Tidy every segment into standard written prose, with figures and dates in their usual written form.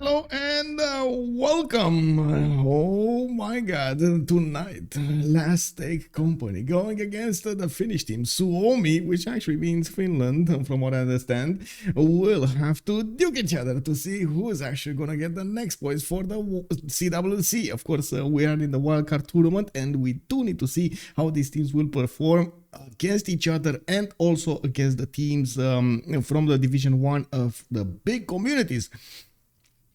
Hello and welcome. Oh my god, tonight, last take company going against the Finnish team. Suomi, which actually means Finland, from what I understand, will have to duke each other to see who is actually gonna get the next points for the CWC. Of course, we are in the Wildcard tournament and we do need to see how these teams will perform against each other and also against the teams from the Division 1 of the big communities.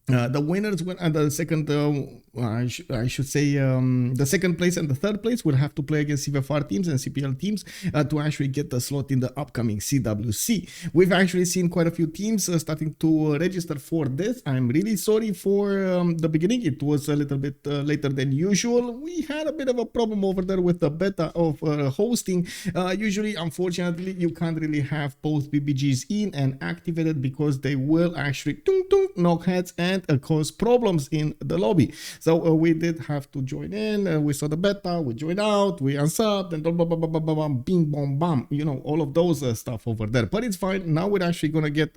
The winners and the second, I should say, the second place and the third place will have to play against CFR teams and CPL teams to actually get the slot in the upcoming CWC. We've actually seen quite a few teams starting to register for this. I'm really sorry for the beginning. It was a little bit later than usual. We had a bit of a problem over there with the beta of hosting. Usually, unfortunately, you can't really have both BBGs in and activated because they will actually knock heads and cause problems in the lobby. So we did have to join in. We saw the beta, we joined out, we unsubbed, and blah, blah, blah, blah, blah, blah, bing, bong, bam. You know, all of those stuff over there. But it's fine. Now we're actually gonna get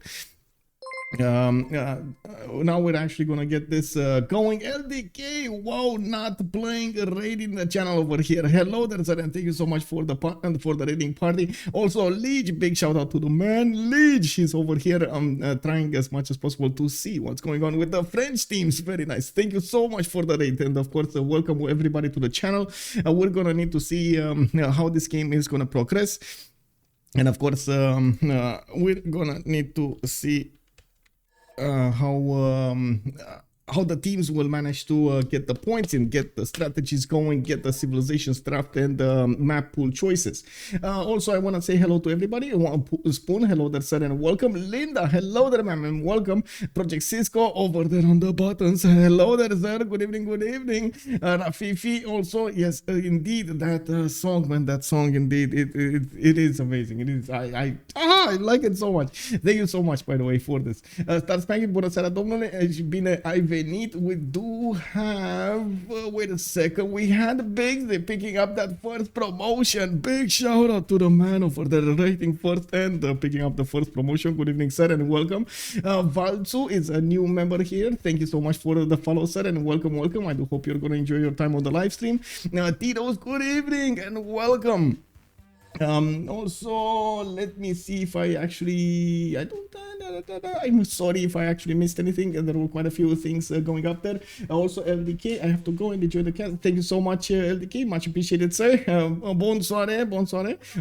now we're actually gonna get this going. LDK, wow, not playing a raid in the channel over here. Hello there, sir, and thank you so much for the raiding party. Also, Leech, big shout out to the man Leech. He's over here trying as much as possible to see what's going on with the French teams. Very nice. Thank you so much for the raid, and of course welcome everybody to the channel. We're gonna need to see how this game is gonna progress, and of course we're gonna need to see how the teams will manage to get the points in, get the strategies going, get the civilizations draft and map pool choices. Also, I want to say hello to everybody. Spoon, hello there, sir, and welcome. Linda, hello there, ma'am, and welcome. Project Cisco over there on the buttons. Hello there, sir. Good evening, good evening. Rafifi, also, yes, indeed, that song, man, that song, indeed, it is amazing. It is. I like it so much. Thank you so much, by the way, for this. Star Spanking, bună seara, domnule. Bine ai venit. We do have, wait a second, we had Big picking up that first promotion. Big shout out to the man over there rating first and picking up the first promotion. Good evening, sir, and welcome. Valtsu is a new member here. Thank you so much for the follow, sir, and welcome. I do hope you're going to enjoy your time on the live stream. Tito's, good evening and welcome. Also, let me see if I actually, I'm sorry if I actually missed anything. There were quite a few things going up there. Also, LDK, I have to go and enjoy the cat. Thank you so much, LDK, much appreciated, sir. Bonsoir,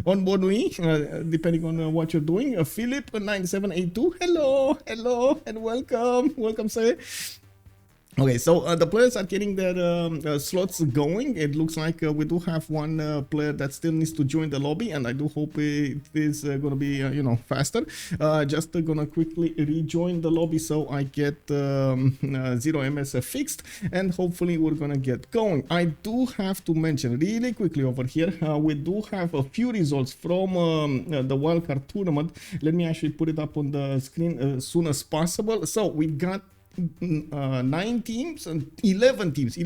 on bonne nuit, depending on what you're doing. Philip 9782, hello, and welcome, sir. Okay, so the players are getting their slots going. It looks like we do have one player that still needs to join the lobby, and I do hope it is going to be, you know, faster. Just gonna quickly rejoin the lobby so I get 0 MS fixed, and hopefully we're gonna get going. I do have to mention really quickly over here, we do have a few results from the Wildcard tournament. Let me actually put it up on the screen as soon as possible. So we got 9 teams and 11 teams.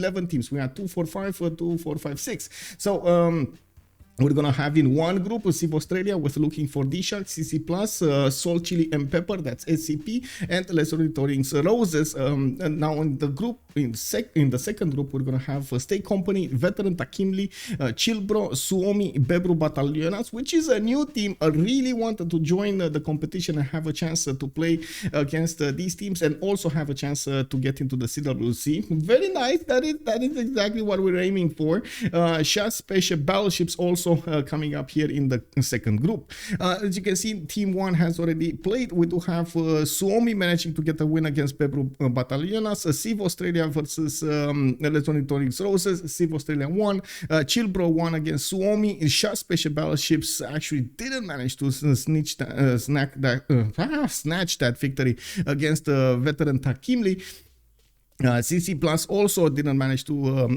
We had 2, 4, 5, 2, 4, 5, 6. So we're gonna have in one group Civ Australia with Looking for D-Shark, CC Plus, Salt, Chili and Pepper, that's SCP, and Lesser Retorings Roses. And now in the group, in the second group, we're gonna have State Company, Veteran Takimli, Chilbro, Suomi, Bebru Batalionas, which is a new team. I really wanted to join the competition and have a chance to play against these teams and also have a chance to get into the CWC. Very nice. That is exactly what we're aiming for. Shas Special Battleships also coming up here in the second group. As you can see, Team 1 has already played. We do have Suomi managing to get a win against Bebru Batalionas, Civ Australia versus Electronic Roses. Civ Australia won, Chilbro won against Suomi. Shah Special Battleships actually didn't manage to snatch that victory against Veteran Takimli. CC Plus also didn't manage to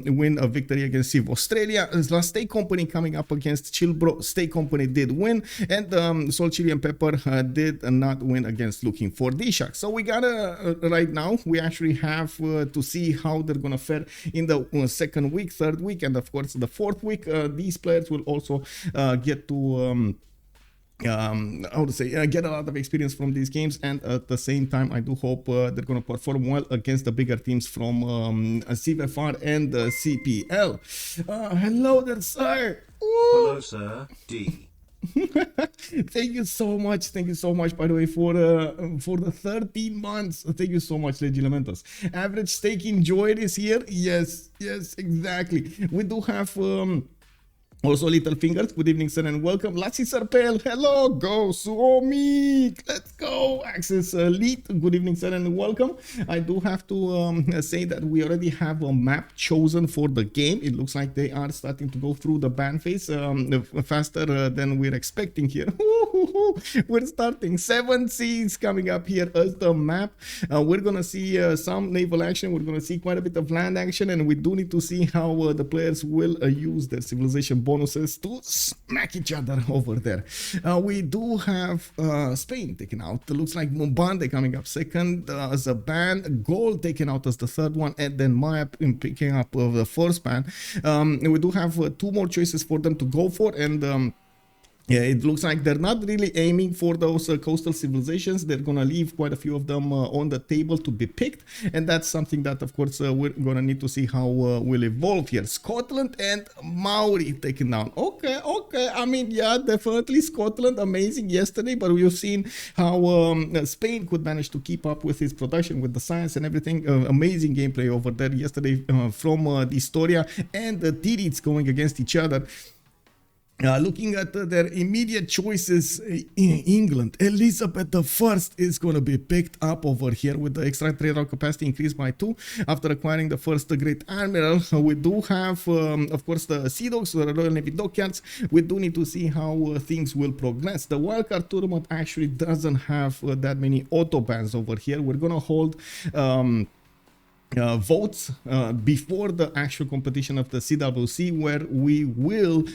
win a victory against Civ Australia. State Company coming up against Chilbro. State Company did win, and Salt, Chili and Pepper did not win against Looking for D-Shark. So we gotta, right now, we actually have to see how they're gonna fare in the second week, third week, and of course the fourth week. These players will also get to how to say, get a lot of experience from these games, and at the same time I do hope they're going to perform well against the bigger teams from CWC and CPL. Hello there, sir. Hello, sir. D. Thank you so much. Thank you so much, by the way, for the 13 months. Thank you so much, Legilementos. Average stake enjoyed is here. Yes, exactly. We do have also Little Fingers. Good evening, sir, and welcome. Lassi Sarpel. Hello, go Suomi. Let's go. Access Elite. Good evening, sir, and welcome. I do have to say that we already have a map chosen for the game. It looks like they are starting to go through the ban phase faster than we're expecting here. We're starting 7 seas coming up here as the map. We're gonna see some naval action. We're gonna see quite a bit of land action, and we do need to see how the players will use their civilization bonuses to smack each other over there. We do have Spain taken out. It looks like Mumbande coming up second as a ban, Gold taken out as the third one, and then Maya picking up the first ban. We do have 2 more choices for them to go for, and yeah, it looks like they're not really aiming for those coastal civilizations. They're gonna leave quite a few of them on the table to be picked, and that's something that, of course, we're gonna need to see how will evolve here. Scotland and Maori taken down. Okay. I mean, yeah, definitely Scotland, amazing yesterday, but we've seen how Spain could manage to keep up with his production, with the science and everything. Amazing gameplay over there yesterday from the Historia and the Tirids going against each other. Looking at their immediate choices in England, Elizabeth I is going to be picked up over here with the extra trade route capacity increased by 2 after acquiring the first Great Admiral. We do have, of course, the Sea Dogs, the Royal Navy Dockyards. We do need to see how things will progress. The Wildcard tournament actually doesn't have that many auto bans over here. We're going to hold votes before the actual competition of the CWC, where we will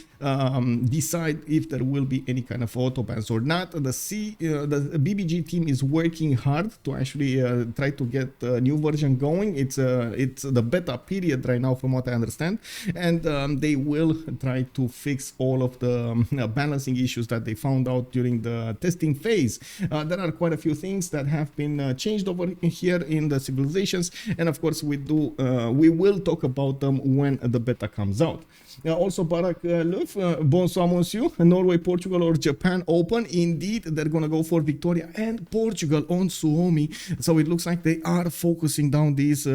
decide if there will be any kind of auto bans or not. The BBG team is working hard to actually try to get a new version going. It's the beta period right now, from what I understand, and they will try to fix all of the balancing issues that they found out during the testing phase. There are quite a few things that have been changed over here in the civilizations, and of course we will talk about them when the beta comes out. Also, Barak Luf, bonsoir monsieur. Norway, Portugal or Japan open. Indeed, they're gonna go for Victoria and Portugal on Suomi. So it looks like they are focusing down these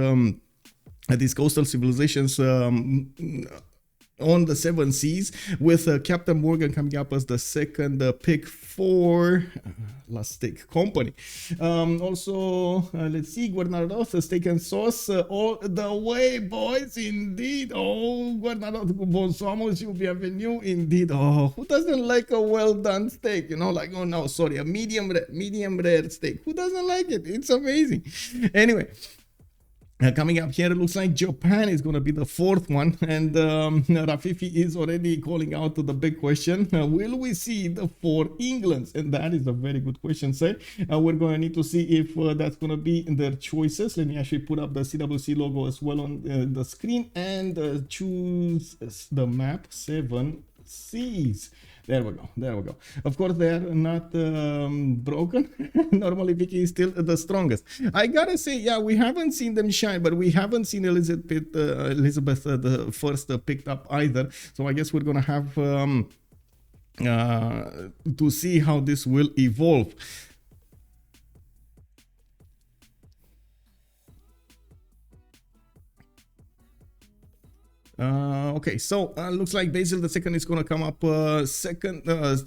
coastal civilizations on the 7 seas, with CaptainMorgane coming up as the second pick for Last Steak Company. Also, let's see, Guarnados, steak and sauce all the way, boys, indeed. Oh, Guarnados, bonsoir, monsieur, bienvenue, indeed. Oh, who doesn't like a well done steak? You know, like, oh no, sorry, a medium rare steak. Who doesn't like it? It's amazing. Anyway. Coming up here, it looks like Japan is going to be the 4th one, and Rafifi is already calling out to the big question, will we see the 4 Englands? And that is a very good question, sir. We're going to need to see if that's going to be in their choices. Let me actually put up the CWC logo as well on the screen and choose the map 7 Seas. There we go. Of course, they are not broken. Normally, Vicky is still the strongest. I gotta say, yeah, we haven't seen them shine, but we haven't seen Elizabeth the first picked up either. So I guess we're gonna have to see how this will evolve. Okay, so looks like Basil the second is going to come up second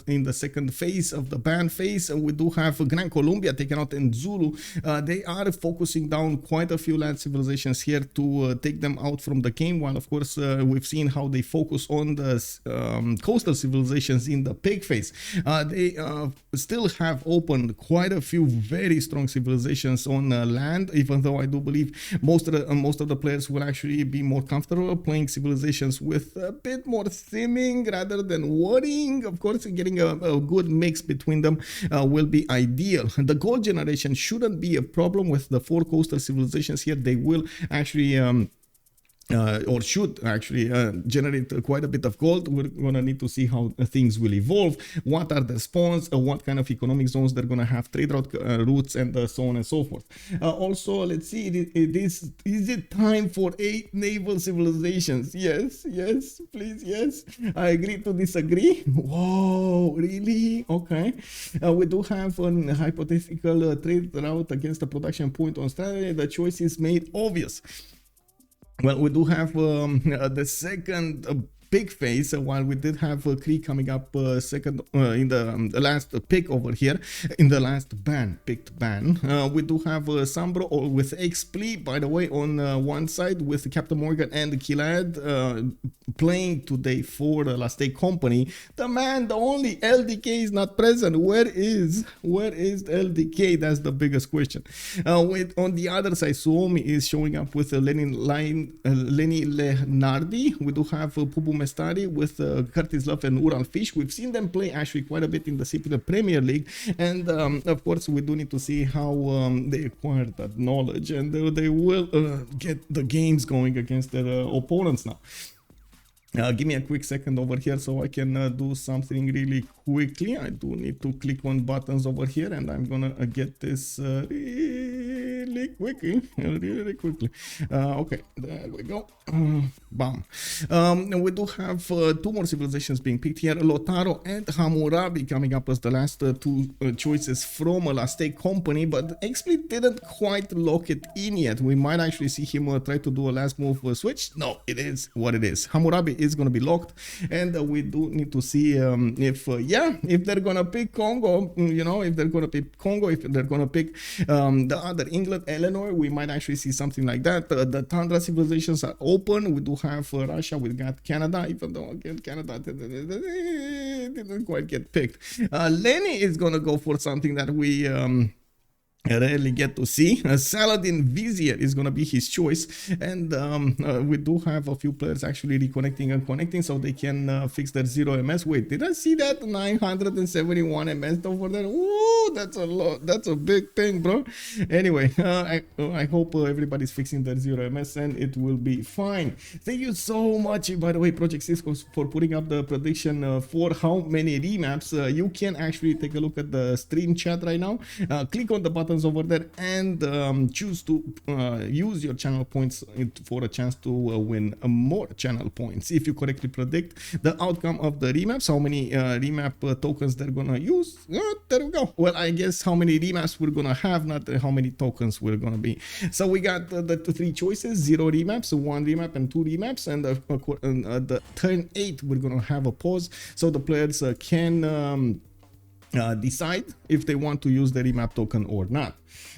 in the second phase of the ban phase. We do have Gran Colombia taken out in Zulu. They are focusing down quite a few land civilizations here to take them out from the game. While of course we've seen how they focus on the coastal civilizations in the pig phase. They still have opened quite a few very strong civilizations on land, even though I do believe most of the players will actually be more comfortable playing civilizations with a bit more simming rather than worrying. Of course, getting a good mix between them will be ideal. The gold generation shouldn't be a problem with the 4 coastal civilizations here. They will actually or should actually generate quite a bit of gold. We're gonna need to see how things will evolve, what are the spawns, what kind of economic zones they're gonna have, trade routes, and so on and so forth. Also, let's see, is it time for 8 naval civilizations? Yes, please, yes. I agree to disagree. Whoa, really? Okay. We do have a hypothetical trade route against the production point on strategy. The choice is made obvious. Well, we do have the second big phase, while we did have Kree coming up second in the last pick over here, in the last picked ban. We do have SunBro with Xpli, by the way, on one side, with CaptainMorgane and Killayad playing today for the Aztec company. The man, the only LDK is not present. Where is the LDK? That's the biggest question. On the other side, Suomi is showing up with Leninlenard. We do have Pupumestari with Curtis Love and Urallfish. We've seen them play actually quite a bit in the CPL Premier League, and of course we do need to see how they acquire that knowledge, and they will get the games going against their opponents now. Give me a quick second over here so I can do something really quickly. I do need to click on buttons over here, and I'm gonna get this really quickly. Okay, there we go. Bam. We do have 2 more civilizations being picked here, Lotaro and Hammurabi, coming up as the last 2 choices from a Aztec company, but Xpli didn't quite lock it in yet. We might actually see him try to do a last move switch. No, it is what it is. Hammurabi is going to be locked, and we do need to see if they're going to pick Congo, if they're going to pick Congo, if they're going to pick the other England, Eleanor, we might actually see something like that. The Tundra civilizations are open. We do have Russia, we got Canada, even though again Canada didn't quite get picked. Lenny is going to go for something that we rarely get to see. Saladin Vizier is going to be his choice, and we do have a few players actually reconnecting and connecting so they can fix their 0 MS. Wait, did I see that 971 MS over there? Ooh, that's a lot. That's a big thing, bro. Anyway, I hope everybody's fixing their 0 MS and it will be fine. Thank you so much, by the way, Project Cisco, for putting up the prediction for how many remaps. You can actually take a look at the stream chat right now. Click on the button over there and choose to use your channel points for a chance to win more channel points. If you correctly predict the outcome of the remaps, how many remap tokens they're gonna use, there we go. Well, I guess how many remaps we're gonna have, not how many tokens we're gonna be. So we got the 3 choices: 0 remaps, 1 remap, and 2 remaps. And the turn 8 we're gonna have a pause so the players can decide if they want to use the remap token or not.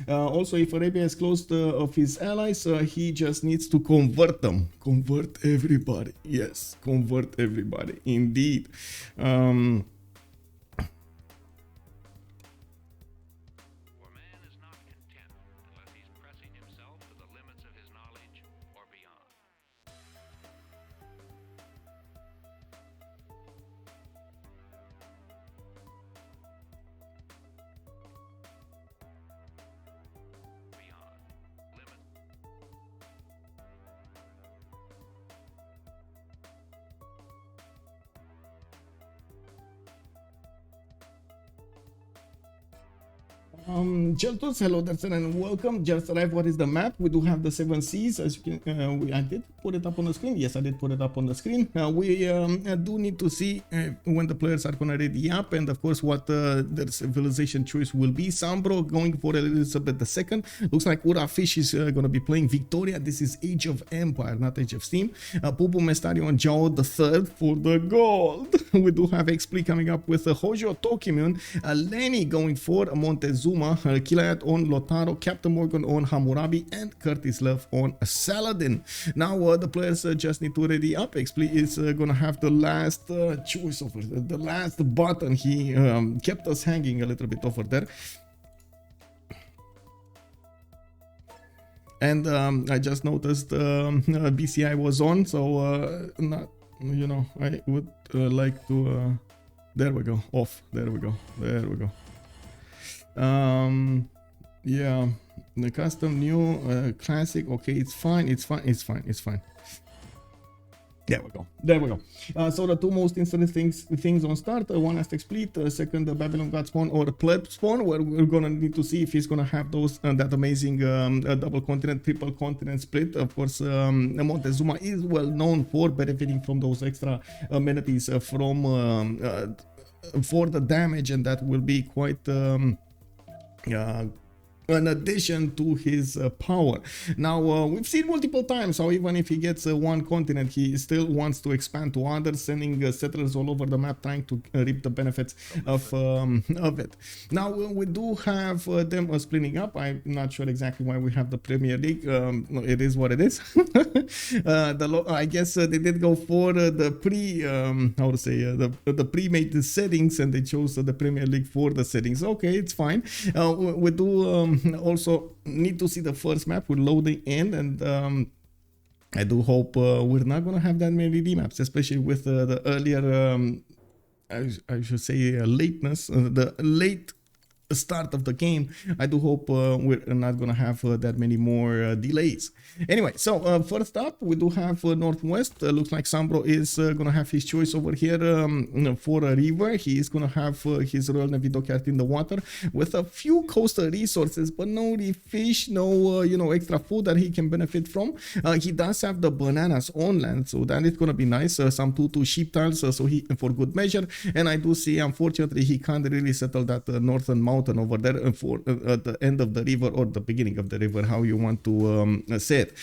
Also, if Arabia is closed of his allies, he just needs to convert them. Convert everybody. Yes, convert everybody. Indeed. Jeltos, hello, that's it, and welcome. Just arrived. What is the map? We do have the 7 seas, as you can. I did put it up on the screen. Yes, I did put it up on the screen. We do need to see when the players are gonna ready up, and of course what their civilization choice will be. SunBro going for Elizabeth II. Looks like Urallfish is gonna be playing Victoria. This is Age of Empire, not Age of Steam. Pupumestari on Jao III for the gold. We do have Xpli coming up with Hojo Tokimun. Lenny going for Montezuma. Killayad on Lotaro, CaptainMorgane on Hammurabi, and Curtis Love on Saladin. Now the players just need to ready up. Xpli is gonna have the last choice over there, the last button. He kept us hanging a little bit over there. And I just noticed BCI was on, so not, I would like to there we go, off, there we go. Yeah, the custom new classic. Okay, it's fine. There we go. There we go. So the two most interesting things on start: one Aztec split, second the Babylon God spawn or pleb spawn, where we're gonna need to see if he's gonna have those that amazing double continent, triple continent split. Of course, Montezuma is well known for benefiting from those extra amenities from for the damage, and that will be quite. In addition to his power. Now we've seen multiple times how even if he gets one continent, he still wants to expand to others, sending settlers all over the map, trying to reap the benefits of it. Now we do have them splitting up. I'm not sure exactly why we have the Premier League. It is what it is. I guess they did go for the the pre-made settings, and they chose the Premier League for the settings. Okay, it's fine. We do also need to see the first map. We're loading in, and I do hope we're not gonna have that many remaps, especially with the earlier I should say lateness, the late start of the game. I do hope we're not gonna have that many more delays. Anyway, so first up we do have Northwest. Looks like SunBro is gonna have his choice over here for a river. He is gonna have his Royal Navy dockyard in the water with a few coastal resources, but no fish, no extra food that he can benefit from. He does have the bananas on land, so that is gonna be nice. Some 2 sheep tiles, so he for good measure. And I do see, unfortunately, he can't really settle that northern mountain over there for at the end of the river or the beginning of the river, how you want to say it.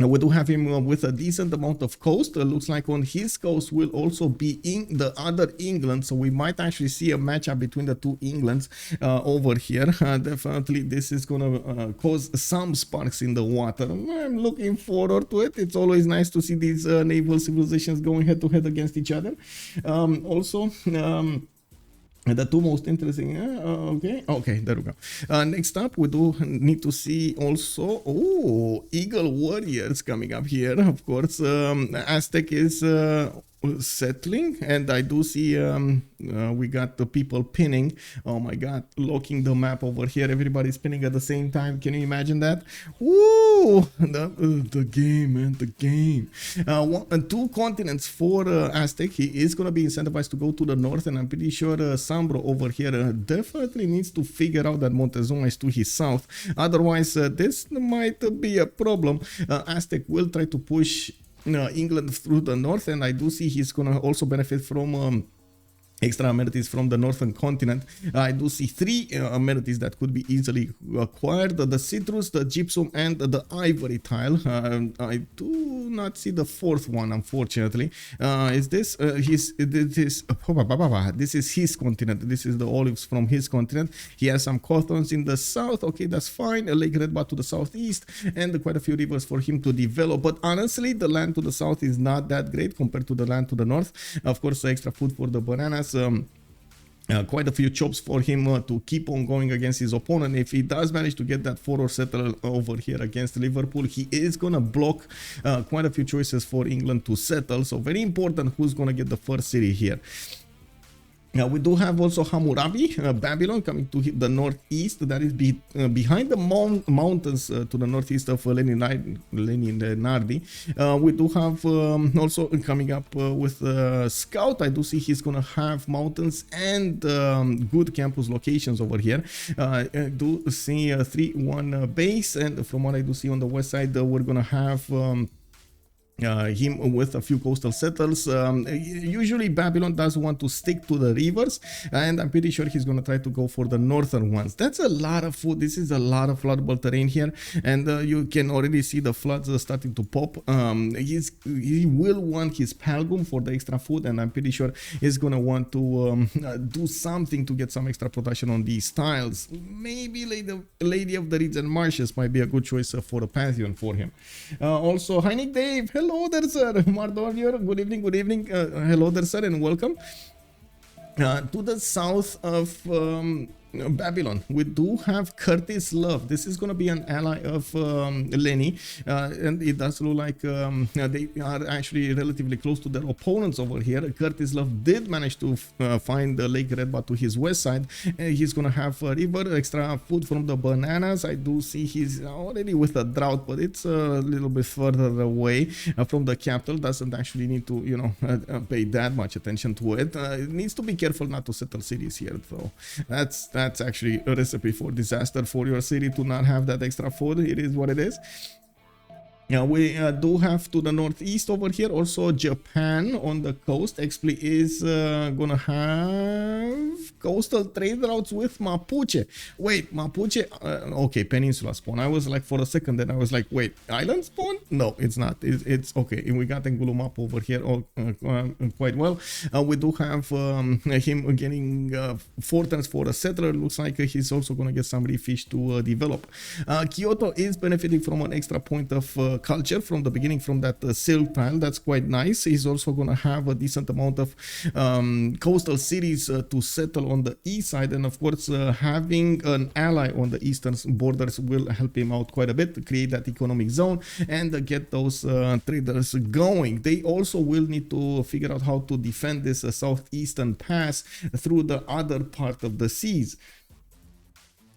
We do have him with a decent amount of coast. Looks like on his coast will also be in the other England, so we might actually see a matchup between the two Englands over here. Definitely this is gonna cause some sparks in the water. I'm looking forward to it. It's always nice to see these naval civilizations going head to head against each other. The two most interesting, okay, there we go. Next up, we do need to see also, Eagle Warriors coming up here. Of course, Aztec is settling, and I do see we got the people pinning. Oh my god, locking the map over here. Everybody's pinning at the same time. Can you imagine that? Woo! The game, man, the game. 2 continents for Aztec. He is gonna be incentivized to go to the north, and I'm pretty sure SunBro over here definitely needs to figure out that Montezuma is to his south. Otherwise, this might be a problem. Aztec will try to push England through the north, and I do see he's gonna also benefit from extra amenities from the northern continent. I do see 3 amenities that could be easily acquired: the citrus, the gypsum, and the ivory tile. I do not see the 4th one, unfortunately. Is this this is his continent. This is the olives from his continent. He has some cottons in the south. Okay, that's fine. A Lake Redbath to the southeast, and quite a few rivers for him to develop. But honestly, the land to the south is not that great compared to the land to the north. Of course, extra food for the bananas. Quite a few chops for him to keep on going against his opponent. If he does manage to get that 4 or settle over here against Liverpool, he is gonna block quite a few choices for England to settle. So very important who's gonna get the first city here. We do have also Hammurabi, Babylon, coming to the northeast. That is behind the mountains to the northeast of Leninlenard. We do have also coming up with Scout. I do see he's going to have mountains and good campus locations over here. I do see a 3-1 base, and from what I do see on the west side, we're going to have him with a few coastal settles. Usually Babylon does want to stick to the rivers, and I'm pretty sure he's gonna try to go for the northern ones. That's a lot of food. This is a lot of floodable terrain here, and you can already see the floods starting to pop. He will want his Palgum for the extra food, and I'm pretty sure he's gonna want to do something to get some extra production on these tiles. Maybe Lady of the Reeds and Marshes might be a good choice for a pantheon for him. Also, hi Nick Dave, hello there, sir. Mardor, good evening. Hello there, sir, and welcome. To the south of Babylon. We do have Curtis Love. This is going to be an ally of Lenny, and it does look like they are actually relatively close to their opponents over here. Curtis Love did manage to find Lake Redba to his west side, and he's going to have a river, extra food from the bananas. I do see he's already with a drought, but it's a little bit further away from the capital. Doesn't actually need to, you know, pay that much attention to it. It needs to be careful not to settle cities here, though. That's actually a recipe for disaster for your city to not have that extra food. It is what it is. Yeah, we do have to the northeast over here also Japan on the coast. Xpli is gonna have coastal trade routes with Mapuche. Wait, Mapuche? Okay, peninsula spawn. I was like, for a second then I was like, wait, island spawn? No, it's not. It's okay. We got Angulu map over here quite well. We do have him getting fortress for a settler. Looks like he's also gonna get some reef fish to develop. Kyoto is benefiting from an extra point of culture from the beginning, from that silk tile. That's quite nice. He's also gonna have a decent amount of coastal cities to settle on the east side, and of course having an ally on the eastern borders will help him out quite a bit to create that economic zone and get those traders going. They also will need to figure out how to defend this southeastern pass through the other part of the seas.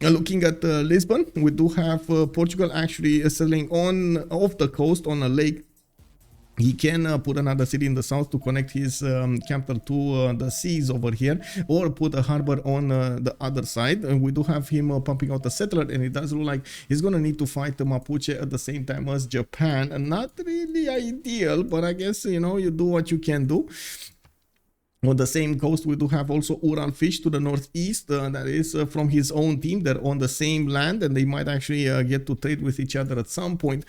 Looking at Lisbon, we do have Portugal actually settling off the coast on a lake. He can put another city in the south to connect his capital to the seas over here, or put a harbor on the other side. And we do have him pumping out a settler, and it does look like he's gonna need to fight the Mapuche at the same time as Japan. And not really ideal, but I guess, you know, you do what you can do. On the same coast, we do have also Urallfish to the northeast. That is from his own team. They're on the same land, and they might actually get to trade with each other at some point.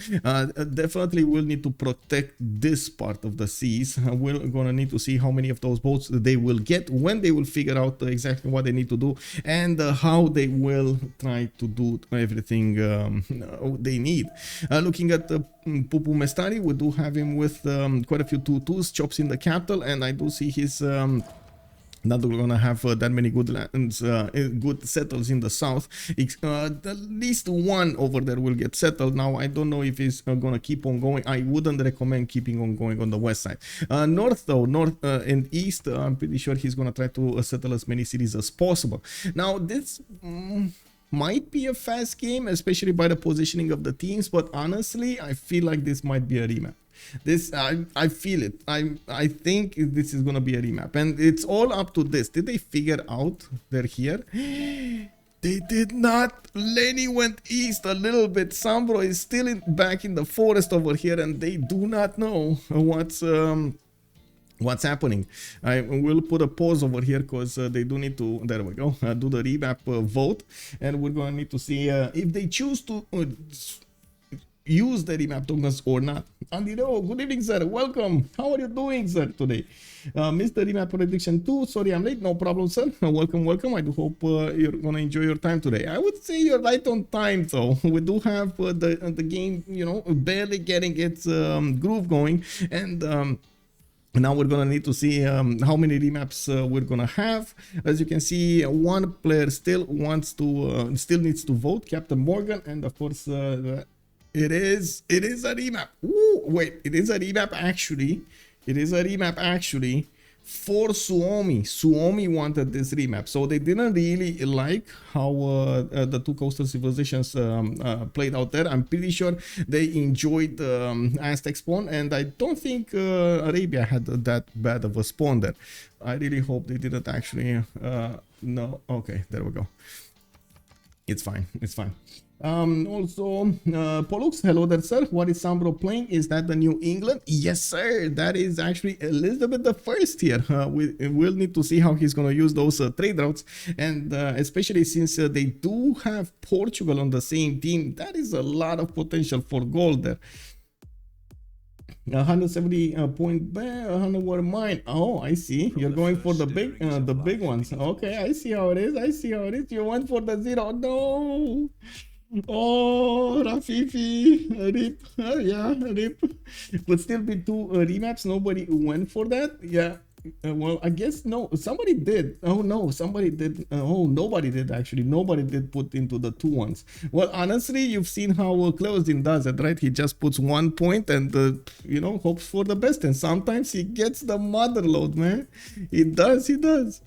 Definitely will need to protect this part of the seas. We're gonna need to see how many of those boats they will get, when they will figure out exactly what they need to do, and how they will try to do everything they need. Looking at the Pupumestari, we do have him with quite a few 2-2s, chops in the capital, and I do see his not gonna have that many good lands, good settles in the south. At least one over there will get settled. Now I don't know if he's gonna keep on going. I wouldn't recommend keeping on going on the west side. North though, north and east, I'm pretty sure he's gonna try to settle as many cities as possible. Now this might be a fast game, especially by the positioning of the teams, but honestly I feel like this might be a remap. This I feel it. I think this is gonna be a remap, and it's all up to this. Did they figure out they're here? They did not. Lenny went east a little bit. SunBro is still back in the forest over here, and they do not know what's happening. I will put a pause over here because they do need to, there we go, do the remap vote, and we're going to need to see if they choose to use the remap tokens or not. Andiro, good evening, sir. Welcome. How are you doing, sir, today? Mr. Remap Prediction 2. Sorry I'm late. No problem, sir. Welcome, welcome. I do hope you're going to enjoy your time today. I would say you're right on time, though. We do have the game, you know, barely getting its groove going, and now we're gonna need to see how many remaps we're gonna have. As you can see, one player still wants to, still needs to vote, CaptainMorgane, and of course, it is a remap. Ooh, wait, it is a remap actually. It is a remap actually for Suomi. Suomi wanted this remap, so they didn't really like how the two coastal civilizations played out there. I'm pretty sure they enjoyed Aztec spawn, and I don't think Arabia had that bad of a spawn there. I really hope they didn't actually no. Okay, there we go. It's fine, it's fine. Also, Pollux, hello there, sir. What is SunBro playing? Is that the New England? Yes, sir. That is actually Elizabeth the First here. We will need to see how he's going to use those trade routes, and especially since they do have Portugal on the same team, that is a lot of potential for gold there. 170 point bear, 100 were mine. Oh, I see. You're going for the big ones. Okay, I see how it is. I see how it is. You went for the 0. No. Oh, Rafifi, rip. Yeah, rip. Would still be 2 remaps. Nobody went for that. Yeah, Well, I guess no. Somebody did. Oh no, somebody did. Oh, nobody did actually. Nobody did put into the 2 ones. Well, honestly, you've seen how Cleosin does it, right? He just puts 1 point and you know, hopes for the best. And sometimes he gets the mother load, man. He does. He does.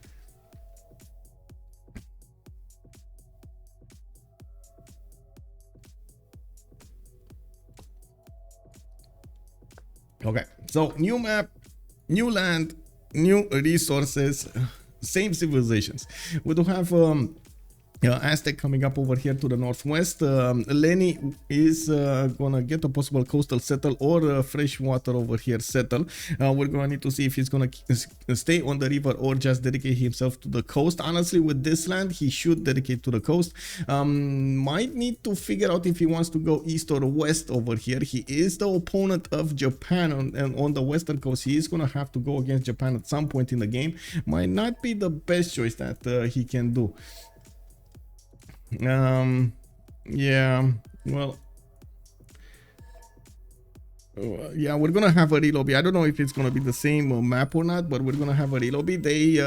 Okay, so new map, new land, new resources, same civilizations. We do have Aztec coming up over here to the northwest. Lenny is gonna get a possible coastal settle or freshwater over here settle. We're gonna need to see if he's gonna stay on the river or just dedicate himself to the coast. Honestly, with this land, he should dedicate to the coast. Might need to figure out if he wants to go east or west over here. He is the opponent of Japan on the western coast. He is gonna have to go against Japan at some point in the game. Might not be the best choice that he can do. Yeah, well, yeah, we're gonna have a relobby. I don't know if it's gonna be the same map or not, but we're gonna have a relobby. They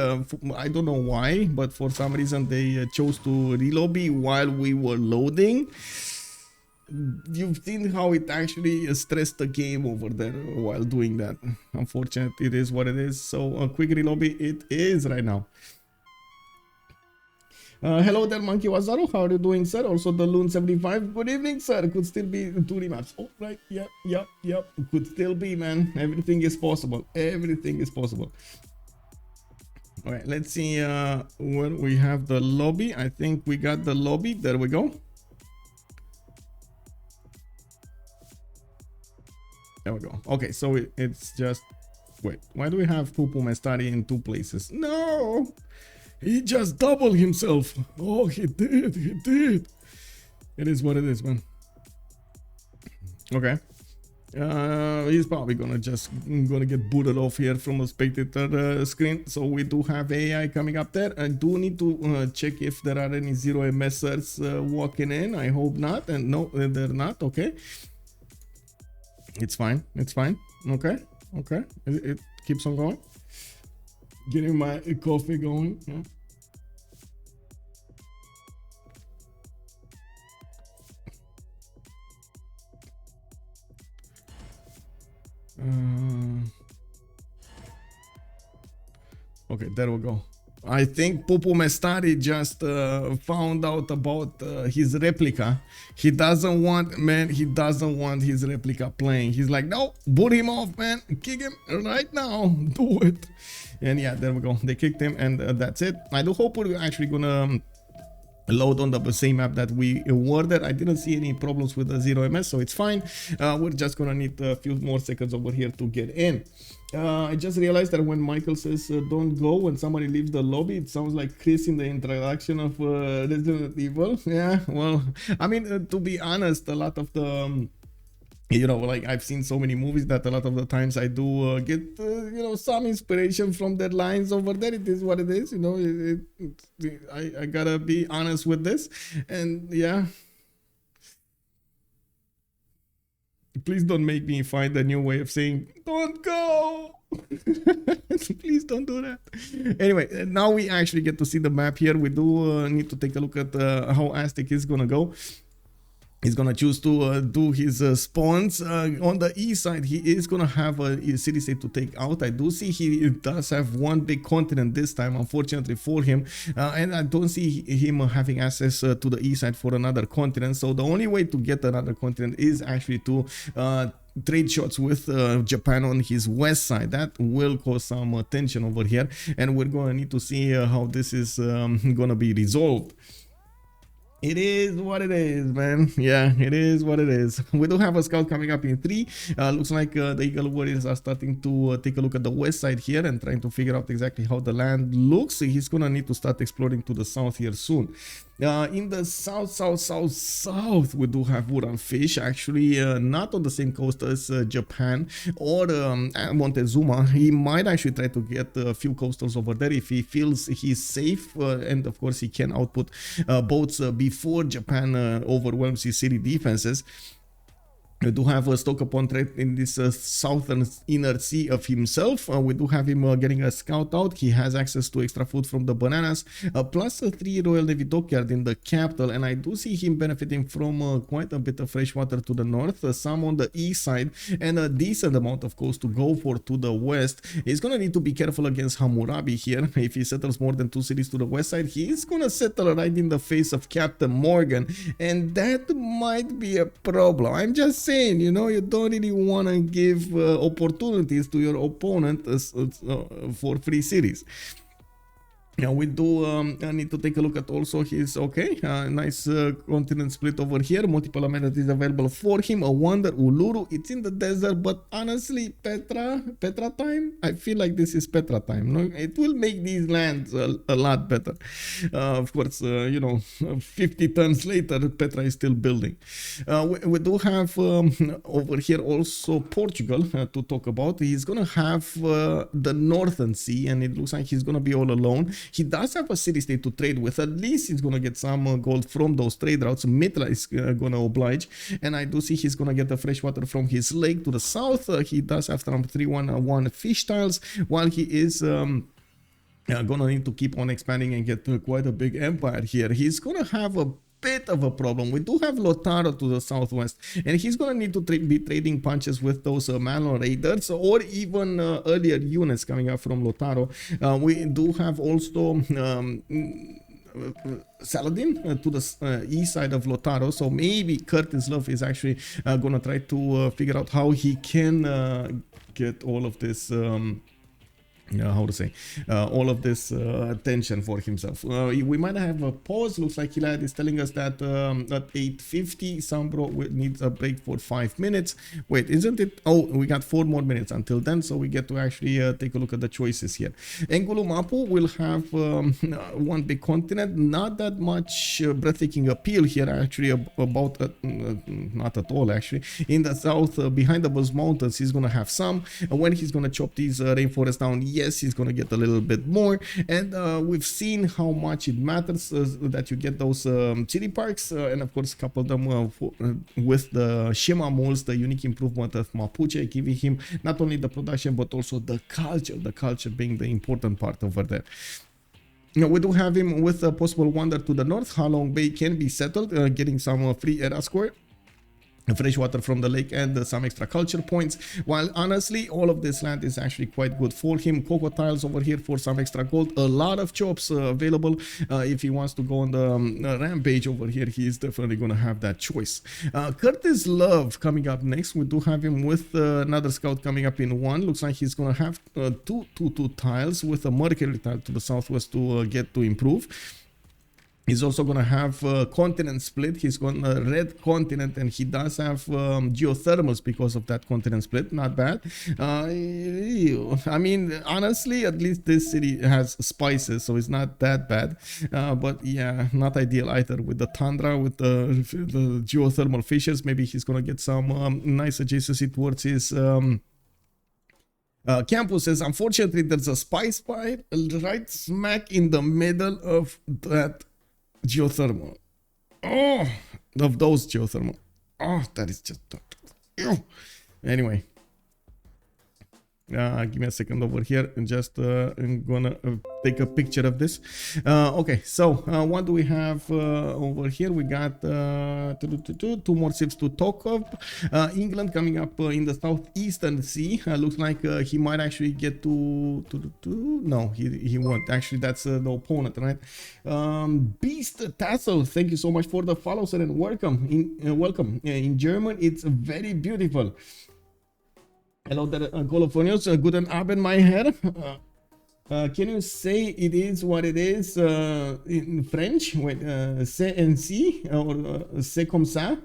I don't know why, but for some reason they chose to relobby while we were loading. You've seen how it actually stressed the game over there while doing that. Unfortunately, it is what it is. So a quick relobby it is right now. Hello there, Monkey Wazaro. How are you doing, sir? Also, the Loon 75. Good evening, sir. Could still be 2 remaps. Oh, right. Yep. Could still be, man. Everything is possible. Everything is possible. All right, let's see where we have the lobby. I think we got the lobby. There we go. There we go. Okay, so it's just... Wait, why do we have Pupumestari in 2 places? No! He just doubled himself. Oh, he did. He did. It is what it is, man. Okay. He's probably gonna get booted off here from the spectator screen. So we do have AI coming up there. I do need to check if there are any 0MSers walking in. I hope not. And no, they're not. Okay. It's fine. It's fine. Okay. Okay. It keeps on going. Getting my coffee going. Yeah. Okay, there we go. I think Pupumestari just found out about his replica. He doesn't want, man, he doesn't want his replica playing. He's like, no, boot him off, man. Kick him right now. Do it. And yeah, there we go. They kicked him and that's it. I do hope we're actually gonna load on the same map that we were there. I didn't see any problems with the 0MS, so it's fine. We're just gonna need a few more seconds over here to get in. I just realized that when Michael says don't go when somebody leaves the lobby, it sounds like Chris in the introduction of Resident Evil. Yeah, well, I mean, to be honest, a lot of the you know, like I've seen so many movies that a lot of the times I do get, you know, some inspiration from their lines over there. It is what it is, you know. I gotta be honest with this, and yeah. Please don't make me find a new way of saying don't go. Please don't do that. Anyway, now we actually get to see the map here. We do need to take a look at how Aztec is gonna go. He's gonna choose to do his spawns on the east side. He is gonna have a city state to take out. I do see he does have one big continent this time, unfortunately for him, and I don't see him having access to the east side for another continent. So the only way to get another continent is actually to trade shots with Japan on his west side. That will cause some tension over here, and we're gonna need to see how this is gonna be resolved. It is what it is, man. Yeah, it is what it is. We do have a scout coming up in 3. Looks like the Eagle Warriors are starting to take a look at the west side here and trying to figure out exactly how the land looks. He's gonna need to start exploring to the south here soon. In the south, we do have Urallfish, actually not on the same coast as Japan or Montezuma. He might actually try to get a few coastals over there if he feels he's safe, and of course he can output boats before Japan overwhelms his city defenses. We do have a stock upon trade in this southern inner sea of himself. We do have him getting a scout out. He has access to extra food from the bananas, plus a 3 Royal Navy dockyard in the capital. And I do see him benefiting from quite a bit of fresh water to the north, some on the east side, and a decent amount of coast to go for to the west. He's gonna need to be careful against Hammurabi here. If he settles more than 2 cities to the west side, he's gonna settle right in the face of CaptainMorgane, and that might be a problem. I'm just saying, you know, you don't really want to give opportunities to your opponent for free cities. Yeah, we do need to take a look at also his, nice continent split over here. Multiple amenities available for him. A wonder, Uluru, it's in the desert, but honestly, Petra time? I feel like this is Petra time. No, it will make these lands a lot better. Of course, 50 tons later, Petra is still building. We do have over here also Portugal to talk about. He's going to have the Northern Sea, and it looks like he's going to be all alone. He does have a city-state to trade with. At least he's going to get some gold from those trade routes. Mitra is going to oblige. And I do see he's going to get the fresh water from his lake to the south. He does have some 311 fish tiles, while he is gonna need to keep on expanding and get quite a big empire here. He's gonna have a bit of a problem. We do have Lotaro to the southwest, and he's gonna need to be trading punches with those Malon raiders, or even earlier units coming up from Lotaro. We do have also Saladin to the east side of Lotaro, so maybe Curtis Love is actually gonna try to figure out how he can get all of this all of this attention for himself. We might have a pause. Looks like Killayad is telling us that at 8:50 SunBro needs a break for 5 minutes. Wait, isn't it? Oh, we got 4 more minutes until then, so we get to actually take a look at the choices here. Engulu Mapu will have one big continent. Not that much breathtaking appeal here, actually, about not at all, actually. In the south, behind the Buzz Mountains, he's gonna have some. When he's gonna chop these rainforests down, yes, he's gonna get a little bit more, and we've seen how much it matters that you get those city parks, and of course couple them with the Shema moles, the unique improvement of Mapuche, giving him not only the production but also the culture being the important part over there. Now, we do have him with a possible wonder to the north. Halong Bay can be settled, getting some free era square, fresh water from the lake, and some extra culture points, while honestly all of this land is actually quite good for him. Cocoa tiles over here for some extra gold, a lot of chops available. If he wants to go on the rampage over here, he is definitely going to have that choice. Curtis Love coming up next. We do have him with another scout coming up in 1. Looks like he's going to have two tiles with a Mercury tile to the southwest to get to improve. He's also going to have continent split. He's going to red continent, and he does have geothermals because of that continent split. Not bad. I mean, honestly, at least this city has spices, so it's not that bad. But yeah, not ideal either with the tundra, with the geothermal fissures. Maybe he's going to get some nice adjacency towards his campuses. Unfortunately, there's a spice pipe right smack in the middle of that geothermal. Oh, of those geothermal. Oh, that is just anyway. Give me a second over here, and just I'm gonna take a picture of this. Okay, so what do we have over here? We got 2 more Civs to talk of. England coming up in the southeastern sea. Looks like he might actually get to no, he won't. Actually, that's the opponent, right? Beast Tassel, thank you so much for the follow, sir, and welcome. Welcome. In German, it's very beautiful. Hello there, Colophonius. Guten Abend, my Herr. Can you say it is what it is in French? Wait, c'est ainsi or c'est comme ça?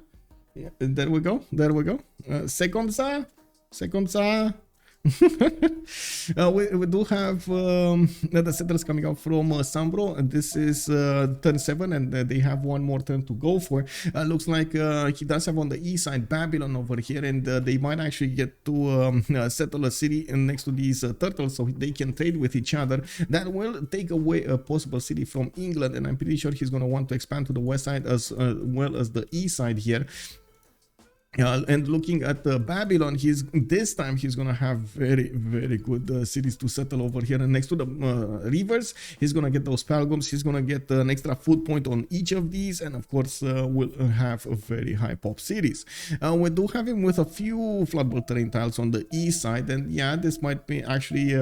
Yeah, there we go. There we go. C'est comme ça. C'est comme ça. We do have the settlers coming out from SunBro. This is turn 7, and they have one more turn to go for. Looks like he does have on the east side Babylon over here, and they might actually get to settle a city next to these turtles, so they can trade with each other. That will take away a possible city from England, and I'm pretty sure he's going to want to expand to the west side as well as the east side here. And looking at Babylon, this time he's gonna have very good cities to settle over here. And next to the rivers, he's gonna get those Palgoms. He's gonna get an extra food point on each of these, and of course will have a very high pop cities. We do have him with a few floodbolt terrain tiles on the east side, and yeah, this might be actually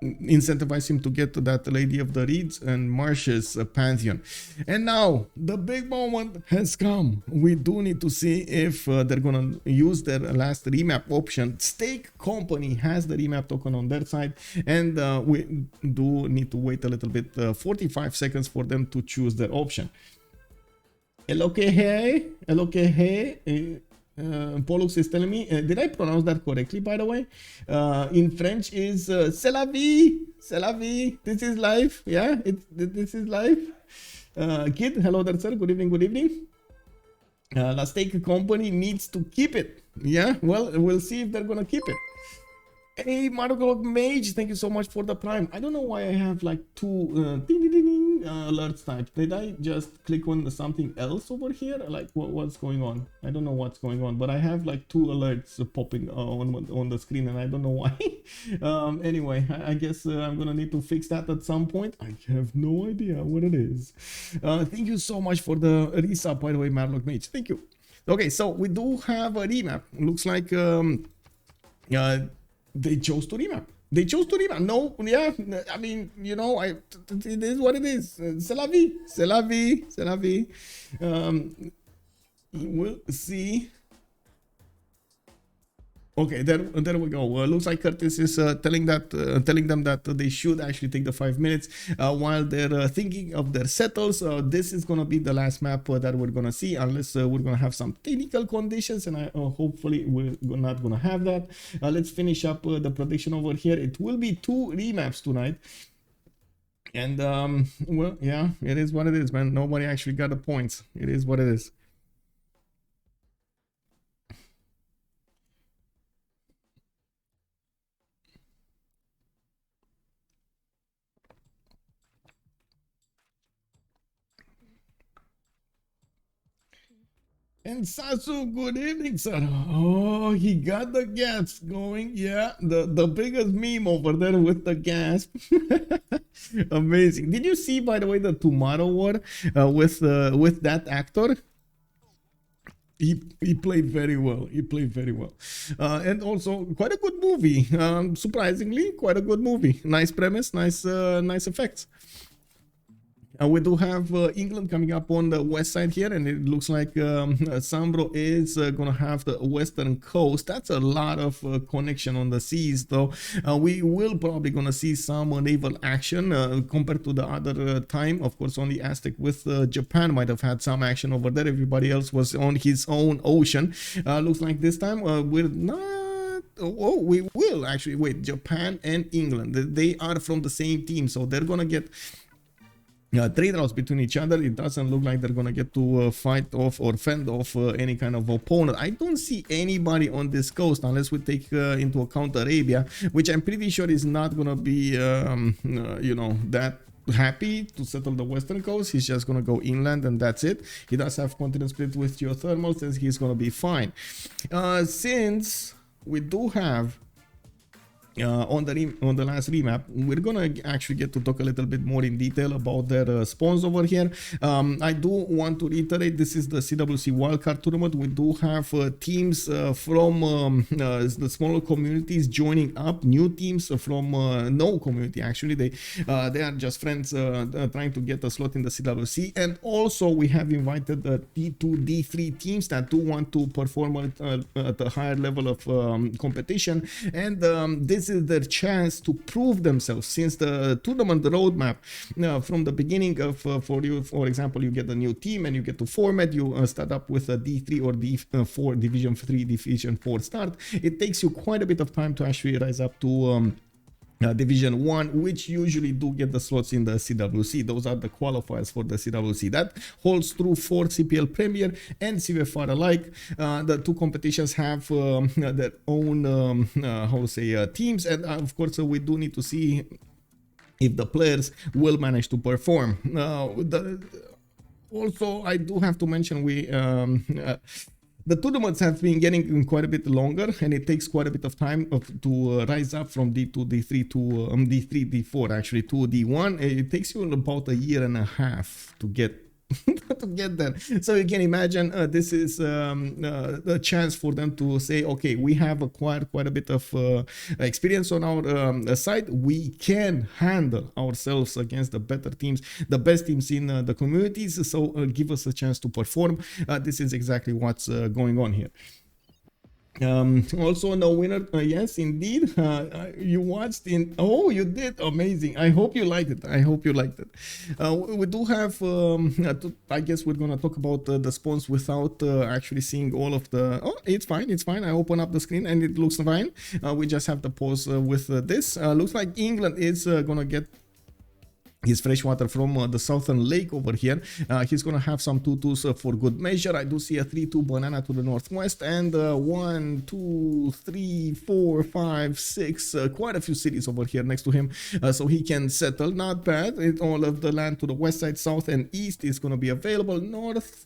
incentivize him to get to that Lady of the Reeds and Marshes pantheon. And now the big moment has come. We do need to see if they're gonna use their last remap option. Stake Company has the remap token on their side, and we do need to wait a little bit, 45 seconds for them to choose their option. Hello, Pollux is telling me, did I pronounce that correctly, by the way? In French is c'est la vie, this is life. Yeah, this is life. Kid, hello there, sir. Good evening. La Stake Company needs to keep it. Yeah, well, we'll see if they're gonna keep it. Hey, Margot Mage, thank you so much for the prime. I don't know why I have like two alerts typed. Did I just click on something else over here? Like what's going on? I don't know what's going on, but I have like two alerts popping on the screen, and I don't know why. Anyway, I guess I'm gonna need to fix that at some point. I have no idea what it is. Thank you so much for the resub, by the way, Margot Mage. Thank you. Okay, so we do have a remap. Looks like they chose to remap. No, yeah, I mean, you know, it is what it is. C'est la vie. We'll see. Okay, there we go. Looks like Curtis is telling them that they should actually take the 5 minutes while they're thinking of their settles. This is gonna be the last map that we're gonna see, unless we're gonna have some technical conditions, and hopefully we're not gonna have that. Let's finish up the prediction over here. It will be 2 remaps tonight. And well, yeah, it is what it is, man. Nobody actually got the points. It is what it is. And Sasu, good evening, sir. Oh, he got the gasp going. Yeah, the biggest meme over there with the gasp. Amazing. Did you see, by the way, the Tomorrow War with that actor? He played very well. And also quite a good movie. Surprisingly, quite a good movie. Nice premise, nice effects. We do have England coming up on the west side here, and it looks like SunBro is gonna have the western coast. That's a lot of connection on the seas, though. We will probably gonna see some naval action compared to the other time. Of course, only Aztec with Japan might have had some action over there. Everybody else was on his own ocean. Looks like this time we're not. Oh, we will actually wait. Japan and England, they are from the same team, so they're gonna get trade routes between each other. It doesn't look like they're gonna get to fight off or fend off any kind of opponent. I don't see anybody on this coast unless we take into account Arabia, which I'm pretty sure is not gonna be you know, that happy to settle the western coast. He's just gonna go inland and that's it. He does have continent split with geothermal, since he's gonna be fine. Since we do have on the last remap, we're gonna actually get to talk a little bit more in detail about their spawns over here. I do want to reiterate, this is the CWC Wildcard tournament. We do have teams from the smaller communities joining up, new teams from no community. Actually, they are just friends trying to get a slot in the CWC. And also we have invited the D2, D3 teams that do want to perform at a higher level of competition, and this is their chance to prove themselves, since the tournament roadmap from the beginning of for example, you get a new team and you get to format, you start up with a D3 or D4 Division 3, Division 4 start. It takes you quite a bit of time to actually rise up to Division 1, which usually do get the slots in the CWC. Those are the qualifiers for the CWC. That holds true for CPL Premier and CVFR alike. The two competitions have their own how to say teams, and of course we do need to see if the players will manage to perform. Also, I do have to mention the tournaments have been getting quite a bit longer, and it takes quite a bit of time to rise up from D2, D3 to D3, D4 actually to D1. It takes you about a year and a half to get to get there. So you can imagine this is a chance for them to say, okay, we have acquired quite a bit of experience on our side. We can handle ourselves against the better teams, the best teams in the communities. So give us a chance to perform. This is exactly what's going on here. Also no winner. Yes, indeed. You watched in. Oh, you did. Amazing. I hope you liked it. I hope you liked it. We do have I guess we're gonna talk about the spawns without actually seeing all of the. Oh, it's fine, it's fine. I open up the screen and it looks fine. We just have to pause with this. Looks like England is gonna get his freshwater from the southern lake over here. He's gonna have some tutus for good measure. I do see a 3-2 banana to the northwest, and 1, 2, 3, 4, 5, 6, quite a few cities over here next to him, so he can settle. Not bad. All of the land to the west side, south, and east is gonna be available. North,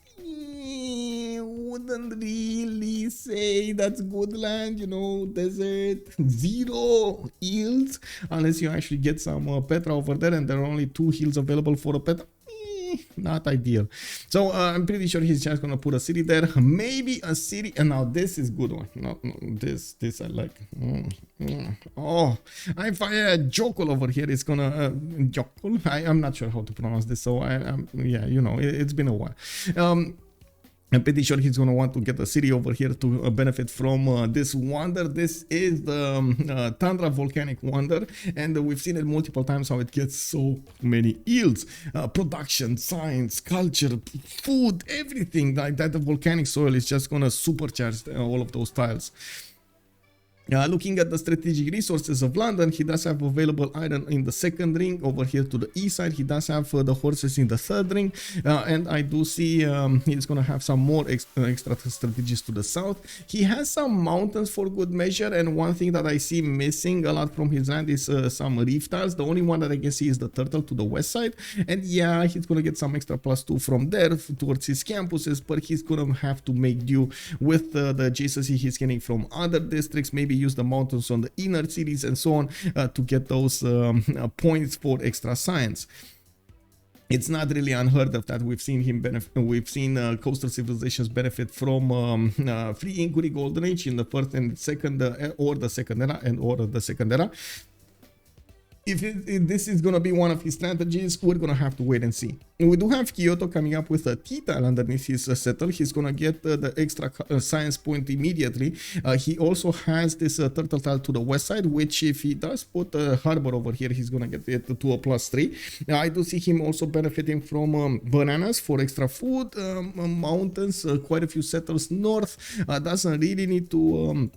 wouldn't really say that's good land, you know. Desert, zero yields unless you actually get some petra over there, and there are only 2 hills available for a petra. Not ideal. So I'm pretty sure he's just gonna put a city there, maybe a city. And now this is good one. No, this I like. Oh, if I Jokul over here, it's gonna Jokul. I'm not sure how to pronounce this, so yeah, you know, it's been a while. I'm pretty sure he's going to want to get a city over here to benefit from this wonder. This is the Tundra Volcanic Wonder, and we've seen it multiple times how it gets so many yields. Production, science, culture, food, everything like that. The volcanic soil is just going to supercharge all of those tiles. Looking at the strategic resources of London, he does have available iron in the second ring. Over here to the east side, he does have the horses in the third ring, and I do see he's gonna have some more extra strategies to the south. He has some mountains for good measure, and one thing that I see missing a lot from his land is some reef tiles. The only one that I can see is the turtle to the west side, and yeah, he's gonna get some extra +2 from there towards his campuses, but he's gonna have to make do with the adjacency he's getting from other districts. Maybe use the mountains on the inner cities and so on to get those points for extra science. It's not really unheard of that we've seen him benefit. We've seen coastal civilizations benefit from free inquiry golden age in the first and second or the second era or the second era. If this is going to be one of his strategies, we're going to have to wait and see. We do have Kyoto coming up with a T-tile underneath his settle. He's going to get the extra science point immediately. He also has this turtle tile to the west side, which if he does put a harbor over here, he's going to get it to a +3. I do see him also benefiting from bananas for extra food, mountains, quite a few settles north. Doesn't really need to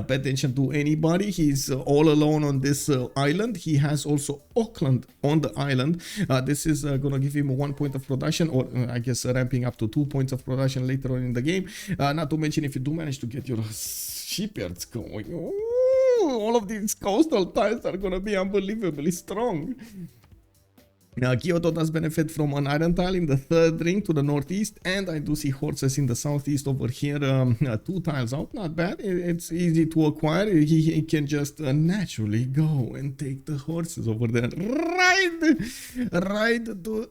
pay attention to anybody. He's all alone on this island. He has also Auckland on the island. This is gonna give him 1 point of production, or I guess ramping up to 2 points of production later on in the game. Not to mention if you do manage to get your shipyards going, all of these coastal tiles are gonna be unbelievably strong. Now, Kyoto does benefit from an iron tile in the third ring to the northeast, and I do see horses in the southeast over here, 2 tiles out. Not bad. It's easy to acquire. He can just naturally go and take the horses over there. Ride to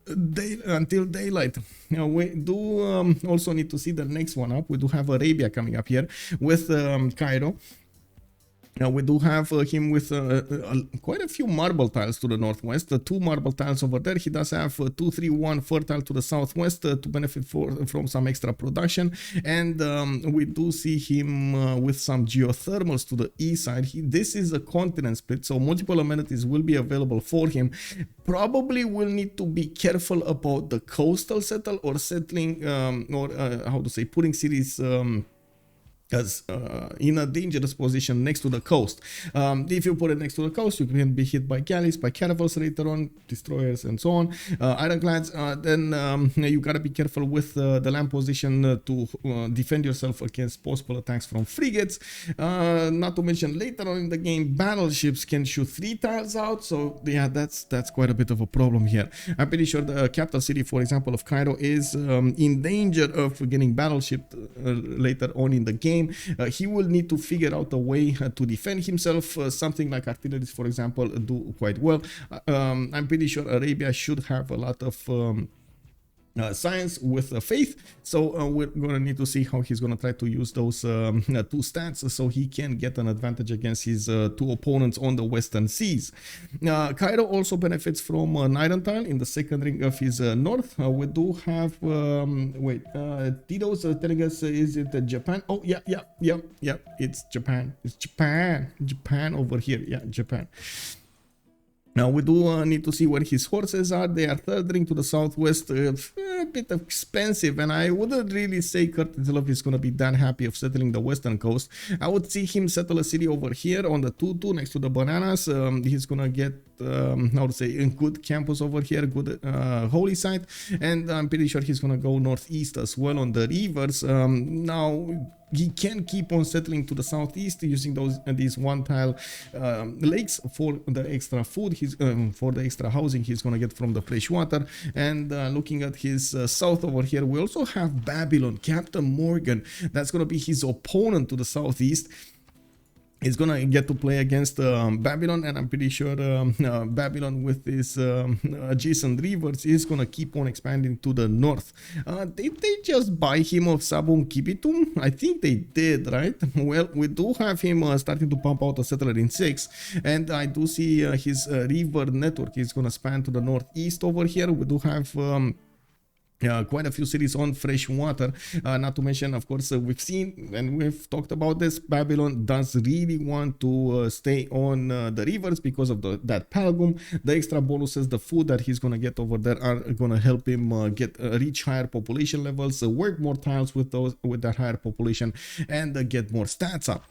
the until daylight. Now we do also need to see the next one up. We do have Arabia coming up here with Cairo. Now we do have him with quite a few marble tiles to the northwest, 2 marble tiles over there. He does have 2, 3, 1 fertile to the southwest to benefit from some extra production, and we do see him with some geothermals to the east side. This is a continent split, so multiple amenities will be available for him. Probably will need to be careful about the coastal settle or settling or how to say, putting cities as in a dangerous position next to the coast. If you put it next to the coast, you can be hit by galleys, by caravels later on, destroyers and so on, ironclads. Then you gotta be careful with the land position to defend yourself against possible attacks from frigates. Not to mention later on in the game, battleships can shoot 3 tiles out, so yeah, that's quite a bit of a problem here. I'm pretty sure the capital city, for example, of Cairo is in danger of getting battleship later on in the game. He will need to figure out a way to defend himself. Something like artillery, for example, do quite well. I'm pretty sure Arabia should have a lot of science with faith, so we're gonna need to see how he's gonna try to use those 2 stats so he can get an advantage against his 2 opponents on the western seas. Cairo also benefits from an iron tile in the second ring of his north. We do have Tito's telling us, is it Japan? Oh yeah, it's Japan. It's Japan over here. Yeah, Japan. Now we do need to see where his horses are. They are third ring to the southwest, a bit expensive, and I wouldn't really say Kurtizlov is going to be that happy of settling the western coast. I would see him settle a city over here on the 2-2 next to the bananas. He's going to get, how to say, a good campus over here, good holy site, and I'm pretty sure he's going to go northeast as well on the rivers. Now he can keep on settling to the southeast using these 1 tile lakes for the extra food, for the extra housing he's gonna get from the fresh water. And looking at his south over here, we also have Babylon, CaptainMorgane. That's gonna be his opponent to the southeast. He's gonna get to play against Babylon, and I'm pretty sure Babylon with his adjacent rivers is gonna keep on expanding to the north. Did they just buy him of Sabum Kibitum? I think they did, right? Well, we do have him starting to pump out a settler in 6, and I do see his river network is gonna span to the northeast over here. We do have quite a few cities on fresh water, not to mention, of course, we've seen and we've talked about this, Babylon does really want to stay on the rivers because of that Palgum. The extra bonuses, the food that he's gonna get over there are gonna help him reach higher population levels, work more tiles with that higher population, and get more stats up.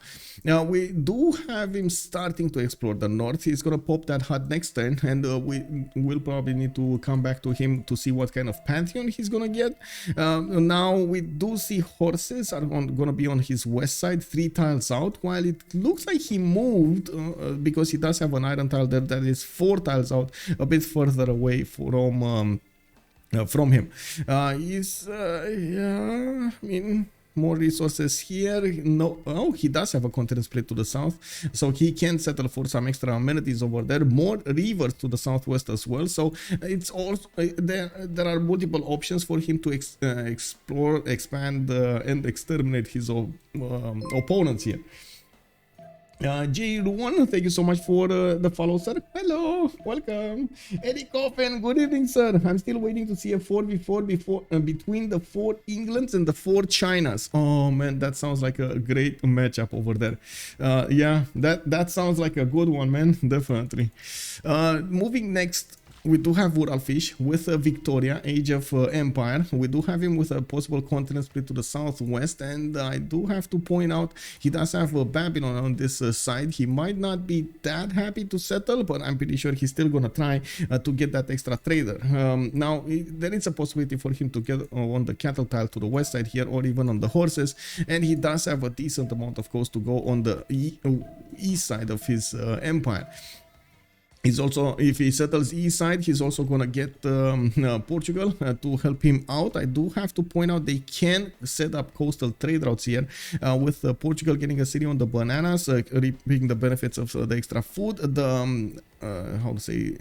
Now we do have him starting to explore the north. He's gonna pop that hut next turn, and we will probably need to come back to him to see what kind of pantheon he's gonna get. Now we do see horses are gonna be on his west side, 3 tiles out, while it looks like he moved because he does have an iron tile there that is 4 tiles out, a bit further away from him. Yeah, I mean, more resources here. No, oh, he does have a continent split to the south, so he can settle for some extra amenities over there. More rivers to the southwest as well, so it's also there are multiple options for him to explore, expand, and exterminate his opponents here. J1, thank you so much for the follow, sir. Hello, welcome. Eddie Coffin, good evening, sir. I'm still waiting to see a 4v4 between the 4 Englands and the 4 Chinas. Oh man, that sounds like a great matchup over there. Yeah, that sounds like a good one, man. Definitely. Moving next, we do have Urallfish with Victoria, Age of Empire. We do have him with a possible continent split to the southwest, and I do have to point out he does have Babylon on this side. He might not be that happy to settle, but I'm pretty sure he's still gonna try to get that extra trader. Now there is a possibility for him to get on the cattle tile to the west side here, or even on the horses, and he does have a decent amount of coast to go on the east side of his empire. He's also, if he settles east side, he's also gonna get Portugal to help him out. I do have to point out they can set up coastal trade routes here, with Portugal getting a city on the bananas, reaping the benefits of the extra food. The how to say,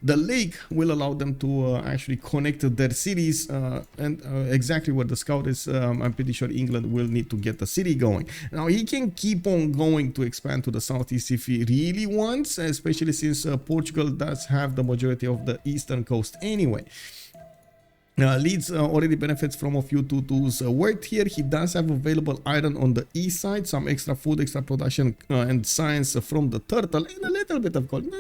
the lake will allow them to actually connect their cities, and exactly where the scout is, I'm pretty sure England will need to get the city going. Now he can keep on going to expand to the southeast if he really wants, especially since Portugal does have the majority of the eastern coast anyway. Leeds already benefits from a few tutus worked here. He does have available iron on the east side, some extra food, extra production and science from the turtle, and a little bit of gold.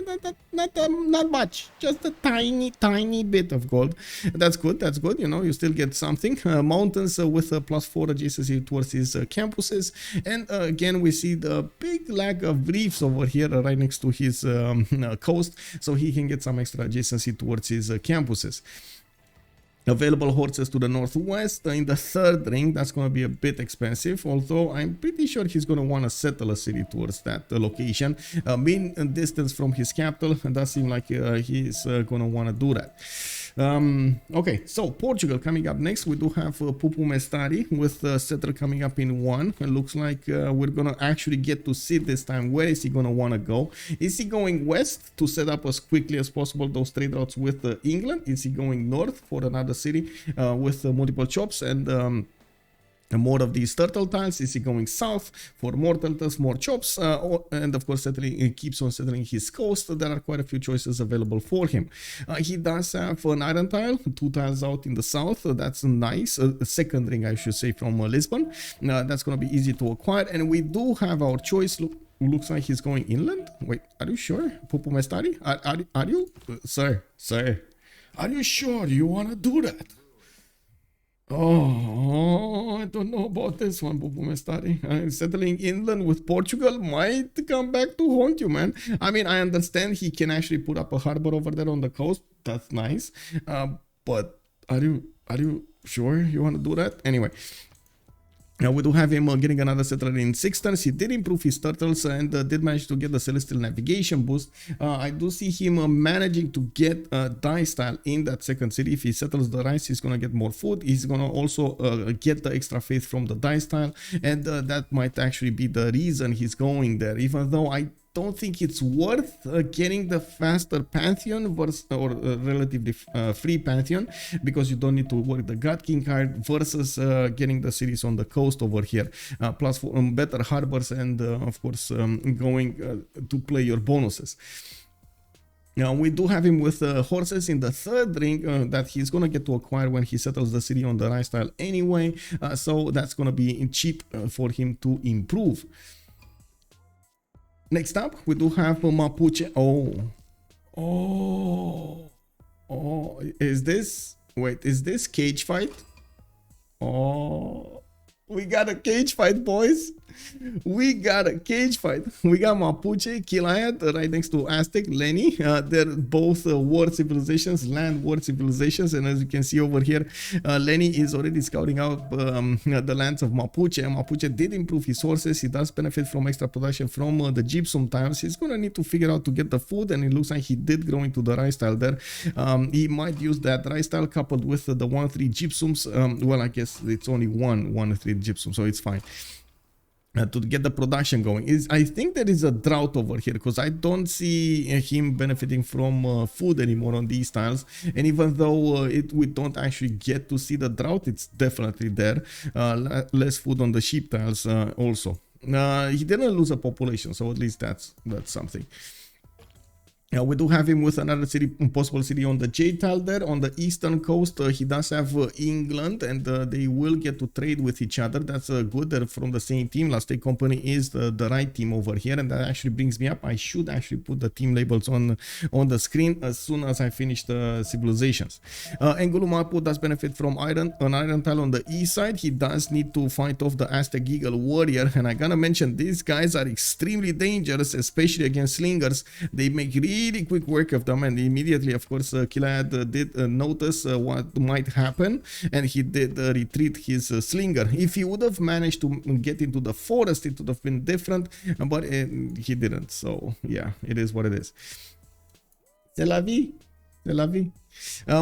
Not much, just a tiny bit of gold. That's good, you know, you still get something. Mountains with a +4 adjacency towards his campuses, and again we see the big lack of reefs over here right next to his coast, so he can get some extra adjacency towards his campuses. Available horses to the northwest in the third ring. That's going to be a bit expensive, although I'm pretty sure he's going to want to settle a city towards that location. Mean distance from his capital, and does seem like he's going to want to do that. Okay, so Portugal coming up next. We do have Pupumestari with settler coming up in 1. It looks like we're gonna actually get to see this time where is he gonna want to go. Is he going west to set up as quickly as possible those trade routes with England? Is he going north for another city with multiple chops and more of these turtle tiles? Is he going south for more turtles, more chops, and of course settling, keeps on settling his coast? There are quite a few choices available for him. He does have an iron tile, 2 tiles out in the south. That's nice. A second ring, I should say, from Lisbon. That's going to be easy to acquire, and we do have our choice. Looks like he's going inland. Wait, are you sure? Pupumestari? Are you? Sir, are you sure you want to do that? Oh, I don't know about this one, Pupumestari. Settling inland with Portugal might come back to haunt you, man. I mean, I understand he can actually put up a harbor over there on the coast. That's nice. But are you sure you want to do that? Anyway. Now we do have him getting another settler in 6 turns. He did improve his turtles and did manage to get the celestial navigation boost. I do see him managing to get dice tile in that second city. If he settles the rice, he's gonna get more food. He's gonna also get the extra faith from the dice tile, and that might actually be the reason he's going there, even though I don't think it's worth getting the faster Pantheon versus, or relatively free Pantheon, because you don't need to work the God King card versus getting the cities on the coast over here, plus better harbors and of course going to play your bonuses. Now we do have him with horses in the third ring that he's gonna get to acquire when he settles the city on the rice tile anyway, so that's gonna be cheap for him to improve. Next up, we do have Mapuche. Oh, is this cage fight? Oh, we got a cage fight, boys. We got a cage fight. We got Mapuche, Killayad right next to Aztec, Lenny. They're both war civilizations, land war civilizations, and as you can see over here, Lenny is already scouting out the lands of Mapuche. Mapuche did improve his sources. He does benefit from extra production from the gypsum tiles. He's gonna need to figure out to get the food, and it looks like he did grow into the rice tile there. He might use that rice tile coupled with the 1-3 gypsums. Well, I guess it's only 1-3 gypsum, so it's fine. To get the production going. I think there is a drought over here, because I don't see him benefiting from food anymore on these tiles, and even though we don't actually get to see the drought, it's definitely there. Less food on the sheep tiles also. He didn't lose a population, so at least that's something. We do have him with another city, possible city on the J tile there on the eastern coast. He does have England, and they will get to trade with each other. That's good. They're from the same team. Last Day Company is the right team over here, and that actually brings me up. I should actually put the team labels on the screen as soon as I finish the civilizations. Ngulumapu does benefit from an iron tile on the east side. He does need to fight off the Aztec Eagle Warrior, and I gotta mention, these guys are extremely dangerous, especially against slingers. They make really quick work of them, and immediately, of course, Killayad did notice what might happen, and he did retreat his slinger. If he would have managed to get into the forest, it would have been different, but he didn't. So yeah, it is what it is. C'est la vie.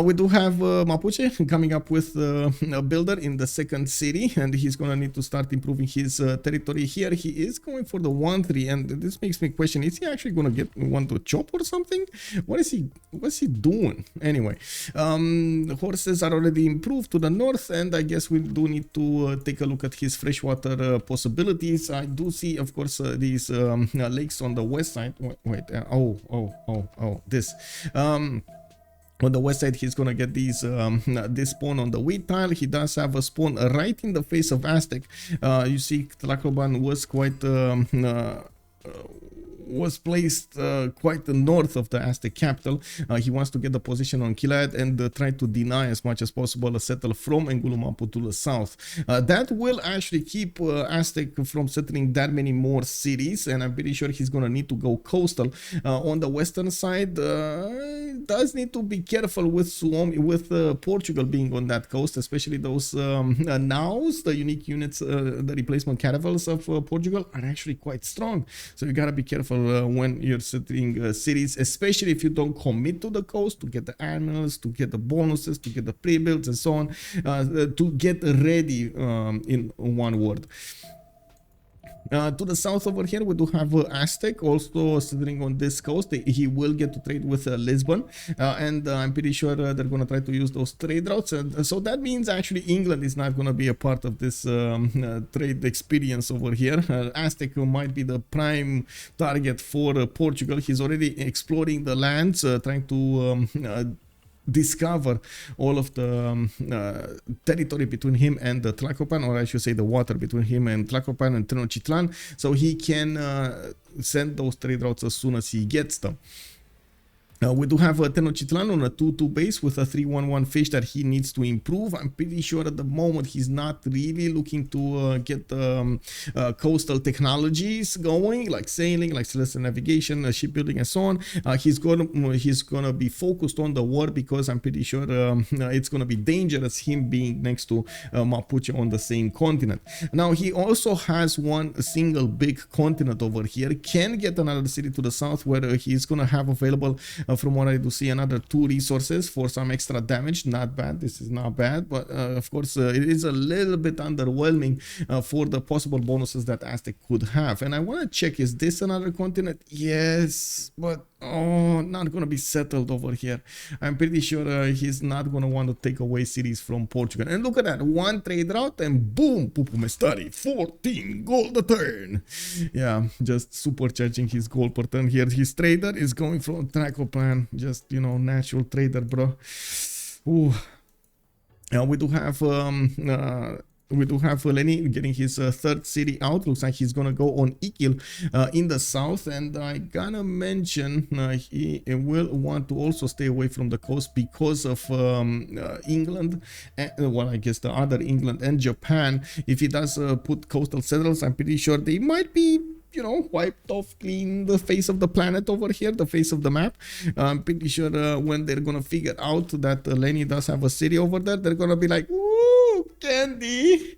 We do have Mapuche coming up with a builder in the second city, and he's gonna need to start improving his territory here. He is going for the 1-3, and this makes me question, is he actually gonna get one to chop or something? What's he doing? Anyway, the horses are already improved to the north, and I guess we do need to take a look at his freshwater possibilities. I do see, of course, these lakes on the west side. Wait, this. On the west side, he's gonna get these this spawn on the wheat tile. He does have a spawn right in the face of Aztec. You see, Tlacopan was quite was placed quite north of the Aztec capital. He wants to get the position on Killayad and try to deny as much as possible a settle from Ngulumapu to the south. That will actually keep Aztec from settling that many more cities, and I'm pretty sure he's gonna need to go coastal. On the western side, does need to be careful with Suomi, with Portugal being on that coast, especially those nows, the unique units, the replacement caravels of Portugal are actually quite strong. So you gotta be careful when you're setting cities, especially if you don't commit to the coast to get the animals, to get the bonuses, to get the pre-builds and so on, to get ready, in one word. To the south over here, we do have Aztec also sitting on this coast. He will get to trade with Lisbon, and I'm pretty sure they're going to try to use those trade routes. And so that means actually England is not going to be a part of this trade experience over here. Aztec might be the prime target for Portugal. He's already exploring the lands, trying to discover all of the territory between him and the Tlacopan, or I should say the water between him and Tlacopan and Tenochtitlan, so he can send those trade routes as soon as he gets them. We do have Tenochtitlan on a 2-2 base with a 3-1-1 fish that he needs to improve. I'm pretty sure at the moment he's not really looking to get coastal technologies going, like sailing, like celestial navigation, shipbuilding, and so on. He's gonna be focused on the war because I'm pretty sure it's gonna be dangerous him being next to Mapuche on the same continent. Now he also has one single big continent over here. Can get another city to the south where he's gonna have available. From what I do see, another 2 resources for some extra damage. Not bad. This is not bad, but of course it is a little bit underwhelming for the possible bonuses that Aztec could have. And I want to check, is this another continent? Yes, but oh, not gonna be settled over here. I'm pretty sure he's not gonna want to take away cities from Portugal. And look at that, one trade route and boom, Pupumestari, 14 gold a turn. Yeah, just supercharging his gold per turn here. His trader is going from Tlacopan, just, you know, natural trader, bro. Ooh. We do have Lenny getting his third city out. Looks like he's gonna go on Ikil in the south, and I gotta mention he will want to also stay away from the coast because of England, well, I guess the other England and Japan. If he does put coastal settlers, I'm pretty sure they might be, you know, wiped off clean the face of the planet over here, the face of the map. I'm pretty sure when they're gonna figure out that Lenny does have a city over there, they're gonna be like, ooh, candy.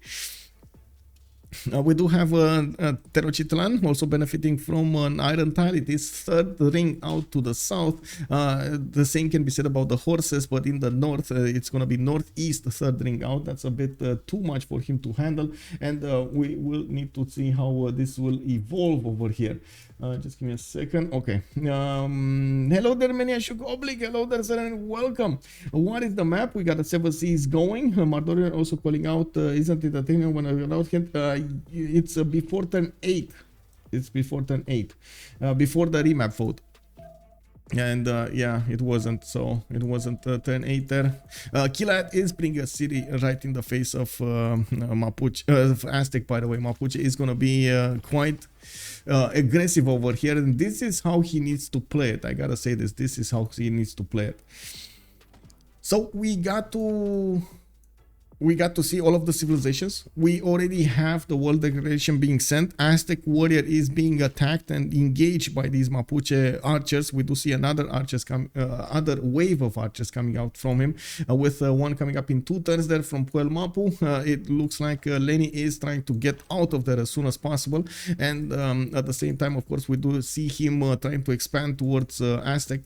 We do have Tenochtitlan also benefiting from an iron tile. It is third ring out to the south. The same can be said about the horses, but in the north, it's going to be northeast, third ring out. That's a bit too much for him to handle, and we will need to see how this will evolve over here. Just give me a second. Okay. Hello there, Maniashuk Oblig. Hello there, sir, and welcome. What is the map? We got the 7 seas going. Mardorian also calling out, isn't it a thing when I allowed him? It's before turn 8. It's before turn 8. Before the remap vote. And yeah, it wasn't, so it wasn't turn 8 there. Killayad is bringing a city right in the face of Mapuche, Aztec, by the way. Mapuche is gonna be quite aggressive over here, and this is how he needs to play it. I gotta say this is how he needs to play it. So we got to see all of the civilizations. We already have the world declaration being sent. Aztec warrior is being attacked and engaged by these Mapuche archers. We do see another other wave of archers coming out from him, with one coming up in 2 turns there from Puel Mapu. It looks like Lenny is trying to get out of there as soon as possible, and at the same time, of course, we do see him trying to expand towards Aztec.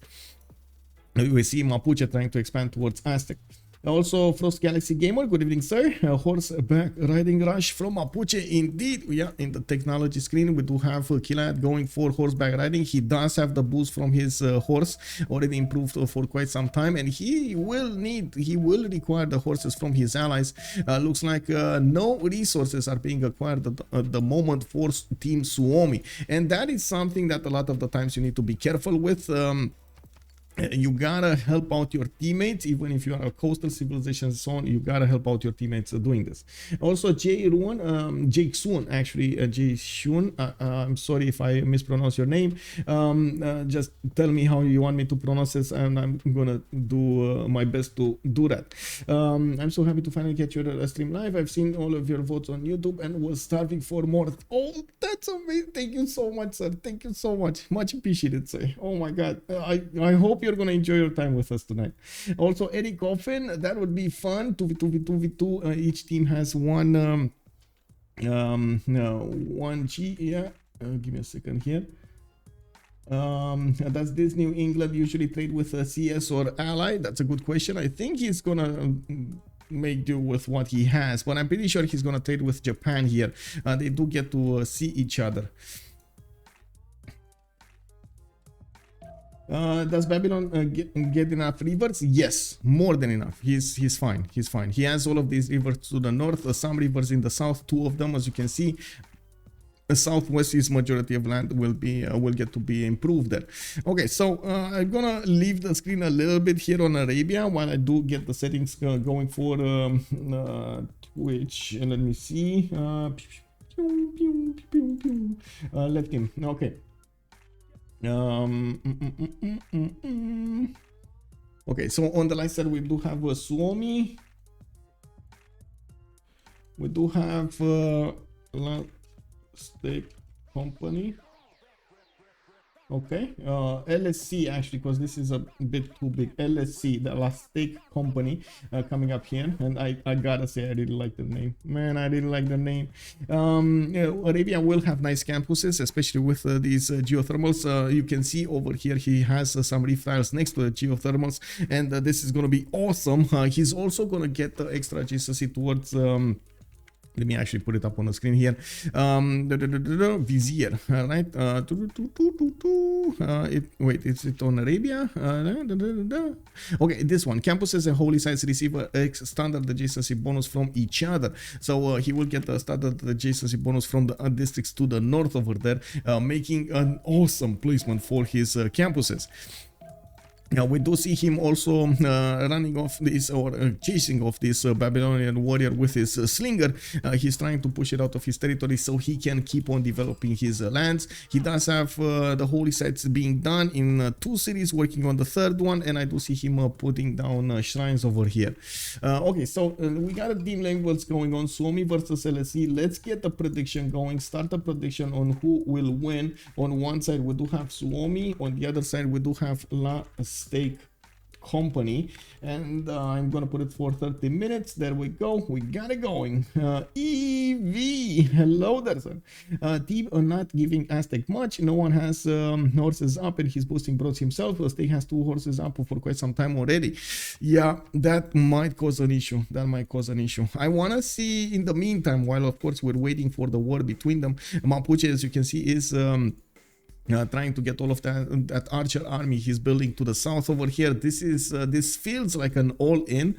We see Mapuche trying to expand towards Aztec. Also, Frost Galaxy Gamer, good evening, sir. Horseback riding rush from Mapuche, indeed. Yeah, in the technology screen, we do have Killayad going for horseback riding. He does have the boost from his horse, already improved for quite some time, and he will require the horses from his allies. Looks like no resources are being acquired at the moment for Team Suomi, and that is something that a lot of the times you need to be careful with. You gotta help out your teammates, even if you are a coastal civilization and so on. You gotta help out your teammates doing this. Also, Jake Soon, actually, Jake Soon. I'm sorry if I mispronounce your name. Just tell me how you want me to pronounce this, and I'm gonna do my best to do that. I'm so happy to finally catch your stream live. I've seen all of your votes on YouTube and was starving for more. Oh, that's amazing! Thank you so much, sir. Thank you so much appreciated, sir. Oh my God, I hope you're gonna enjoy your time with us tonight. Also, Eddie Coffin, that would be fun. 2v2. Each team has one one G. Yeah, give me a second here. Does this New England usually trade with a CS or ally? That's a good question. I think he's gonna make do with what he has, but I'm pretty sure he's gonna trade with Japan here. They do get to see each other. Does Babylon get enough rivers? Yes, more than enough. He's fine. He's fine. He has all of these rivers to the north, some rivers in the south. 2 of them, as you can see. The southwest is majority of land will get to be improved there. Okay, so I'm gonna leave the screen a little bit here on Arabia while I do get the settings going for Twitch. And let me see. Left him. Okay. Okay, so on the left side we do have Suomi. We do have Aztec company. Okay, LSC actually, because this is a bit too big. LSC, the Aztec company, coming up here, and I gotta say I really like the name. Man, I really like the name. Arabia will have nice campuses, especially with these geothermals. You can see over here he has some reef tiles next to the geothermals, and this is gonna be awesome. He's also gonna get the extra adjacency towards. Let me actually put it up on the screen here. Vizier, right? Wait, is it on Arabia? Okay, this one. Campuses and holy sites receive a standard adjacency bonus from each other. So he will get the standard adjacency bonus from the districts to the north over there, making an awesome placement for his campuses. Now we do see him also running off this or chasing off this Babylonian warrior with his slinger. He's trying to push it out of his territory so he can keep on developing his lands. He does have the holy sites being done in 2 cities, working on the 3rd one, and I do see him putting down shrines over here. Okay, so we got a team levels going on. Suomi versus LSE. Let's get the prediction going. Start the prediction on who will win. On one side we do have Suomi, on the other side we do have Aztec company, and I'm gonna put it for 30 minutes. There we go, we got it going. EV, hello there, sir. Team are not giving Aztec much. No one has horses up, and he's boosting bros himself. Aztec has 2 horses up for quite some time already. Yeah, that might cause an issue. I want to see in the meantime, while of course we're waiting for the war between them, Mapuche, as you can see, is trying to get all of that archer army he's building to the south over here. This feels like an all-in,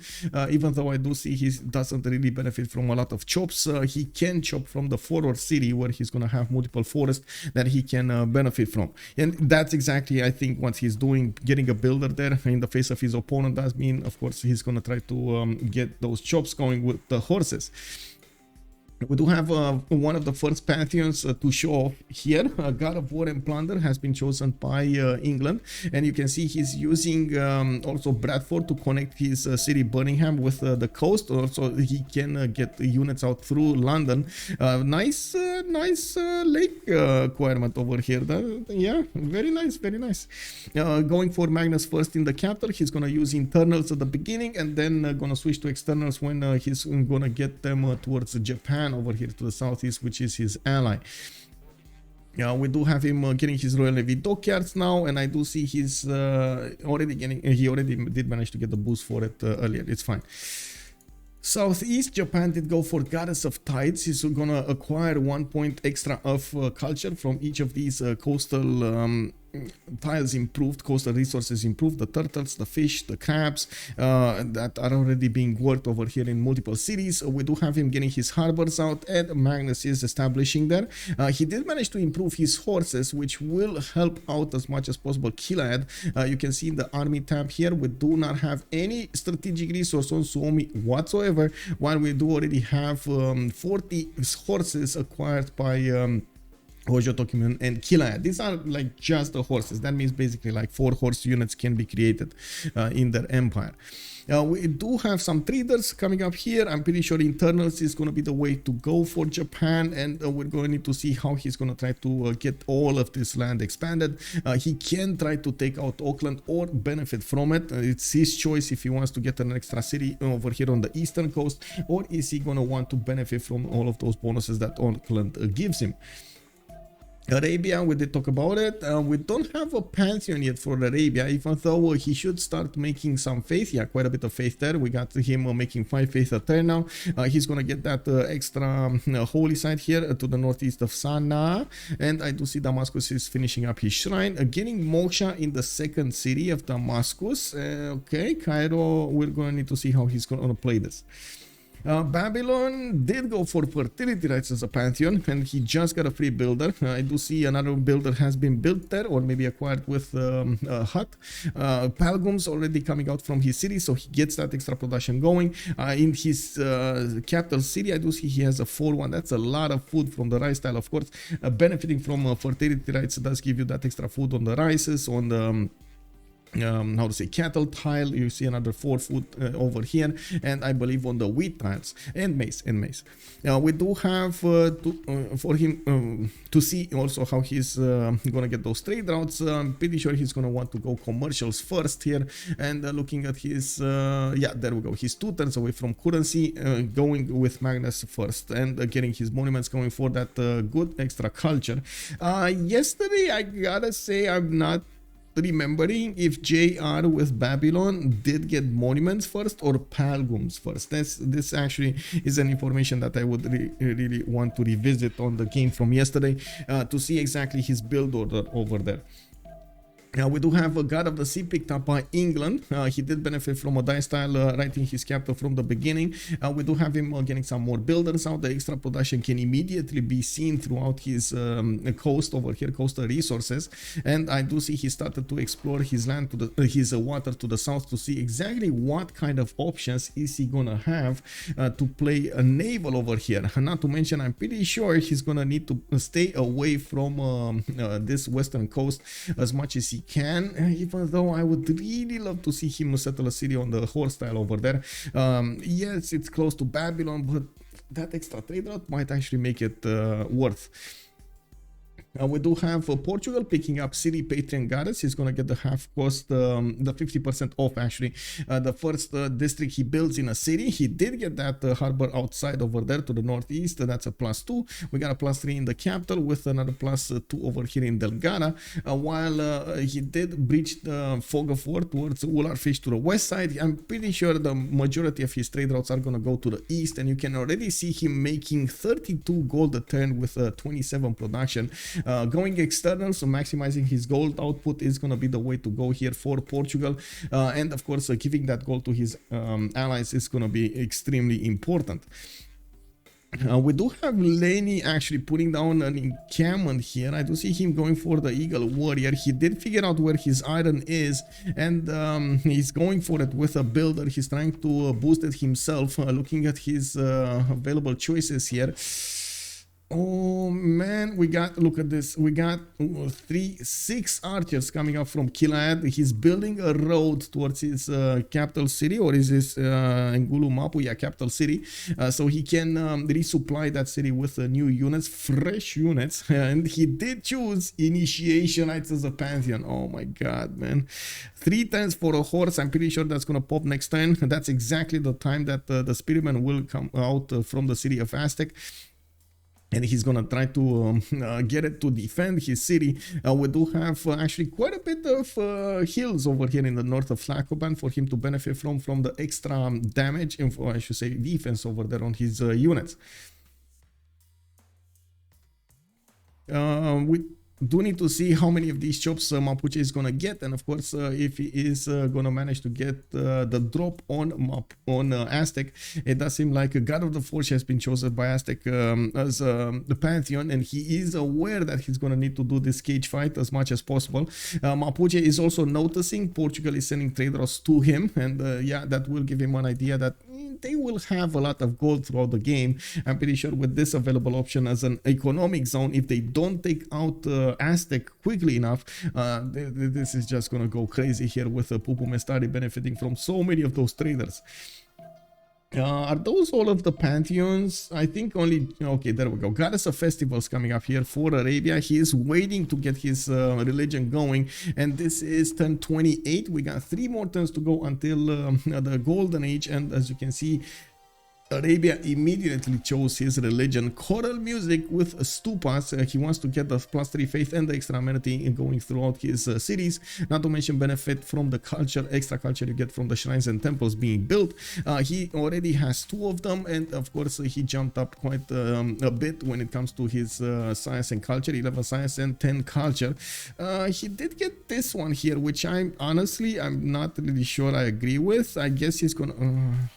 even though I do see he doesn't really benefit from a lot of chops. He can chop from the forward city where he's gonna have multiple forests that he can benefit from, and that's exactly I think what he's doing. Getting a builder there in the face of his opponent does mean, of course, he's gonna try to get those chops going with the horses. We do have one of the first pantheons to show off here. God of War and Plunder has been chosen by England, and you can see he's using also Bradford to connect his city Birmingham with the coast. Also, he can get units out through London. Nice lake requirement over here. Yeah, very nice, very nice. Going for Magnus first in the capital. He's gonna use internals at the beginning, and then gonna switch to externals when he's gonna get them towards Japan over here to the southeast, which is his ally. We do have him getting his Royal Navy dockyards now, and I do see he's already getting. He already did manage to get the boost for it earlier. It's fine. Southeast Japan did go for Goddess of Tides. He's gonna acquire 1 point extra of culture from each of these coastal tiles improved, coastal resources improved, the turtles, the fish, the crabs that are already being worked over here in multiple cities. We do have him getting his harbors out, and Magnus is establishing there. He did manage to improve his horses, which will help out as much as possible Killayad. You can see in the army tab here, we do not have any strategic resource on Suomi whatsoever, while we do already have 40 horses acquired by Hojo Tokimen and Killayad. These are like just the horses. That means basically like 4 horse units can be created in their empire. We do have some traders coming up here. I'm pretty sure internals is going to be the way to go for Japan, and we're going to need to see how he's going to try to get all of this land expanded. He can try to take out Auckland or benefit from it. It's his choice if he wants to get an extra city over here on the eastern coast, or is he going to want to benefit from all of those bonuses that Auckland gives him. Arabia, we did talk about it. We don't have a pantheon yet for Arabia, even though he should start making some faith. Yeah, quite a bit of faith there. We got him making 5 faith a turn now. He's gonna get that extra holy site here to the northeast of Sana'a, and I do see Damascus is finishing up his shrine, getting Moksha in the second city of Damascus. Okay, Cairo, we're gonna need to see how he's gonna play this. Babylon did go for fertility rights as a pantheon, and he just got a free builder. I do see another builder has been built there, or maybe acquired with a hut. Palgum's already coming out from his city, so he gets that extra production going. In his capital city, I do see he has a 4-1. That's a lot of food from the rice tile, of course. Benefiting from fertility rights does give you that extra food on the rices, on the how to say cattle tile. You see another 4 food over here, and I believe on the wheat tiles, and maize. We do have for him to see also how he's gonna get those trade routes. I'm pretty sure he's gonna want to go commercials first here, and looking at his yeah, there we go, he's 2 turns away from currency, going with Magnus first, and getting his monuments going for that good extra culture. Yesterday, I gotta say, I'm not remembering if JR with Babylon did get monuments first or Palgums first. This actually is an information that I would really want to revisit on the game from yesterday to see exactly his build order over there. Now we do have a God of the Sea picked up by England. He did benefit from a dice style right in his capital from the beginning. We do have him getting some more builders out. The extra production can immediately be seen throughout his coast over here, coastal resources. And I do see he started to explore his land, to the his water to the south, to see exactly what kind of options is he gonna have to play a naval over here. Not to mention, I'm pretty sure he's gonna need to stay away from this western coast as much as he can, even though I would really love to see him settle a city on the horse tile over there. Yes, it's close to Babylon, but that extra trade route might actually make it worth. We do have Portugal picking up City Patron Goddess. He's going to get the half cost, the 50% off actually. The first district he builds in a city. He did get that harbor outside over there to the northeast. That's a +2. We got a +3 in the capital with another +2 over here in Delgada. While he did breach the Fog of War towards Urallfish to the west side. I'm pretty sure the majority of his trade routes are going to go to the east, and you can already see him making 32 gold a turn with 27 production. Going external, so maximizing his gold output is going to be the way to go here for Portugal, and of course giving that gold to his allies is going to be extremely important. We do have Lenny actually putting down an encampment here. I do see him going for the Eagle Warrior. He did figure out where his iron is, and he's going for it with a builder. He's trying to boost it himself, looking at his available choices here. Oh man, we got, look at this, we got 6 archers coming up from Killayad. He's building a road towards his capital city, or is this Ngulu Mapu? Yeah, capital city, so he can resupply that city with new units, fresh units. And he did choose Initiation Knights as a pantheon. Oh my god, man, 3 turns for a horse. I'm pretty sure that's gonna pop next turn. That's exactly the time that the Spiritman will come out from the city of Aztec, and he's gonna try to get it to defend his city. We do have actually quite a bit of hills over here in the north of Flacoban for him to benefit from the extra damage, or I should say defense over there on his units. do need to see how many of these chops Mapuche is gonna get, and of course if he is gonna manage to get the drop on Aztec. It does seem like a God of the Forge has been chosen by Aztec as the Pantheon, and he is aware that he's gonna need to do this cage fight as much as possible. Mapuche is also noticing Portugal is sending traders to him, and yeah, that will give him an idea that they will have a lot of gold throughout the game. I'm pretty sure with this available option as an economic zone, if they don't take out Aztec quickly enough, this is just gonna go crazy here with Pupumestari benefiting from so many of those traders. Are those all of the pantheons? I think only, okay, there we go. Goddess of Festivals coming up here for Arabia. He is waiting to get his religion going, and this is turn 28. We got 3 more turns to go until the golden age, and as you can see, Arabia immediately chose his religion, choral music with stupas. He wants to get the +3 faith and the extra amenity going throughout his cities, not to mention benefit from the culture, extra culture you get from the shrines and temples being built. He already has 2 of them, and of course he jumped up quite a bit when it comes to his science and culture, 11 science and 10 culture. He did get this one here, which I'm not really sure I agree with. I guess he's gonna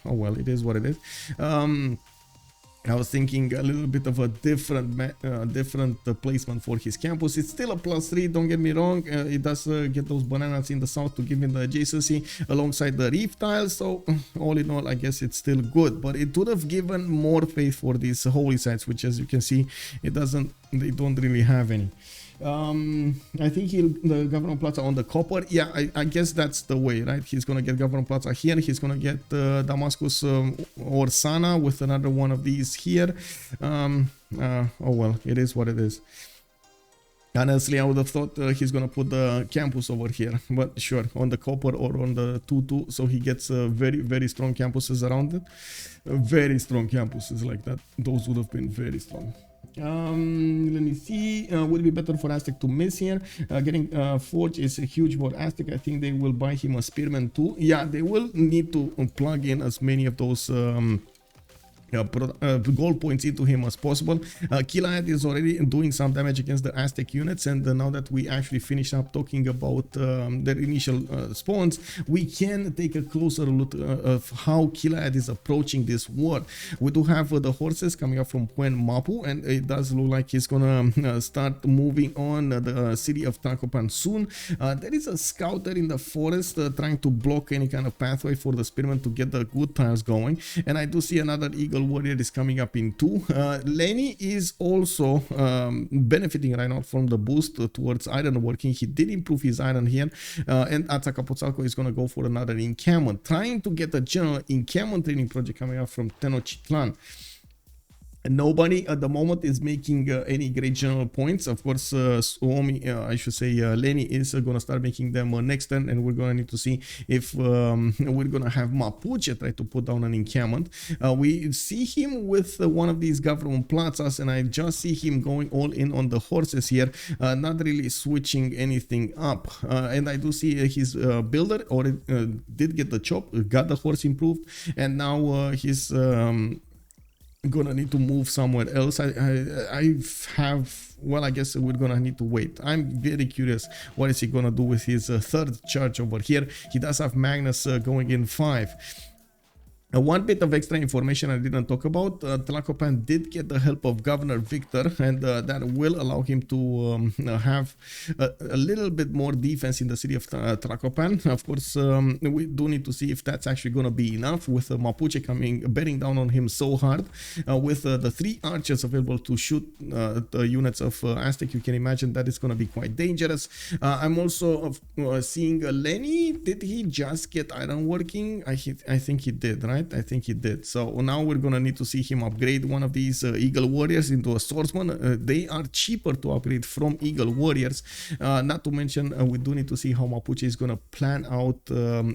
oh well, it is what it is. I was thinking a little bit of a different placement for his campus. It's still a +3, don't get me wrong. It does get those bananas in the south to give him the adjacency alongside the reef tiles. So all in all, I guess it's still good, but it would have given more faith for these holy sites, which as you can see, they don't really have any. I think the Governor Plaza on the copper. Yeah, I guess that's the way, right? He's gonna get Governor Plaza here. He's gonna get Damascus or Sana with another one of these here. Oh well, it is what it is. Honestly, I would have thought he's gonna put the campus over here, but sure, on the copper or on the 2-2, so he gets very, very strong campuses around it. Very strong campuses like that. Those would have been very strong. Let me see. Would it be better for Aztec to miss here? Getting Forge is huge for Aztec. I think they will buy him a Spearman too. Yeah, they will need to plug in as many of those goal points into him as possible. Killayad is already doing some damage against the Aztec units, and now that we actually finish up talking about their initial spawns, we can take a closer look of how Killayad is approaching this war. We do have the horses coming up from Mapu, and it does look like he's gonna start moving on the city of Tlacopan soon. There is a scouter in the forest trying to block any kind of pathway for the spearmen to get the good tiles going, and I do see another eagle warrior is coming up in 2. Lenny is also benefiting right now from the boost towards iron working. He did improve his iron here, and Atzacapozalco is going to go for another encampment, trying to get a general encampment training project coming up from Tenochtitlan. Nobody at the moment is making any great general points. Of course, Suomi, I should say Lenny is going to start making them next turn, and we're going to need to see if we're going to have Mapuche try to put down an encampment. We see him with one of these government plazas, and I just see him going all in on the horses here, not really switching anything up. And I do see his builder already did get the chop, got the horse improved, and now he's gonna need to move somewhere else. I guess we're gonna need to wait. I'm very curious what is he gonna do with his third charge over here. He does have Magnus going in 5. One bit of extra information I didn't talk about, Tlacopan did get the help of Governor Victor, and that will allow him to have a little bit more defense in the city of Tlacopan. Of course, we do need to see if that's actually going to be enough, with Mapuche bearing down on him so hard. With the 3 archers available to shoot the units of Aztec, you can imagine that is going to be quite dangerous. I'm also seeing Lenny. Did he just get iron working? I think he did, right? I think he did. So now we're gonna need to see him upgrade one of these Eagle Warriors into a Swordsman. They are cheaper to upgrade from Eagle Warriors. Not to mention, we do need to see how Mapuche is gonna plan out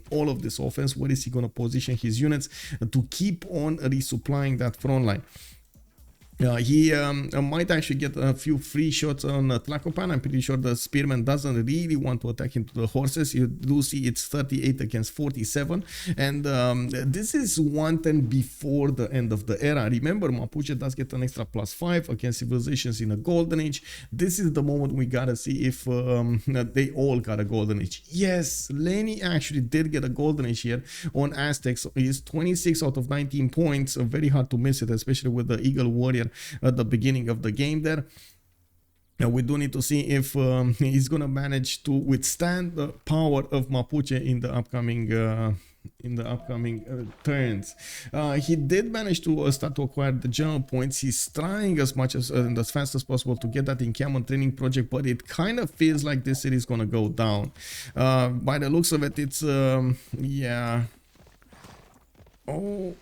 all of this offense. Where is he gonna position his units to keep on resupplying that front line? He might actually get a few free shots on Tlacopan. I'm pretty sure the spearman doesn't really want to attack into the horses. You do see it's 38 against 47, and this is 110 before the end of the era. Remember, Mapuche does get an extra +5 against civilizations in a golden age. This is the moment we gotta see if they all got a golden age. Yes, Lenny actually did get a golden age here on Aztec. So he's 26 out of 19 points. Very hard to miss it, especially with the Eagle Warrior at the beginning of the game there. And we do need to see if he's gonna manage to withstand the power of Mapuche in the upcoming turns. He did manage to start to acquire the general points. He's trying as much as and as fast as possible to get that encampment training project, but it kind of feels like this city is gonna go down. By the looks of it, it's yeah. Oh,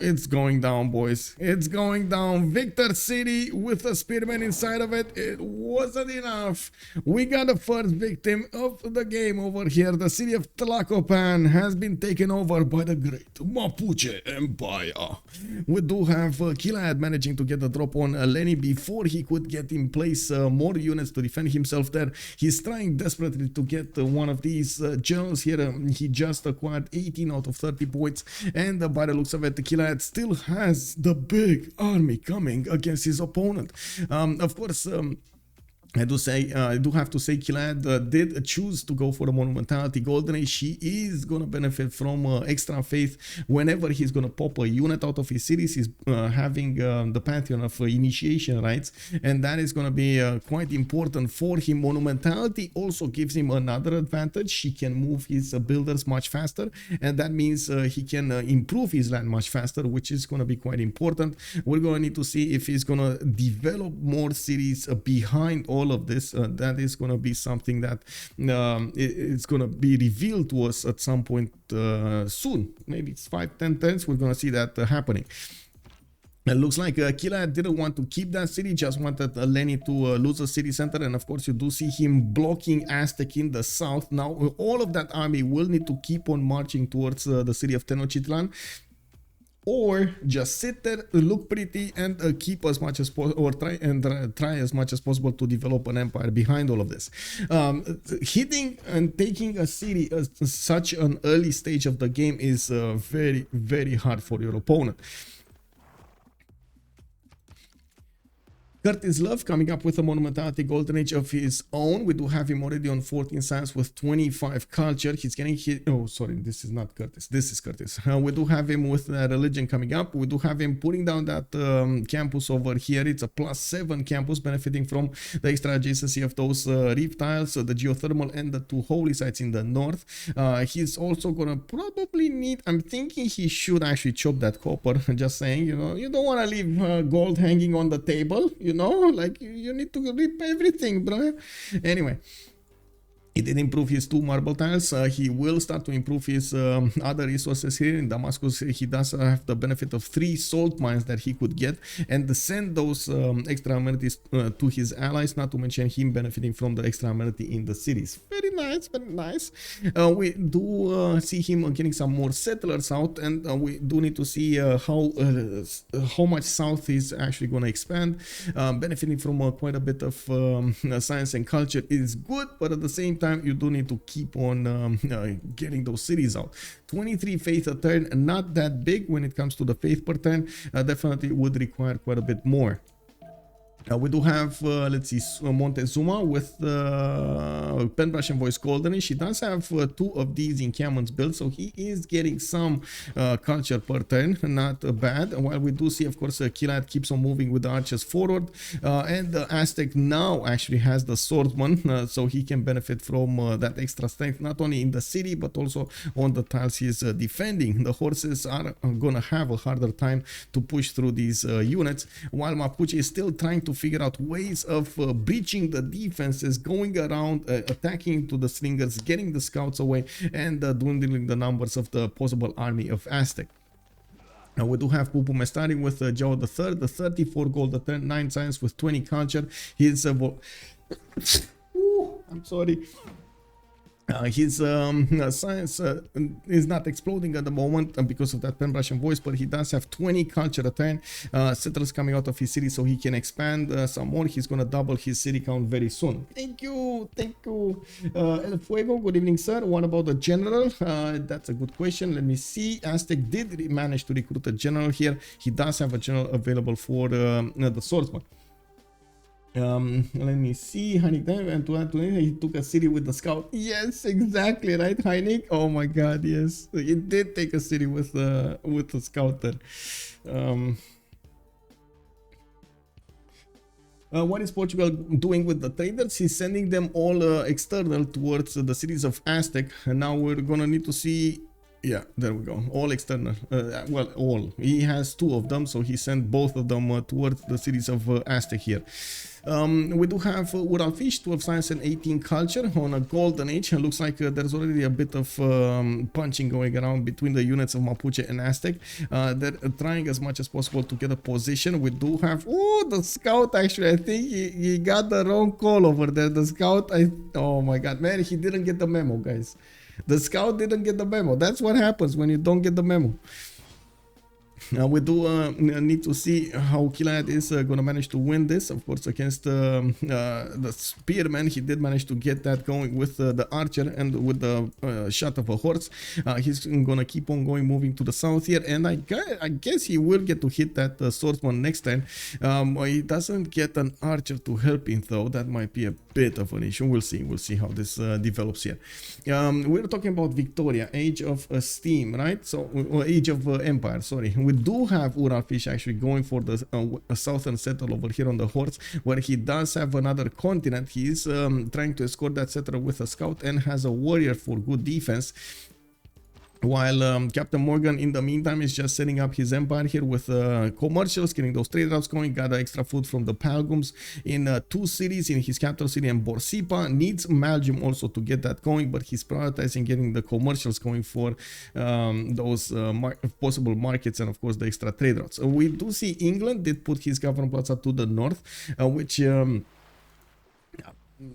it's going down, boys. It's going down. Victor City with a spearman inside of it. It wasn't enough. We got the first victim of the game over here. The city of Tlacopan has been taken over by the great Mapuche Empire. We do have Killayad managing to get the drop on Lenny before he could get in place more units to defend himself there. He's trying desperately to get one of these generals here. He just acquired 18 out of 30 points. And by the looks of it, the Killayad still has the big army coming against his opponent. Of course, I do have to say Killayad did choose to go for the Monumentality Golden Age. He is going to benefit from extra faith whenever he's going to pop a unit out of his cities. He's having the Pantheon of Initiation rights, and that is going to be quite important for him. Monumentality also gives him another advantage. He can move his builders much faster, and that means he can improve his land much faster, which is going to be quite important. We're going to need to see if he's going to develop more cities behind all of this. That is going to be something that it's going to be revealed to us at some point soon. Maybe it's 5-10 turns. We're going to see that happening. It looks like Killayad didn't want to keep that city, just wanted Lenny to lose a city center, and of course you do see him blocking Aztec in the south. Now all of that army will need to keep on marching towards the city of Tenochtitlan, or just sit there, look pretty, and keep as much as possible, or try as much as possible to develop an empire behind all of this. Hitting and taking a city at such an early stage of the game is very, very hard for your opponent. Curtis Love coming up with a Monumentality Golden Age of his own. We do have him already on 14 science with 25 culture. He's getting hit. Oh, sorry, this is not Curtis. This is Curtis. We do have him with religion coming up. We do have him putting down that campus over here. It's a +7 campus, benefiting from the extra adjacency of those reef tiles, the geothermal, and the 2 holy sites in the north. He's also gonna probably need, I'm thinking he should actually chop that copper. Just saying, you know, you don't want to leave gold hanging on the table, you know, like you need to rip everything, bro. Anyway, he did improve his 2 marble tiles. He will start to improve his other resources here in Damascus. He does have the benefit of 3 salt mines that he could get and send those extra amenities to his allies, not to mention him benefiting from the extra amenity in the cities. Very nice, very nice. We do see him getting some more settlers out, and we do need to see how much south he's actually going to expand. Benefiting from quite a bit of science and culture is good, but at the same time you do need to keep on getting those cities out. 23 faith a turn, not that big when it comes to the faith per turn. Definitely would require quite a bit more. We do have, let's see, Montezuma with Penbrush and Voice Golden. She does have 2 of these encampments built, so he is getting some culture per turn, not bad. While we do see, of course, Killayad keeps on moving with the archers forward, and the Aztec now actually has the swordsman, so he can benefit from that extra strength, not only in the city, but also on the tiles he is defending. The horses are gonna have a harder time to push through these units, while Mapuche is still trying to figure out ways of breaching the defenses, going around, attacking to the slingers, getting the scouts away, and dwindling the numbers of the possible army of Aztec. Now we do have Pupumestari with Joe III, the 34 gold, the 9 science with 20 culture. He's I'm sorry. His science is not exploding at the moment because of that pen brush and voice, but he does have 20 culture a turn, settlers coming out of his city, so he can expand some more. He's gonna double his city count very soon. Thank you. El Fuego, good evening, sir. What about the general? That's a good question. Let me see. Aztec did manage to recruit a general here. He does have a general available for the swordsman. Let me see. Heinik, and to add to it, he took a city with the scout. Yes, exactly, right, Heinik? Oh my god, yes, he did take a city with the scouter. What is Portugal doing with the traders? He's sending them all external towards the cities of Aztec, and now we're gonna need to see. Yeah, there we go. All external. Well, all. He has 2 of them, so he sent both of them towards the cities of Aztec here. We do have Urallfish, 12 science and 18 culture on a golden age. It looks like there's already a bit of punching going around between the units of Mapuche and Aztec. They're trying as much as possible to get a position. We do have... Oh, the scout actually. I think he got the wrong call over there. The scout... Oh my god, man, he didn't get the memo, guys. The scout didn't get the memo. That's what happens when you don't get the memo. We do need to see how Killayad is going to manage to win this. Of course, against the spearman, he did manage to get that going with the archer and with the shot of a horse. He's going to keep on going, moving to the south here, and I guess he will get to hit that swordsman next time. He doesn't get an archer to help him, though. That might be a bit of an issue. We'll see how this develops here. We're talking about Victoria, Age of Steam, right? So Age of Empire, sorry. We do have Urallfish actually going for the southern settle over here on the horse, where he does have another continent. He's trying to escort that settler with a scout and has a warrior for good defense. While CaptainMorgane in the meantime is just setting up his empire here with commercials, getting those trade routes going, got extra food from the Palgums in 2 cities, in his capital city and Borsipa. Needs Belgium also to get that going, but he's prioritizing getting the commercials going for those possible markets and of course the extra trade routes. We do see England did put his government plaza to the north, which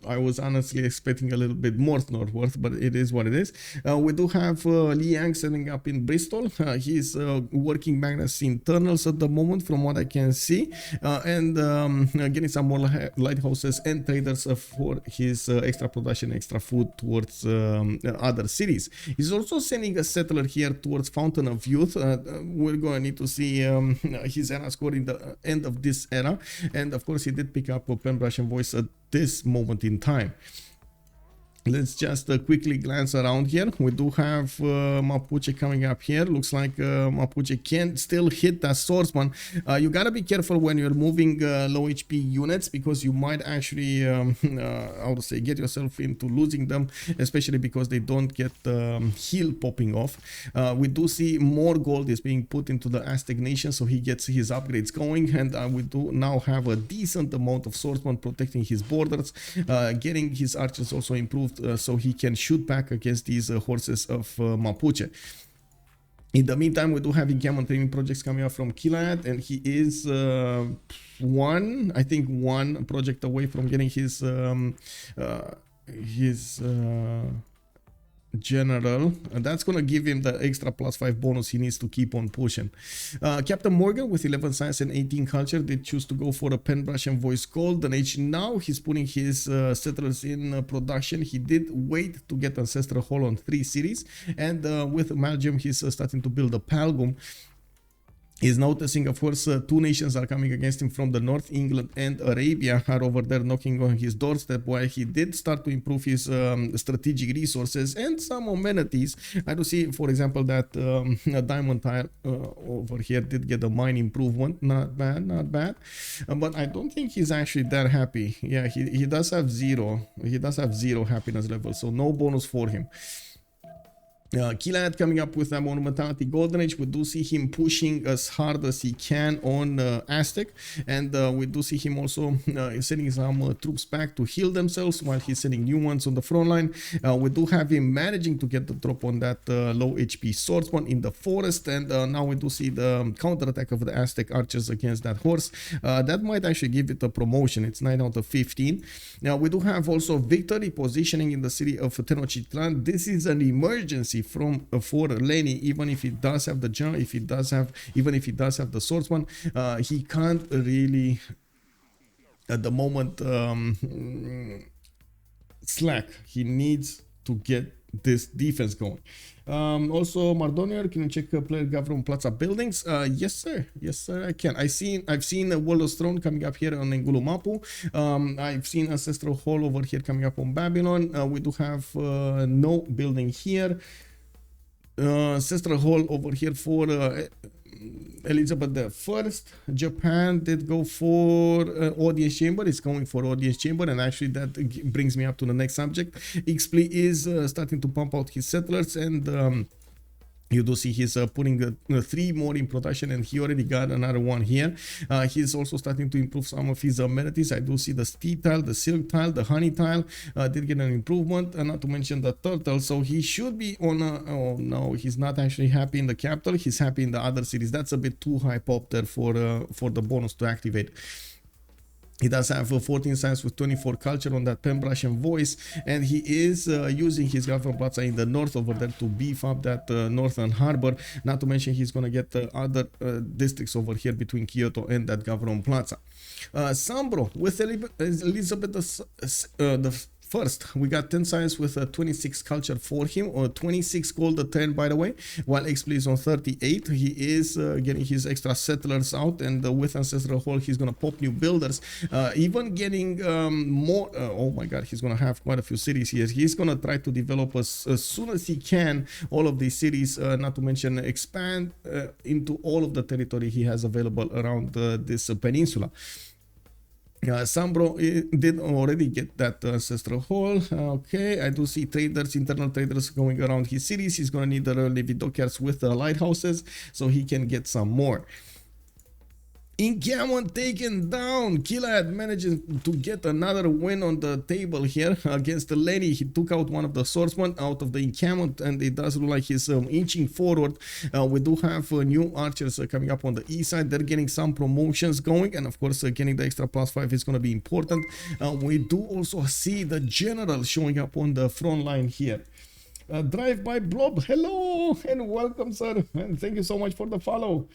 I was honestly expecting a little bit more northward, but it is what it is. We do have Li Yang setting up in Bristol. He's working Magnus internals at the moment, from what I can see, and getting some more lighthouses and traders for his extra production, extra food towards other cities. He's also sending a settler here towards Fountain of Youth. We're going to need to see his era score in the end of this era, and of course he did pick up a pen brush and voice at this moment in time. Let's just quickly glance around here. We do have Mapuche coming up here. Looks like Mapuche can still hit that swordsman. You gotta be careful when you're moving low HP units, because you might actually, how to say, get yourself into losing them, especially because they don't get heal popping off. We do see more gold is being put into the Aztec nation, so he gets his upgrades going, and we do now have a decent amount of swordsmen protecting his borders, getting his archers also improved, so he can shoot back against these horses of Mapuche. In the meantime, we do have encampment training projects coming up from Killayad, and he is one project away from getting his general, and that's gonna give him the extra +5 bonus he needs to keep on pushing. CaptainMorgane with 11 science and 18 culture did choose to go for a pen brush and voice golden age. Now he's putting his settlers in production. He did wait to get ancestral hall on 3 cities, and with Belgium he's starting to build a Palgum. He's noticing, of course, 2 nations are coming against him from the north. England and Arabia are over there knocking on his doorstep, while he did start to improve his strategic resources and some amenities. I do see, for example, that a diamond tile over here did get a mine improvement. Not bad, not bad. But I don't think he's actually that happy. Yeah, he does have 0. He does have 0 happiness level, so no bonus for him. Killayad coming up with that monumentality golden age. We do see him pushing as hard as he can on Aztec, and we do see him also sending some troops back to heal themselves while he's sending new ones on the front line. We do have him managing to get the drop on that low HP swordsman in the forest, and now we do see the counter attack of the Aztec archers against that horse. That might actually give it a promotion. It's 9 out of 15. Now we do have also victory positioning in the city of Tenochtitlan. This is an emergency for Lenny, even if he does have the general, even if he does have the swordsman, he can't really at the moment slack. He needs to get this defense going. Also, Mardonier, can you check player Gavron Plaza buildings? Yes sir, I can. I've seen a World of Throne coming up here on Ngulu Mapu. I've seen Ancestral Hall over here coming up on Babylon. We do have no building here. Ancestral Hall over here for Elizabeth I. Japan did go for audience chamber. It's going for audience chamber, and actually that brings me up to the next subject. Xpli is starting to pump out his settlers, and you do see he's putting 3 more in production, and he already got another one here. He's also starting to improve some of his amenities. I do see the steed tile, the silk tile, the honey tile did get an improvement, not to mention the turtle. So he should be on a, oh no, he's not actually happy in the capital. He's happy in the other cities. That's a bit too high pop there for the bonus to activate. He does have 14 science with 24 culture on that pen brush and voice, and he is using his Gavron Plaza in the north over there to beef up that northern harbor. Not to mention he's gonna get other districts over here between Kyoto and that Gavron Plaza. SunBro with Elizabeth the First, we got 10 science with 26 culture for him, or 26 gold a turn, by the way, while Xpli is on 38. He is getting his extra settlers out, and with Ancestral Hall, he's going to pop new builders, even getting more. Oh my god, he's going to have quite a few cities here. He's going to try to develop as soon as he can all of these cities, not to mention expand into all of the territory he has available around this peninsula. SunBro did already get that Ancestral Hall. Okay, I do see traders, internal traders going around his cities. He's gonna need the Navy dockyards with the lighthouses so he can get some more. Encampment taken down. Killayad manages to get another win on the table here against Lenny. He took out one of the swordsmen out of the encampment, and it does look like he's inching forward. We do have new archers coming up on the east side. They're getting some promotions going, and of course getting the extra +5 is going to be important. We do also see the general showing up on the front line here. Drive by Blob, hello and welcome, sir, and thank you so much for the follow.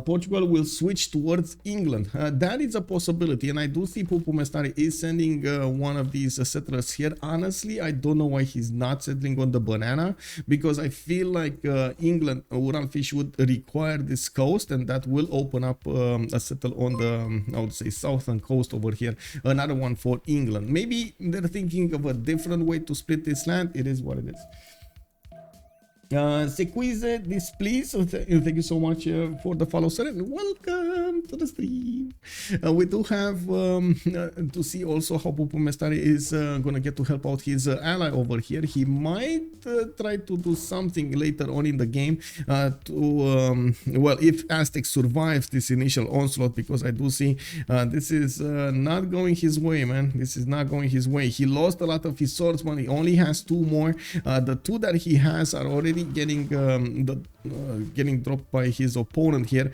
Portugal will switch towards England. That is a possibility, and I do see Pupumestari is sending one of these settlers here. Honestly, I don't know why he's not settling on the banana, because I feel like England, Urallfish would require this coast, and that will open up a settle on the, I would say, southern coast over here. Another one for England. Maybe they're thinking of a different way to split this land. It is what it is. CWC, this please. Thank you so much for the follow, sir, and welcome to the stream. We do have to see also how Pupumestari is gonna get to help out his ally over here. He might try to do something later on in the game well, if Aztec survives this initial onslaught, because I do see this is not going his way, man. This is not going his way. He lost a lot of his swordsmen. He only has 2 more. The 2 that he has are already getting getting dropped by his opponent here,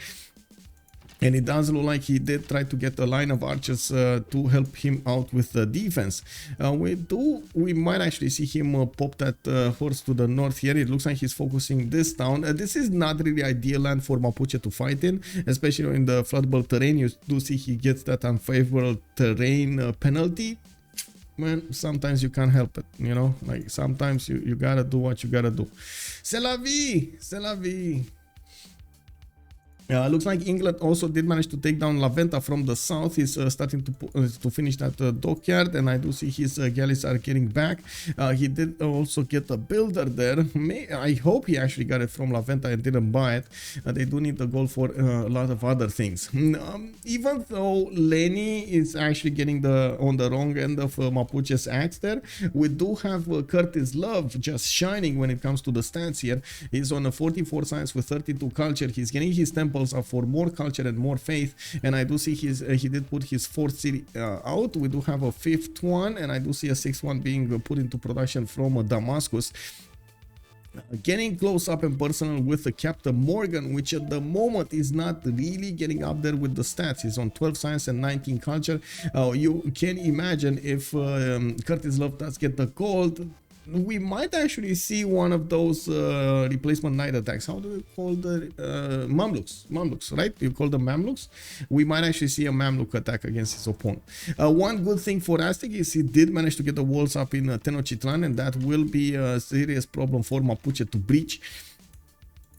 and it does look like he did try to get a line of archers to help him out with the defense. We might actually see him pop that horse to the north here. It looks like he's focusing this town. This is not really ideal land for Mapuche to fight in, especially in the floodable terrain. You do see he gets that unfavorable terrain penalty. Man, sometimes you can't help it, you know, like sometimes you gotta do what you gotta do. C'est la vie, c'est la vie. Looks like England also did manage to take down La Venta from the south. He's starting to finish that dockyard, and I do see his galleys are getting back. He did also get a builder there. I hope he actually got it from La Venta and didn't buy it. They do need the gold for a lot of other things. Even though Lenny is actually getting on the wrong end of Mapuche's axe there, we do have Curtis Love just shining when it comes to the stats here. He's on a 44 science with 32 culture. He's getting his temple up for more culture and more faith, and I do see he did put his 4th city out. We do have a 5th one, and I do see a 6th one being put into production from Damascus. Getting close up and personal with the CaptainMorgane, which at the moment is not really getting up there with the stats. He's on 12 science and 19 culture. You can imagine if Curtis Love does get the gold, we might actually see one of those replacement night attacks. How do we call the Mamluks, right? You call them Mamluks? We might actually see a Mamluk attack against his opponent. One good thing for Aztec is he did manage to get the walls up in Tenochtitlan, and that will be a serious problem for Mapuche to breach.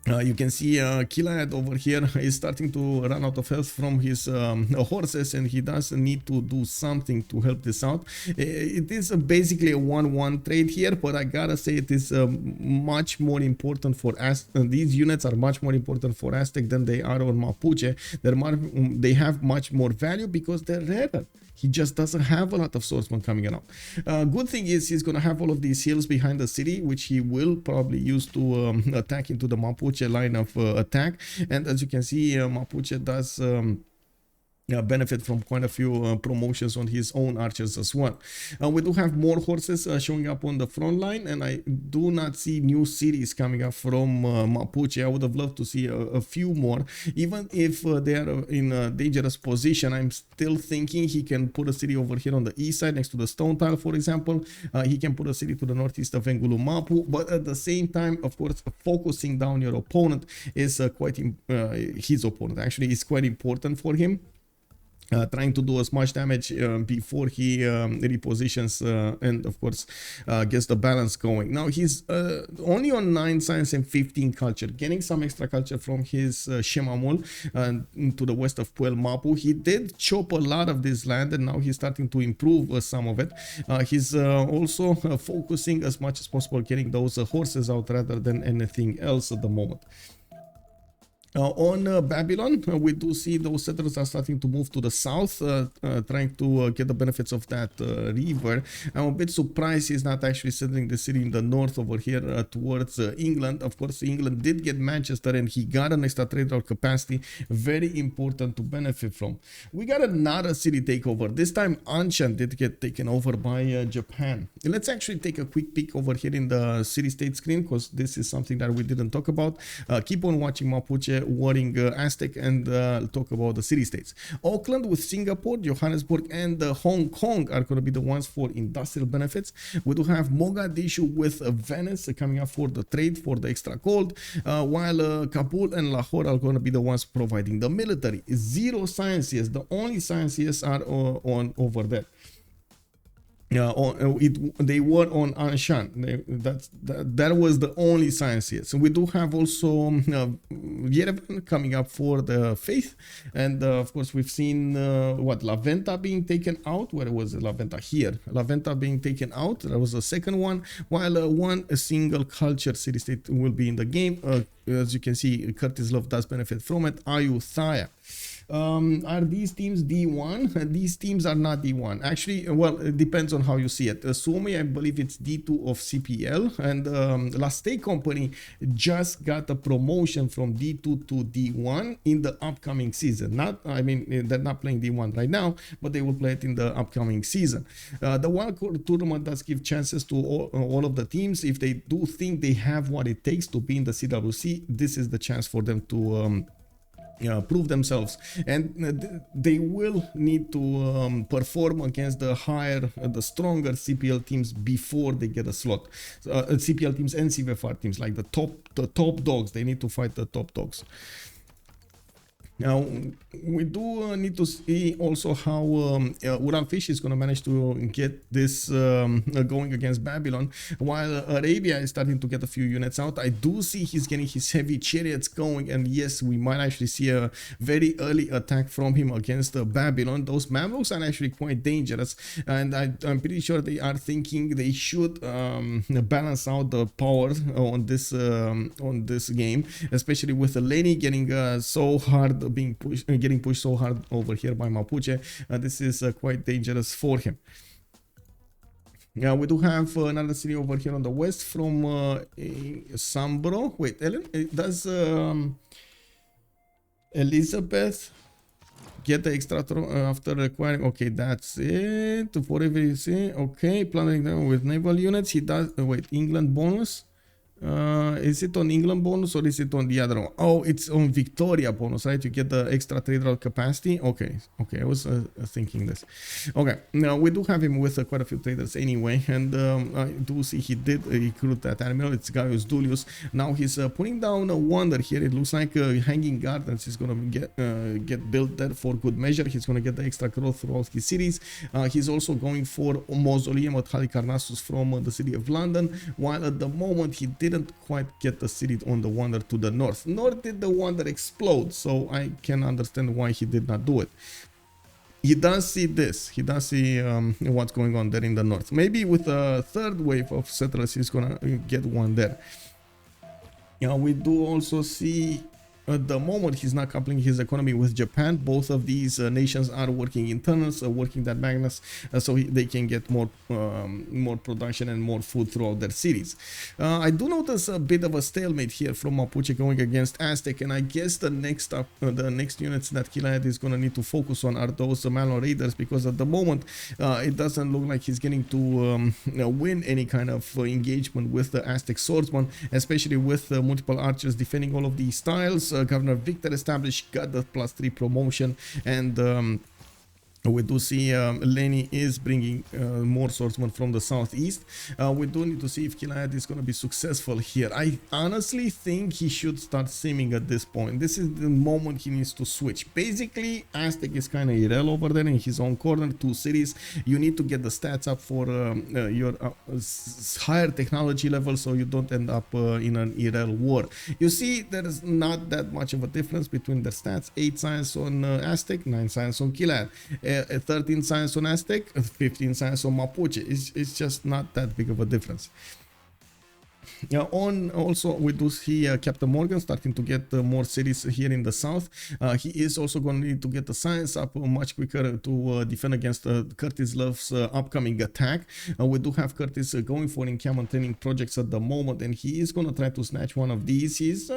You can see Killayad over here is starting to run out of health from his horses, and he does need to do something to help this out. It is basically a 1-1 trade here, but I gotta say it is much more important for Aztec. These units are much more important for Aztec than they are on Mapuche. They have much more value because they're rarer. He just doesn't have a lot of swordsmen coming around. Good thing is he's going to have all of these hills behind the city, which he will probably use to attack into the Mapuche line of attack. And as you can see, Mapuche does benefit from quite a few promotions on his own archers as well. We do have more horses showing up on the front line, and I do not see new cities coming up from Mapuche. I would have loved to see a few more. Even if they are in a dangerous position, I'm still thinking he can put a city over here on the east side next to the stone tile, for example. He can put a city to the northeast of Engulumapu, but at the same time, of course, focusing down your opponent is his opponent actually is quite important for him. Trying to do as much damage before he repositions and of course gets the balance going. Now he's only on 9 science and 15 culture, getting some extra culture from his Shemamul to the west of Puel Mapu. He did chop a lot of this land, and now he's starting to improve some of it. He's also focusing as much as possible getting those horses out rather than anything else at the moment. On Babylon, we do see those settlers are starting to move to the south, trying to get the benefits of that river. I'm a bit surprised he's not actually settling the city in the north over here towards England. Of course, England did get Manchester, and he got an extra trade route capacity, very important to benefit from. We got another city takeover. This time, Anshan did get taken over by Japan. Let's actually take a quick peek over here in the city-state screen, because this is something that we didn't talk about. Keep on watching Mapuche, warring Aztec, and talk about the city-states. Auckland with Singapore, Johannesburg, and Hong Kong are going to be the ones for industrial benefits. We do have Mogadishu with Venice coming up for the trade for the extra gold, while Kabul and Lahore are going to be the ones providing the military. 0 sciences, the only sciences are on over there. They were on Anshan. That was the only science here. So we do have also Yerevan coming up for the faith, and of course we've seen La Venta being taken out. Where was La Venta? Here, La Venta being taken out. That was the second one. While a single culture city-state will be in the game. As you can see, Curtis Love does benefit from it. Ayutthaya. Are these teams D1? These teams are not D1. Actually, well, it depends on how you see it. Suomi, I believe it's D2 of CPL, and La State Company just got a promotion from D2 to D1 in the upcoming season. I mean, they're not playing D1 right now, but they will play it in the upcoming season. The Wildcard tournament does give chances to all of the teams. If they do think they have what it takes to be in the CWC, this is the chance for them to prove themselves, and they will need to perform against the stronger CPL teams before they get a slot. CPL teams and CVFR teams, like the top dogs, they need to fight the top dogs. Now, we do need to see also how Urallfish is going to manage to get this going against Babylon, while Arabia is starting to get a few units out. I do see he's getting his heavy chariots going, and yes, we might actually see a very early attack from him against Babylon. Those Mamluks are actually quite dangerous, and I'm pretty sure they are thinking they should balance out the power on this game, especially with the Lenny getting so hard, getting pushed so hard over here by Mapuche. This is quite dangerous for him. Yeah, we do have another city over here on the west from SunBro. Wait, Ellen, does Elizabeth get the extra after acquiring? Okay, that's it. Forever you see. Okay, planning them with naval units. He does. Wait, England bonus. Is it on England bonus or is it on the other one? Oh, it's on Victoria bonus, right? You get the extra trade route capacity. Okay, I was thinking this. Okay, now we do have him with quite a few traders anyway, and I do see he did recruit that admiral. It's Gaius Dulius. Now he's putting down a wonder here. It looks like Hanging Gardens is gonna get built there for good measure. He's gonna get the extra growth throughout his cities. He's also going for a mausoleum at Halicarnassus from the city of London, while at the moment he didn't quite get the city on the wonder to the north, nor did the wonder explode, so I can understand why he did not do it. He does see this, he does see what's going on there in the north. Maybe with a third wave of settlers he's gonna get one there. Yeah, we do also see at the moment he's not coupling his economy with Japan. Both of these nations are working internals, working that Magnus, so they can get more production and more food throughout their cities. I do notice a bit of a stalemate here from Mapuche going against Aztec, and I guess the next units that Killayad is going to need to focus on are those Malon Raiders, because at the moment it doesn't look like he's getting to win any kind of engagement with the Aztec swordsman, especially with multiple archers defending all of these styles. Governor Victor established, got the +3 promotion, and we do see Lenny is bringing more swordsmen from the southeast. We do need to see if Killayad is going to be successful here. I honestly think he should start simming at this point. This is the moment he needs to switch. Basically, Aztec is kind of Irel over there in his own corner, 2 cities. You need to get the stats up for your higher technology level, so you don't end up in an Irel war. You see, there is not that much of a difference between the stats. 8 science on Aztec, 9 science on Killayad. 13 science on Aztec, 15 science on Mapuche. It's just not that big of a difference. Also, we do see CaptainMorgane starting to get more cities here in the south. He is also going to need to get the science up much quicker to defend against Curtis Love's upcoming attack. We do have Curtis going for encampment training projects at the moment, and he is going to try to snatch one of these. He's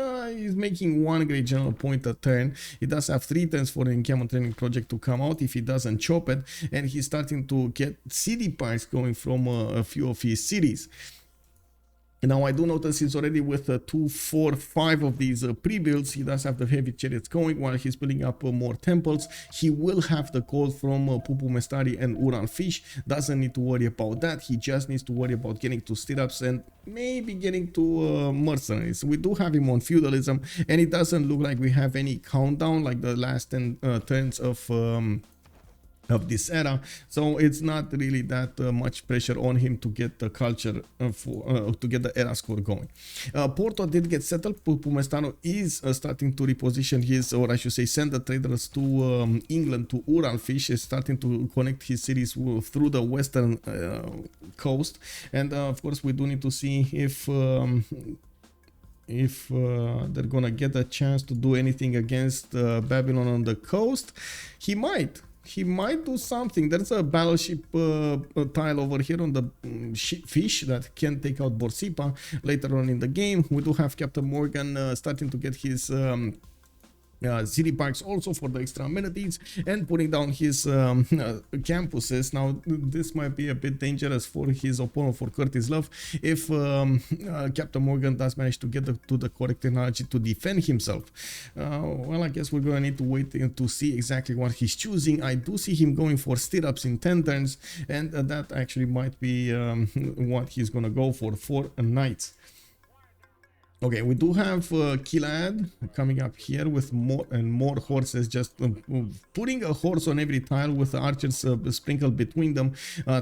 making 1 great general point a turn. He does have 3 turns for the encampment training project to come out if he doesn't chop it, and he's starting to get city parks going from a few of his cities. Now, I do notice he's already with 2, 4, 5 of these pre-builds. He does have the heavy chariots going while he's building up more temples. He will have the gold from Pupumestari and Urallfish. Doesn't need to worry about that. He just needs to worry about getting to stirrups and maybe getting to mercenaries. We do have him on feudalism, and it doesn't look like we have any countdown like the last 10 turns of this era, so it's not really that much pressure on him to get the culture to get the era score going. Porto did get settled. Pupumestari is starting to reposition his, or I should say send the traders to England, to Urallfish. Is starting to connect his cities through the western coast, and of course we do need to see if they're gonna get a chance to do anything against Babylon on the coast. He might do something. There's a battleship tile over here on the fish that can take out Borsipa later on in the game. We do have CaptainMorgane starting to get his city parks also for the extra amenities and putting down his campuses. Now, this might be a bit dangerous for his opponent, for Curtis Love, if CaptainMorgane does manage to get to the correct technology to defend himself. Well, I guess we're gonna need to wait to see exactly what he's choosing. I do see him going for stirrups in 10 turns, and that actually might be what he's gonna go for knights. Okay, we do have Killayad coming up here with more and more horses, just putting a horse on every tile with the archers sprinkled between them,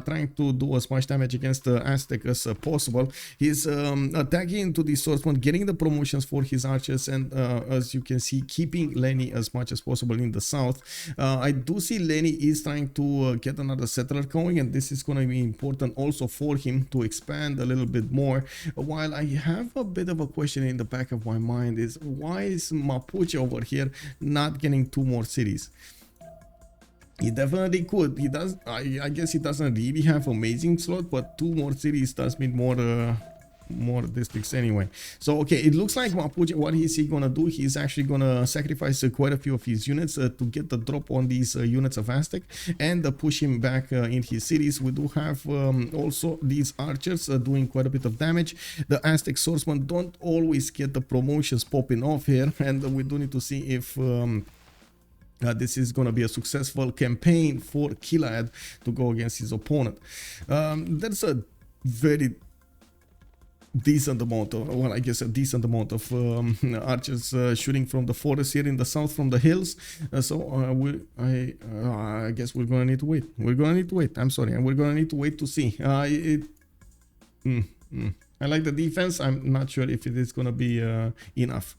trying to do as much damage against the Aztec as possible. He's attacking into the swordsman, getting the promotions for his archers, and as you can see, keeping Lenny as much as possible in the south. I do see Lenny is trying to get another settler going, and this is going to be important also for him to expand a little bit more. While I have a bit of a question in the back of my mind is, why is Mapuche over here not getting 2 more cities? He definitely could. He does. I guess he doesn't really have amazing slot, but 2 more cities does mean more districts anyway. So okay, it looks like Mapuche, what is he gonna do? He's actually gonna sacrifice quite a few of his units to get the drop on these units of Aztec and push him back in his cities. We do have also these archers doing quite a bit of damage. The Aztec swordsmen don't always get the promotions popping off here, and we do need to see if this is going to be a successful campaign for Killayad to go against his opponent. There's a very decent amount of, well, I guess a decent amount of archers shooting from the forest here in the south from the hills. I guess we're gonna need to wait. I'm sorry, and we're gonna need to wait to see. I like the defense. I'm not sure if it is gonna be enough.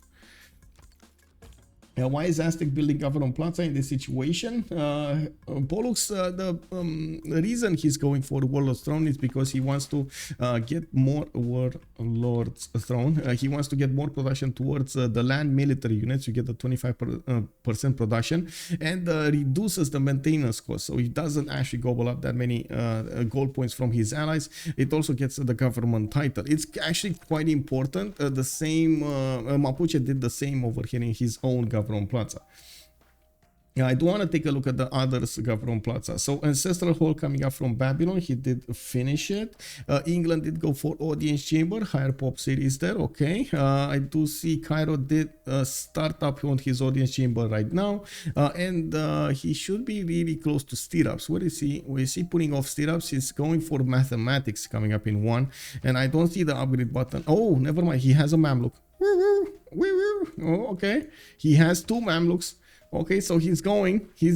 Why is Aztec building Government Plaza in this situation? Pollux, the reason he's going for Warlord's Throne is because he wants to get more Warlord's Throne. He wants to get more production towards the land military units. You get the 25% production, and reduces the maintenance cost. So he doesn't actually gobble up that many gold points from his allies. It also gets the government title. It's actually quite important. The same Mapuche did the same over here in his own government Plaza. Yeah, I do want to take a look at the others government plaza. So Ancestral Hall coming up from Babylon, he did finish it. England did go for Audience Chamber, higher pop series there, okay. I do see Cairo did start up on his Audience Chamber right now. And he should be really close to stirrups. Where is he? Where is he putting off stirrups? He's going for mathematics coming up in 1. And I don't see the upgrade button. Oh, never mind. He has a Mamluk. Oh, okay. He has 2 Mamluks. Okay, so he's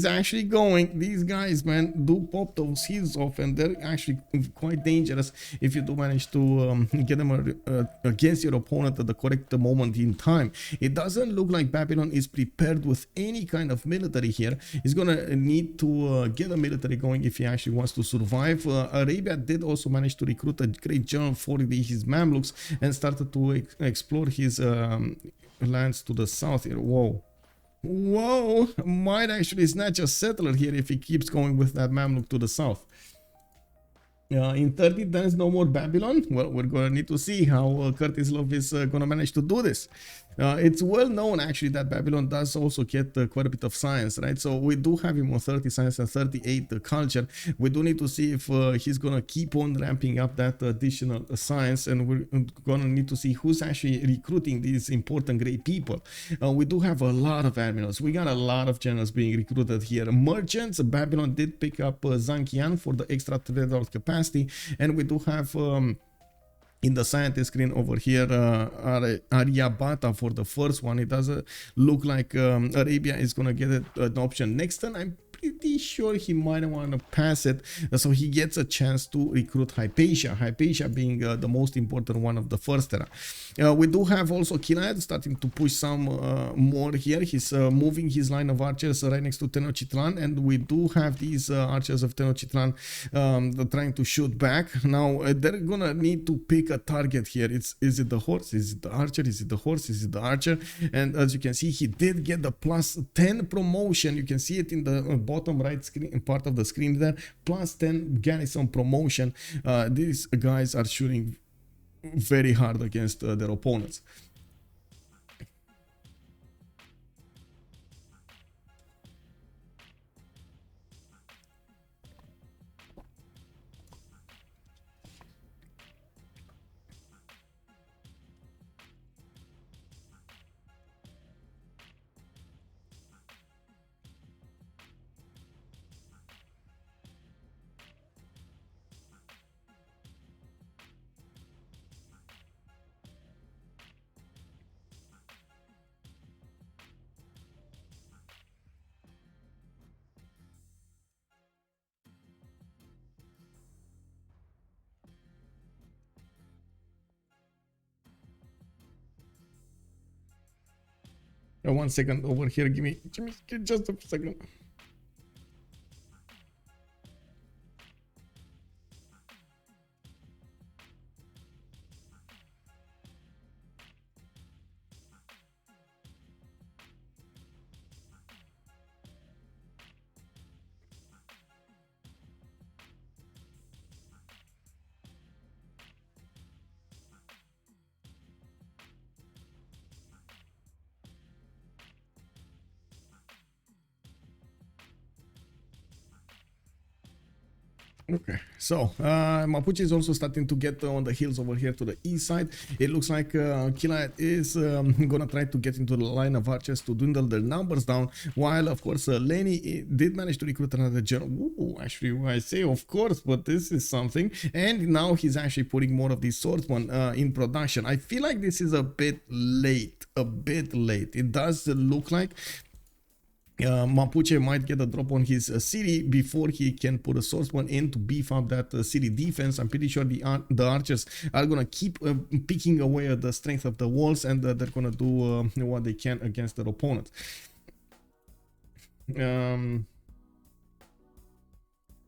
actually going. These guys, man, do pop those heels off, and they're actually quite dangerous if you do manage to get them against your opponent at the correct moment in time. It doesn't look like Babylon is prepared with any kind of military here. He's gonna need to get a military going if he actually wants to survive. Arabia did also manage to recruit a great general for his Mamluks and started to explore his lands to the south here. Whoa, might actually snatch a settler here if he keeps going with that Mamluk to the south. In 30 days, no more Babylon. Well, we're gonna need to see how Curtis Love is gonna manage to do this. It's well known actually that Babylon does also get quite a bit of science, right? So we do have him on 30 science and 38 culture. We do need to see if he's gonna keep on ramping up that additional science, and we're gonna need to see who's actually recruiting these important great people. We do have a lot of admirals. We got a lot of generals being recruited here. Merchants, Babylon did pick up Zankian for the extra trade capacity. And we do have in the scientist screen over here Aryabhata for the first one. It doesn't look like Arabia is gonna get an option next turn. I'm pretty sure he might want to pass it, so he gets a chance to recruit Hypatia being the most important one of the first era. We do have also Killayad starting to push some more here. He's moving his line of archers right next to Tenochtitlan, and we do have these archers of Tenochtitlan trying to shoot back. Now they're gonna need to pick a target here. Is it the horse? Is it the archer? Is it the horse? Is it the archer? And as you can see, he did get the plus 10 promotion. You can see it in the bottom right screen part of the screen there, plus 10 garrison promotion. These guys are shooting very hard against their opponents. 1 second over here. Give me just a second. Okay, so Mapuche is also starting to get on the hills over here to the east side. It looks like Killayad is gonna try to get into the line of archers to dwindle their numbers down, while of course Lenny did manage to recruit another general. Ooh, actually I say of course, but this is something, and now he's actually putting more of these swordsmen in production. I feel like this is a bit late, It does look like Mapuche might get a drop on his city before he can put a swordsman in to beef up that city defense. I'm pretty sure the archers are gonna keep picking away at the strength of the walls, and they're gonna do what they can against their opponents.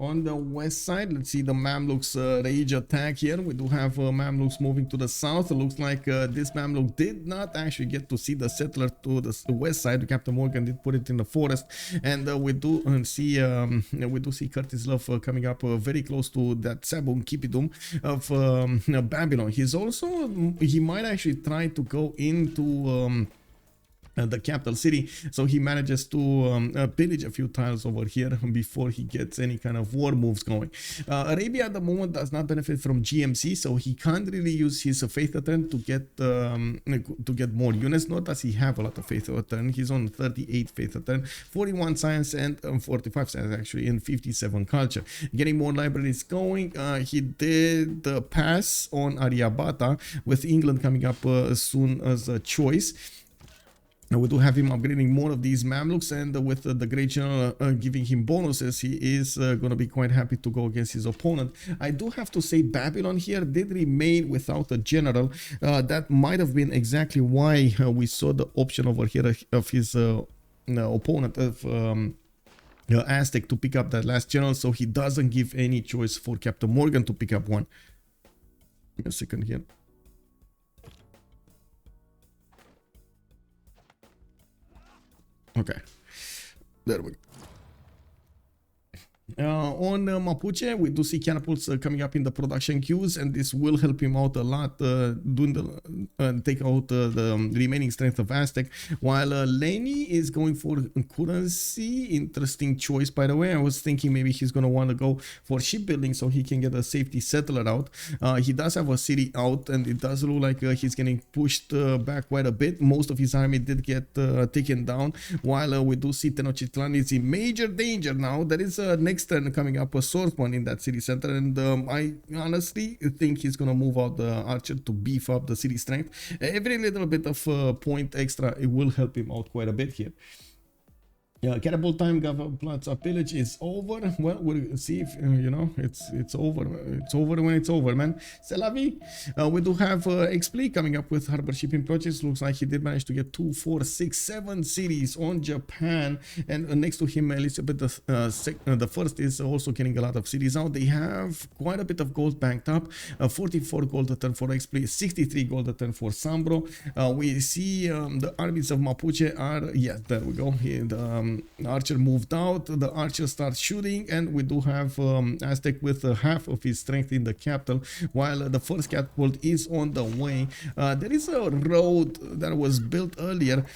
On the west side, let's see the Mamluks rage attack here. We do have Mamluks moving to the south. It looks like this Mamluk did not actually get to see the settler to the west side. CaptainMorgane did put it in the forest, and we do see Curtis Love coming up very close to that Sabun Kipidum of Babylon. He might actually try to go into the capital city, so he manages to pillage a few tiles over here before he gets any kind of war moves going. Arabia at the moment does not benefit from GMC, so he can't really use his faith return to get more units, nor does he have a lot of faith return. He's on 38 faith return, 41 science, and 45 science actually, and 57 culture. Getting more libraries going. He did pass on Aryabhata, with England coming up as soon as a choice. We do have him upgrading more of these Mamluks, and with the Great General giving him bonuses, he is going to be quite happy to go against his opponent. I do have to say Babylon here did remain without a general. That might have been exactly why we saw the option over here of his opponent of Aztec to pick up that last general, so he doesn't give any choice for CaptainMorgane to pick up one. Give me a second here. Okay, there we go. On Mapuche, we do see catapults coming up in the production queues, and this will help him out a lot, take out the remaining strength of Aztec, while Lenny is going for currency. Interesting choice, by the way. I was thinking maybe he's going to want to go for shipbuilding so he can get a safety settler out. He does have a city out, and it does look like he's getting pushed back quite a bit. Most of his army did get taken down, while we do see Tenochtitlan is in major danger now. There is a next turn coming up a swordsman in that city center, and I honestly think he's gonna move out the archer to beef up the city strength. Every little bit of point extra, it will help him out quite a bit here. Catapult time, Plaza pillage is over. Well, we'll see if it's over. It's over when it's over, man. C'est la vie. We do have Xpli coming up with harbor shipping projects. Looks like he did manage to get 2, 4, 6, 7 cities on Japan, and next to him Elizabeth the first is also getting a lot of cities out. They have quite a bit of gold banked up. 44 gold a turn for Xpli, 63 gold a turn for SunBro. We see the armies of Mapuche are, yes, there we go. Here, the archer moved out, the archer starts shooting, and we do have Aztec with half of his strength in the capital, while the first catapult is on the way. There is a road that was built earlier,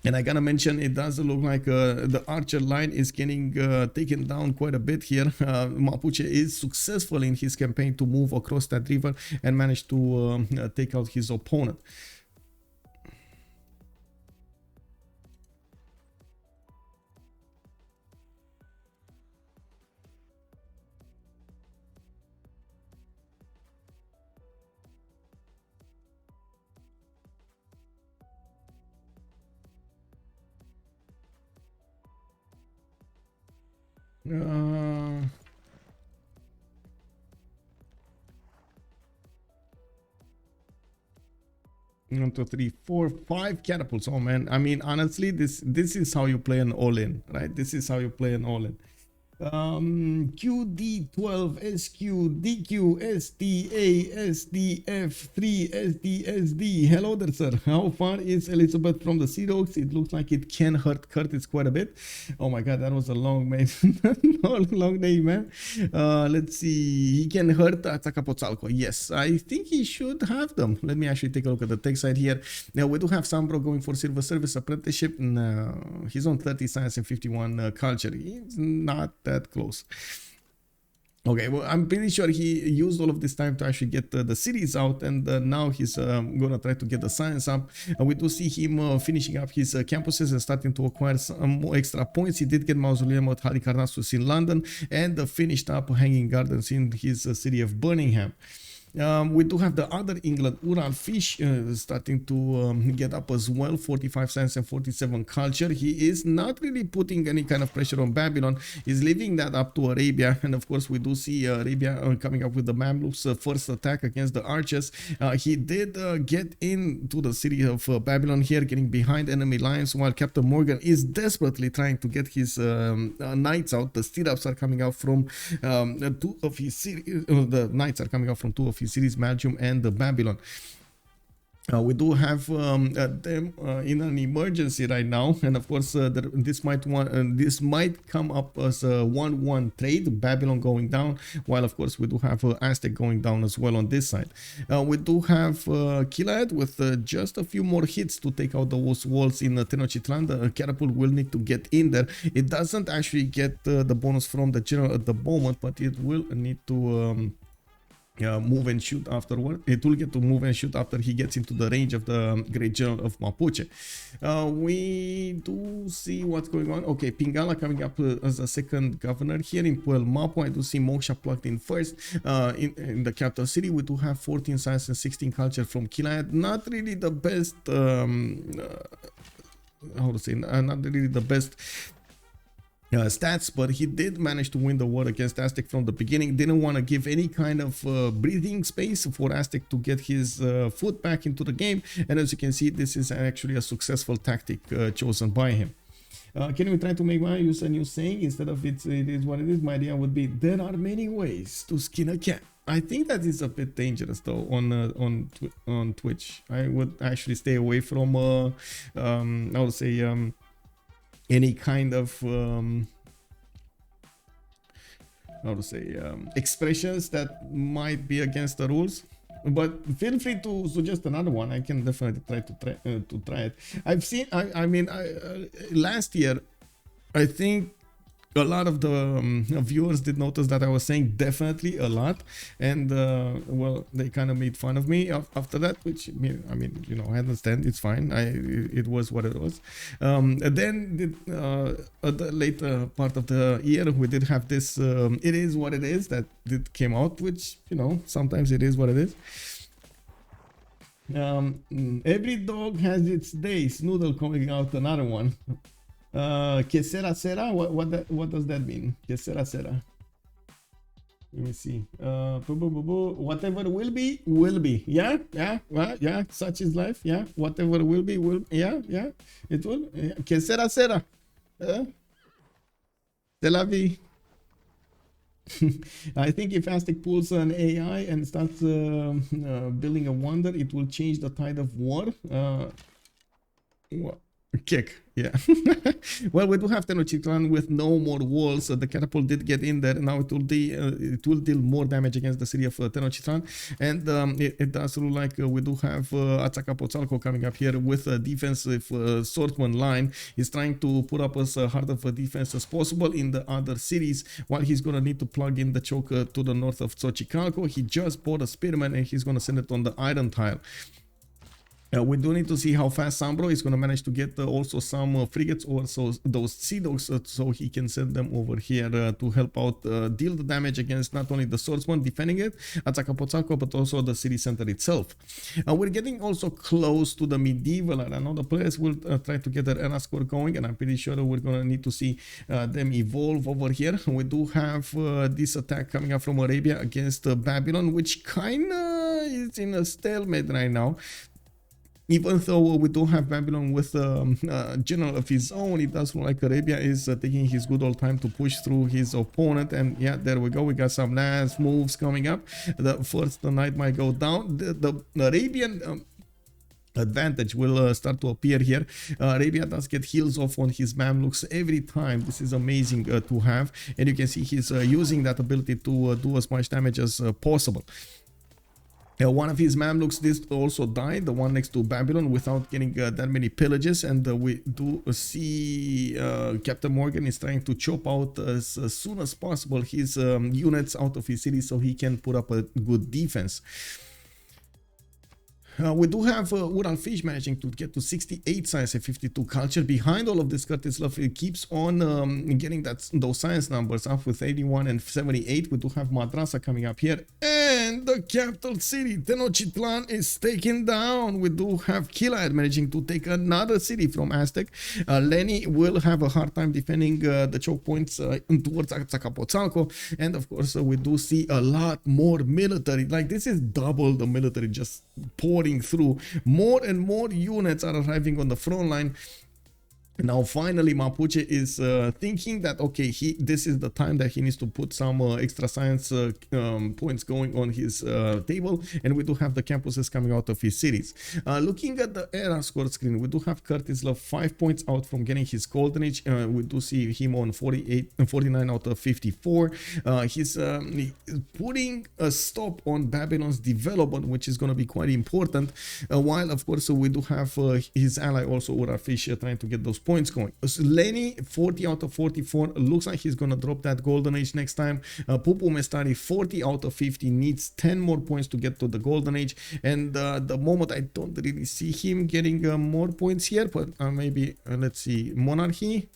and I gotta mention, it does look like the archer line is getting taken down quite a bit here. Mapuche is successful in his campaign to move across that river and manage to take out his opponent. 1, 2, 3, 4, 5 catapults. Oh man, I mean, honestly, this is how you play an all-in, right? This is how you play an all-in. QD12 SQ DQ SDA SDF3 SDSD. Hello there, sir. How far is Elizabeth from the Sea Dogs? It looks like it can hurt Curtis quite a bit. Oh my god, that was a long long name, man. Let's see. He can hurt Aztec. Yes, I think he should have them. Let me actually take a look at the tech side here. Now we do have SunBro going for Silver Service Apprenticeship. No, he's on 30 science and 51 culture. He's not that close. Okay, well, I'm pretty sure he used all of this time to actually get the cities out, and now he's gonna try to get the science up. We do see him finishing up his campuses and starting to acquire some more extra points. He did get Mausoleum at Halicarnassus in London, and finished up Hanging Gardens in his city of Birmingham. We do have the other England, Urallfish, starting to get up as well, 45 science and 47 culture. He is not really putting any kind of pressure on Babylon. He's leaving that up to Arabia, and of course we do see Arabia coming up with the Mamluks' first attack against the archers. He did get into the city of Babylon here, getting behind enemy lines, while CaptainMorgane is desperately trying to get his knights out. The stirrups are coming out from two of his cities. The knights are coming out from two of his cities, Belgium and Babylon. We do have them in an emergency right now, and of course this might come up as a 1-1 trade. Babylon going down, while of course we do have Aztec going down as well on this side. We do have Killayad with just a few more hits to take out those walls in Tenochtitlan. The catapult will need to get in there. It doesn't actually get the bonus from the general at the moment, but it will need to move and shoot afterward. It will get to move and shoot after he gets into the range of the Great General of Mapuche. We do see what's going on. Okay, Pingala coming up as a second governor here in Puel Mapu. I do see Moksha plugged in first. In the capital city, we do have 14 science and 16 culture from Killayad. Not really the best, how to say, not really the best stats, but he did manage to win the war against Aztec from the beginning. Didn't want to give any kind of breathing space for Aztec to get his foot back into the game, and as you can see, this is actually a successful tactic chosen by him. Can we try to make one use a new saying instead of it is what it is? My idea would be, there are many ways to skin a cat. I think that is a bit dangerous though on Twitch. I would actually stay away from I would say any kind of how to say expressions that might be against the rules, but feel free to suggest another one. I can definitely try to try it. I've seen I mean last year I think a lot of the viewers did notice that I was saying definitely a lot, and well, they kind of made fun of me after that, which I mean, you know, I understand, it's fine. It was what it was. And then at the later part of the year, we did have this it is what it is that came out, which, you know, sometimes it is what it is. Every dog has its days. Noodle coming out, another one. Que sera sera? What does that mean? Que sera sera? Let me see. Whatever will be. Yeah. Such is life. Yeah. Whatever will be, will. Yeah. It will. Yeah. Que sera sera? C'est la vie. I think if Aztec pulls an AI and starts building a wonder, it will change the tide of war. What? Kick, yeah. Well, we do have Tenochtitlan with no more walls. The catapult did get in there. Now it will deal more damage against the city of Tenochtitlan, and it does look like we do have Azcapotzalco coming up here with a defensive swordsman line. He's trying to put up as hard of a defense as possible in the other cities, while he's gonna need to plug in the choke to the north of Xochicalco. He just bought a spearman and he's gonna send it on the iron tile. We do need to see how fast SunBro is going to manage to get also some frigates or so those sea dogs, so he can send them over here to help out deal the damage against not only the swordsman defending it, Azcapotzalco, but also the city center itself. We're getting also close to the medieval era. Now the players will try to get their era score going, and I'm pretty sure we're going to need to see them evolve over here. We do have this attack coming up from Arabia against Babylon, which kind of is in a stalemate right now. even though we do have Babylon with a general of his own, it does look like Arabia is taking his good old time to push through his opponent. And yeah, there we go. We got some last moves coming up. The first knight might go down. The Arabian advantage will start to appear here. Arabia does get heals off on his Mamluks every time. This is amazing to have, and you can see he's using that ability to do as much damage as possible. One of his Mamluks did also die, the one next to Babylon, without getting that many pillages, and we do see CaptainMorgane is trying to chop out as soon as possible his units out of his city so he can put up a good defense. We do have Urallfish managing to get to 68 science and 52 culture. Behind all of this, Curtis Love keeps on getting those science numbers up with 81 and 78. We do have Madrasa coming up here. And the capital city, Tenochtitlan, is taken down. We do have Killayad managing to take another city from Aztec. Lenny will have a hard time defending the choke points towards Azcapotzalco. And of course, we do see a lot more military. Like, this is double the military just pouring through. More and more units are arriving on the front line. Now finally Mapuche is thinking that okay, this is the time that he needs to put some extra science points going on his table, and we do have the campuses coming out of his cities. Looking at the era score screen, we do have Curtis Love 5 points out from getting his golden age. We do see him on 49 out of 54. He's putting a stop on Babylon's development, which is going to be quite important, while of course we do have his ally also Urallfish trying to get those points going. So Lenny 40 out of 44, looks like he's gonna drop that golden age next time. Pupumestari 40 out of 50, needs 10 more points to get to the golden age, and the moment I don't really see him getting more points here, but maybe let's see, monarchy.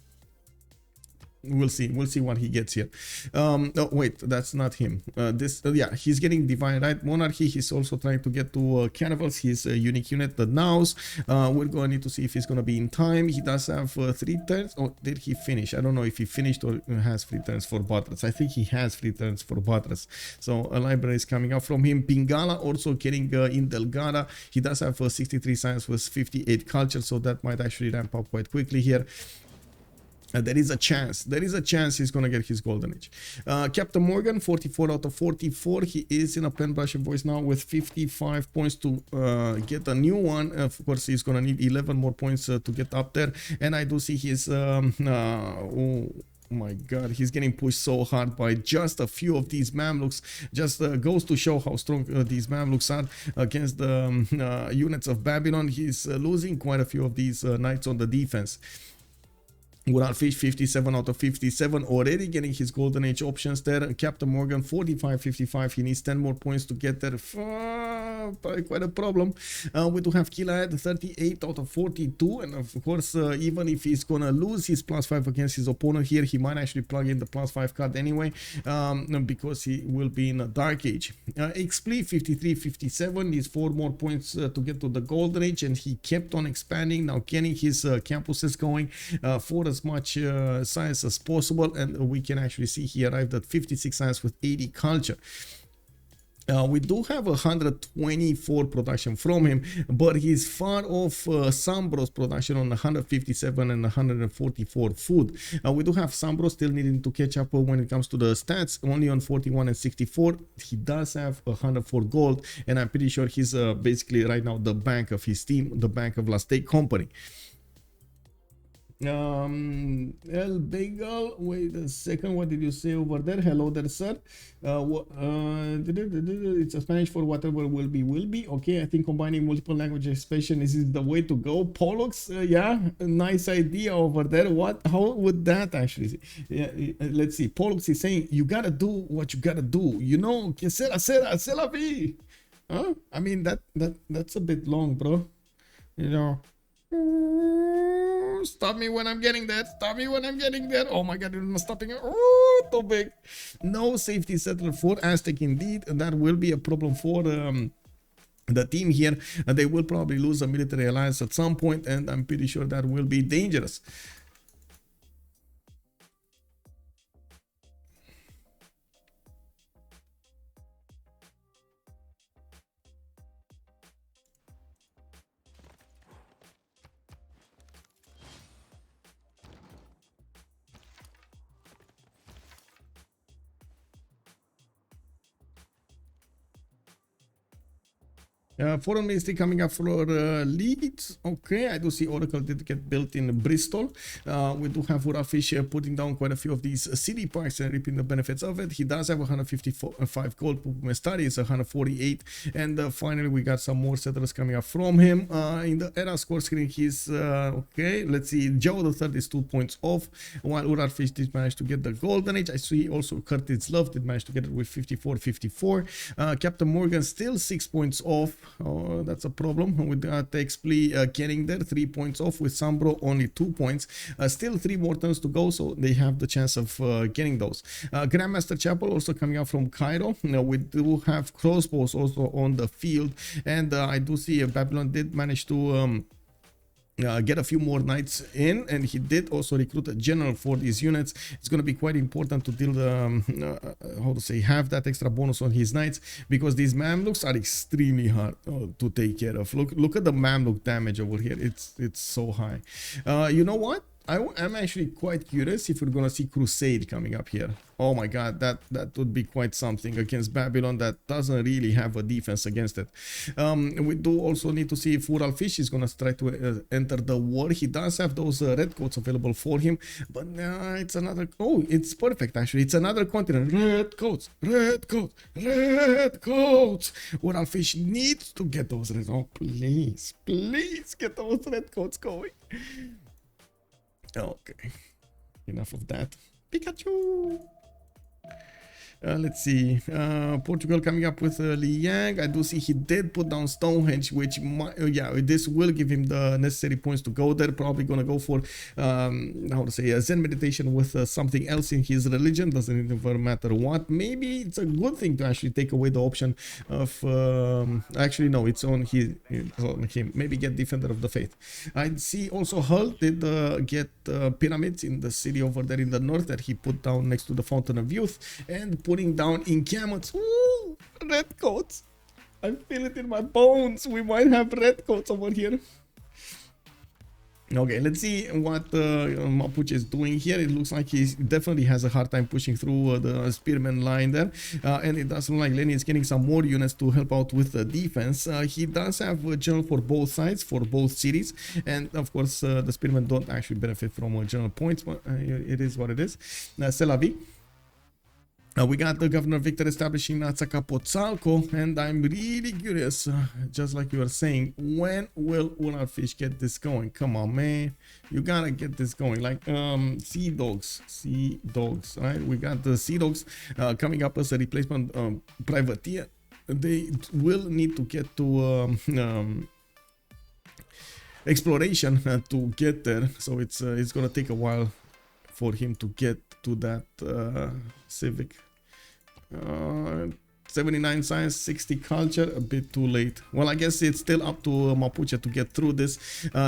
We'll see what he gets here. Oh wait, that's not him. Yeah, he's getting divine right. Monarchy, he's also trying to get to caravels, his unique unit, the nows. We're going to need to see if he's going to be in time. He does have 3 turns. Oh, did he finish? I don't know if he finished or has 3 turns for Buttress. I think he has 3 turns for Buttress. So a library is coming up from him. Pingala also getting in Delgada. He does have 63 science with 58 culture, so that might actually ramp up quite quickly here. There is a chance he's gonna get his golden age. CaptainMorgane 44 out of 44. He is in a pen brush voice now with 55 points to get a new one. Of course, he's gonna need 11 more points to get up there, and I do see his oh my god, he's getting pushed so hard by just a few of these Mamluks. Just goes to show how strong these Mamluks are against the units of Babylon. He's losing quite a few of these knights on the defense. Urallfish 57 out of 57, already getting his golden age options there. CaptainMorgane 45-55, he needs 10 more points to get there. Quite a problem. We do have Killayad 38 out of 42, and of course even if he's gonna lose his +5 against his opponent here, he might actually plug in the +5 card anyway, because he will be in a dark age. Xpli 53-57, needs 4 more points to get to the golden age, and he kept on expanding, now getting his campuses going for as much science as possible, and we can actually see he arrived at 56 science with 80 culture. We do have 124 production from him, but he's far off SunBro's production on 157 and 144 food. We do have SunBro still needing to catch up when it comes to the stats, only on 41 and 64. He does have 104 gold, and I'm pretty sure he's basically right now the bank of his team, the bank of Aztec company. El Bagel, wait a second, what did you say over there? Hello there, sir. It's a Spanish for whatever will be. Okay, I think combining multiple language expression is the way to go. Pollux, yeah, nice idea over there. How would that actually? Yeah, let's see. Pollux is saying you gotta do what you gotta do. You know, que sera, c'est la vie. Huh? I mean that's a bit long, bro. You know. Stop me when I'm getting there. Stop me when I'm getting there. Oh my god, you're not stopping it. Oh, too big. No safety settler for Aztec indeed. That will be a problem for the team here. They will probably lose a military alliance at some point, and I'm pretty sure that will be dangerous. Foreign Ministry coming up for Leeds. Okay, I do see Oracle did get built in Bristol. We do have Urallfish putting down quite a few of these city parks and reaping the benefits of it. He does have 155 gold. Pupumestari is 148. And finally, we got some more settlers coming up from him. In the era score screen, he's okay. Let's see. Joe the third is 2 points off, while Urallfish did manage to get the golden age. I see also Curtis Love did manage to get it with 54-54. CaptainMorgane still 6 points off. Oh, that's a problem. With Xpli getting there, 3 points off. With SunBro only 2 points. Still 3 more turns to go, so they have the chance of getting those. Grandmaster Chapel also coming out from Cairo. Now we do have crossbows also on the field, and I do see Babylon did manage to get a few more knights in, and he did also recruit a general for these units. It's going to be quite important to deal how to say, have that extra bonus on his knights, because these Mamluks are extremely hard to take care of. Look at the Mamluk damage over here. It's so high. You know what? I'm actually quite curious if we're gonna see Crusade coming up here. Oh my god, that would be quite something against Babylon that doesn't really have a defense against it. We do also need to see if Urallfish is gonna try to enter the war. He does have those red coats available for him, but it's another. Oh, it's perfect actually. It's another continent. Red coats, red coats, red coats. Urallfish needs to get those red. Oh please, please get those red coats going. Okay, enough of that. Pikachu! Let's see. Portugal coming up with Liang. I do see he did put down Stonehenge, which might, yeah, this will give him the necessary points to go there. Probably gonna go for how to say, a Zen meditation with something else in his religion. Doesn't even matter what. Maybe it's a good thing to actually take away the option of actually no, it's on him. Maybe get Defender of the Faith. I see also Hull did get pyramids in the city over there in the north that he put down next to the Fountain of Youth, and putting down encampments. Ooh, red coats. I feel it in my bones. We might have red coats over here. Okay, let's see what Mapuche is doing here. It looks like he definitely has a hard time pushing through the spearman line there. And it does look like Lenny is getting some more units to help out with the defense. He does have a general for both sides, for both cities. And of course, the spearmen don't actually benefit from general points, but it is what it is. C'est la vie. We got the Governor Victor establishing Aztec, and I'm really curious, just like you were saying, when will Urallfish get this going? Come on, man, you gotta get this going. Like sea dogs, right? We got the sea dogs coming up as a replacement privateer. They will need to get to exploration to get there, so it's gonna take a while for him to get to that civic. 79 science, 60 culture, a bit too late. Well, I guess it's still up to Mapuche to get through this.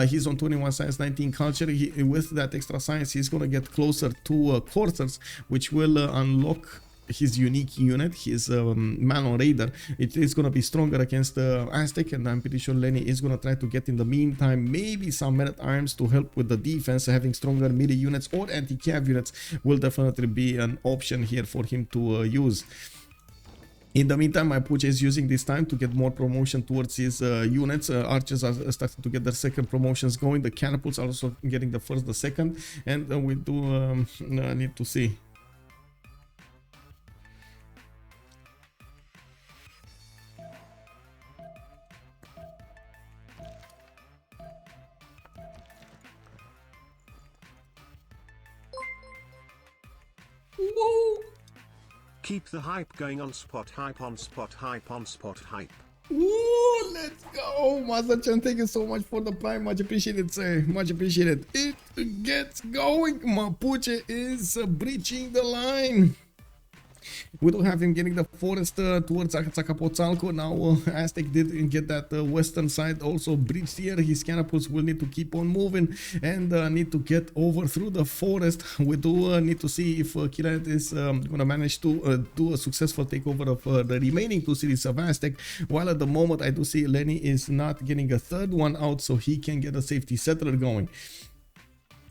He's on 21 science, 19 culture. With that extra science, he's gonna get closer to coursers, which will unlock his unique unit, his man on radar. It is going to be stronger against Aztec, and I'm pretty sure Lenny is going to try to get in the meantime maybe some men-at-arms to help with the defense. Having stronger melee units or anti-cav units will definitely be an option here for him to use. In the meantime, Mapuche is using this time to get more promotion towards his units. Archers are starting to get their second promotions going. The catapults are also getting the first, the second, and we do need to see. Whoa. Keep the hype going on spot hype on spot hype on spot hype. Woo, let's go. Mazachan, thank you so much for the prime. Much appreciated, sir. Much appreciated. It gets going. Mapuche is breaching the line. We don't have him getting the forest towards Azcapotzalco. Now Aztec did get that western side also breached here. His catapults will need to keep on moving and need to get over through the forest. We do need to see if Killayad is going to manage to do a successful takeover of the remaining two cities of Aztec. While at the moment I do see Lenny is not getting a third one out, so he can get a safety settler going.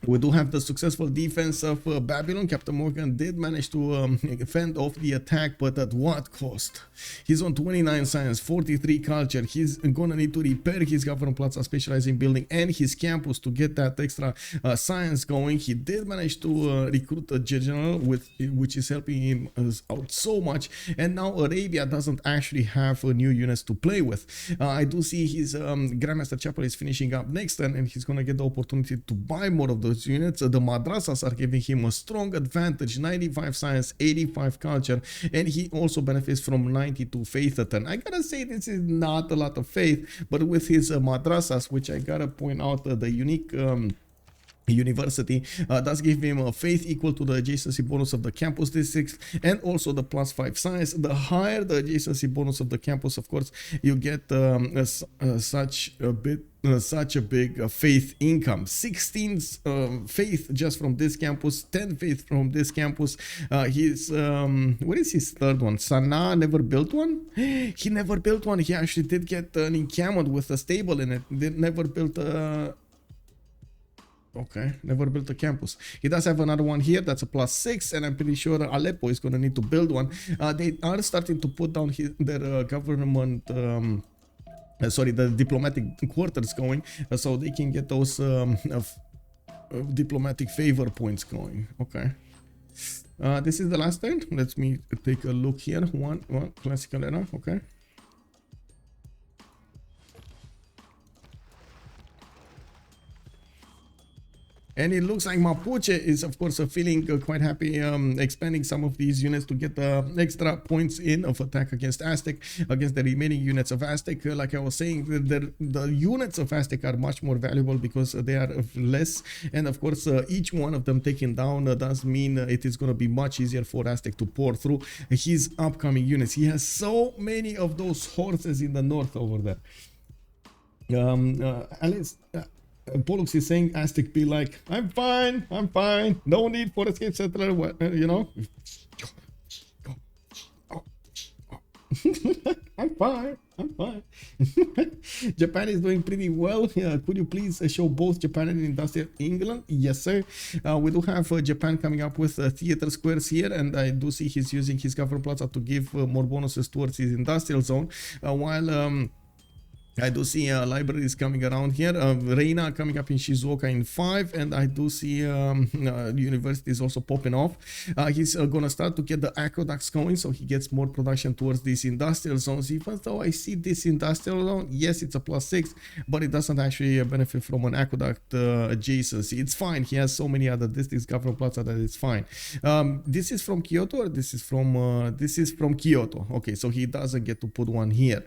We do have the successful defense of Babylon. CaptainMorgane did manage to fend off the attack, but at what cost? He's on 29 science, 43 culture. He's gonna need to repair his government plaza specializing building and his campus to get that extra science going. He did manage to recruit a general, which is helping him out so much. And now Arabia doesn't actually have new units to play with. I do see his Grandmaster Chapel is finishing up next turn, and he's gonna get the opportunity to buy more of those units. The madrasas are giving him a strong advantage, 95 science, 85 culture, and he also benefits from 92 faith a turn. I gotta say this is not a lot of faith, but with his madrasas, which I gotta point out the unique university does give him a faith equal to the adjacency bonus of the campus districts and also the +5 science. The higher the adjacency bonus of the campus, of course, you get such a big faith income. 16 faith just from this campus, 10 faith from this campus. He's what is his third one? Sana never built one. He never built one. He actually did get an encampment with a stable in it. Never built a Okay, never built a campus. He does have another one here that's a +6, and I'm pretty sure Aleppo is going to need to build one. They are starting to put down their government, the diplomatic quarters going, so they can get those diplomatic favor points going. Okay. This is the last turn. Let me take a look here. One classical era. Okay. And it looks like Mapuche is, of course, feeling quite happy expanding some of these units to get the extra points in of attack against Aztec, against the remaining units of Aztec. Like I was saying, the units of Aztec are much more valuable because they are less. And of course, each one of them taken down does mean it is going to be much easier for Aztec to pour through his upcoming units. He has so many of those horses in the north over there. Alice... Pollux is saying Aztec be like, I'm fine, no need for escape settler, you know. I'm fine. Japan is doing pretty well. Could you please show both Japan and industrial England? Yes, sir. We do have Japan coming up with theater squares here, and I do see he's using his government plaza to give more bonuses towards his industrial zone, while I do see libraries coming around here. Reina coming up in Shizuoka in 5, and I do see universities also popping off. He's gonna start to get the aqueducts going, so he gets more production towards these industrial zones. Even though I see this industrial zone, yes, it's a +6, but it doesn't actually benefit from an aqueduct adjacency. It's fine. He has so many other districts, government plaza, that it's fine. This is from Kyoto, or this is from Kyoto. Okay, so he doesn't get to put one here.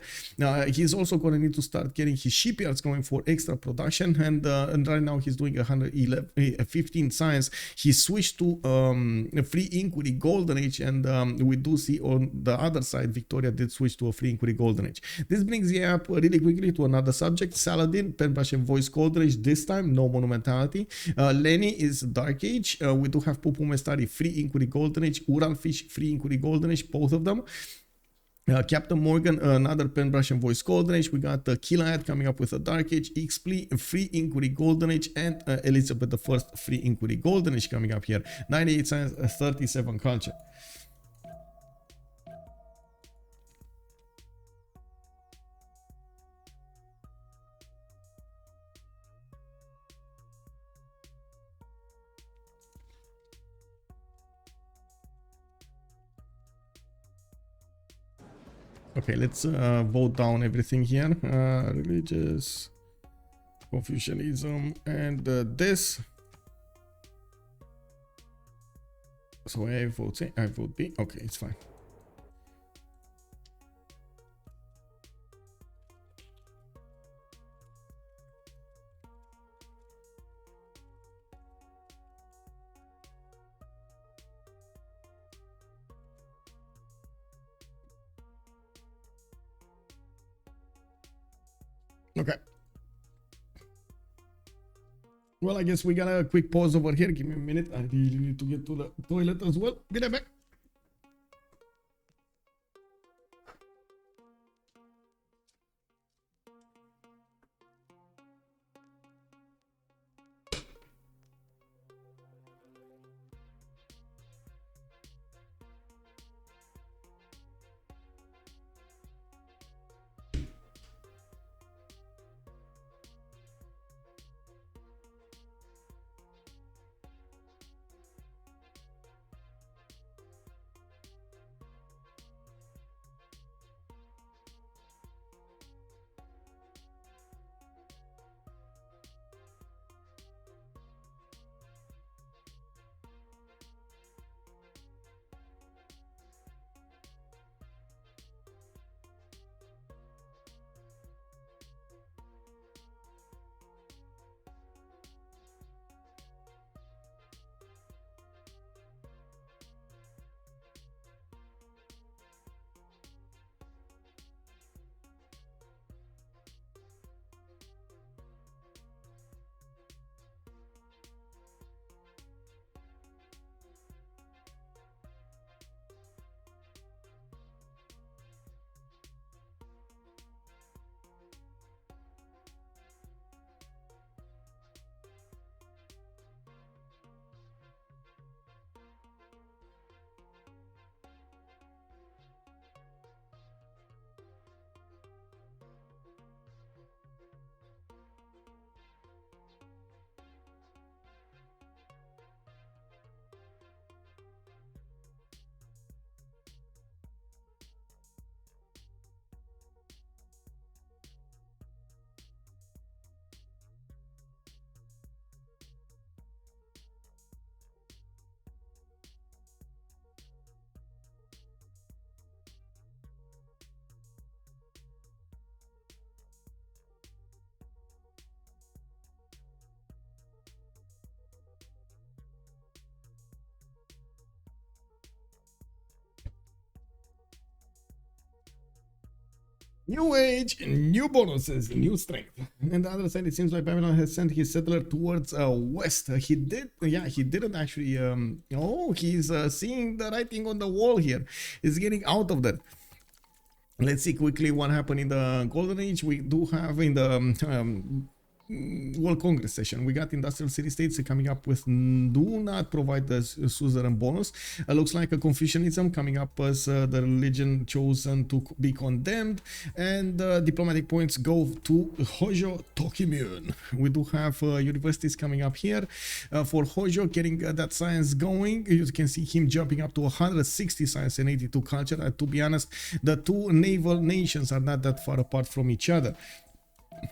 He's also gonna need to start getting his shipyards going for extra production, and right now he's doing 15 science. He switched to a free inquiry golden age, and we do see on the other side Victoria did switch to a free inquiry golden age. This brings me up really quickly to another subject. Saladin, Penbrush and Voice golden age, this time no monumentality. Lenny is dark age. We do have Pupumestari free inquiry golden age, Urallfish free inquiry golden age, both of them. CaptainMorgane, another Penbrush and Voice golden age. We got Killayad coming up with a dark age, Xpli free inquiry golden age, and Elizabeth I free inquiry golden age coming up here. 98 science, 37 culture. Okay, let's vote down everything here. Religious, Confucianism, and this. So I vote A, I vote B. Okay, it's fine. Okay. Well, I guess we got a quick pause over here. Give me a minute. I really need to get to the toilet as well. Be right back. New age, new bonuses, new strength. And the other side, it seems like Babylon has sent his settler towards west. He didn't actually. Oh, he's seeing the writing on the wall here. He's getting out of that. Let's see quickly what happened in the Golden Age. We do have in the World Congress session, we got industrial city-states coming up with do not provide the suzerain bonus. Looks like a Confucianism coming up as the religion chosen to be condemned, and diplomatic points go to Hojo Tokimyun. We do have universities coming up here for Hojo, getting that science going. You can see him jumping up to 160 science and 82 culture. To be honest, the two naval nations are not that far apart from each other.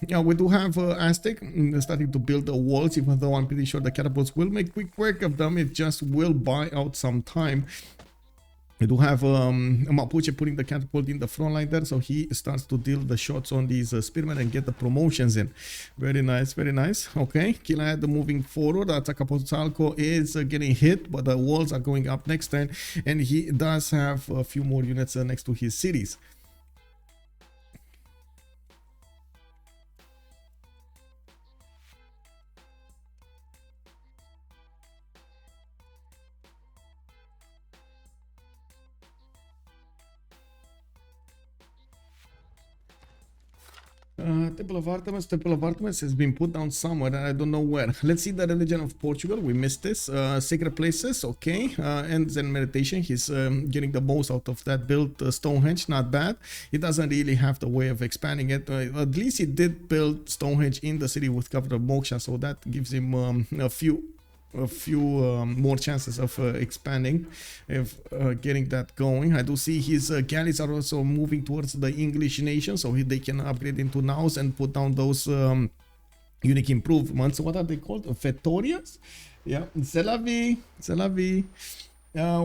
Yeah, we do have Aztec starting to build the walls, even though I'm pretty sure the catapults will make quick work of them. It just will buy out some time. We do have Mapuche putting the catapult in the front line there, so he starts to deal the shots on these spearmen and get the promotions in. Very nice, very nice. Okay, Killayad moving forward. Atacapozalco is getting hit, but the walls are going up next turn, and he does have a few more units next to his cities. Temple of Artemis has been put down somewhere and I don't know where. Let's see the religion of Portugal. We missed this. Sacred places, okay. And Zen meditation. He's getting the most out of that build. Stonehenge, not bad. He doesn't really have the way of expanding it. At least he did build Stonehenge in the city with cover of Moksha, so that gives him a few more chances of expanding, if getting that going. I do see his galleys are also moving towards the English nation, so they can upgrade into nows and put down those unique improvements. What are they called? Fetorias? Yeah, c'est la vie, c'est la vie.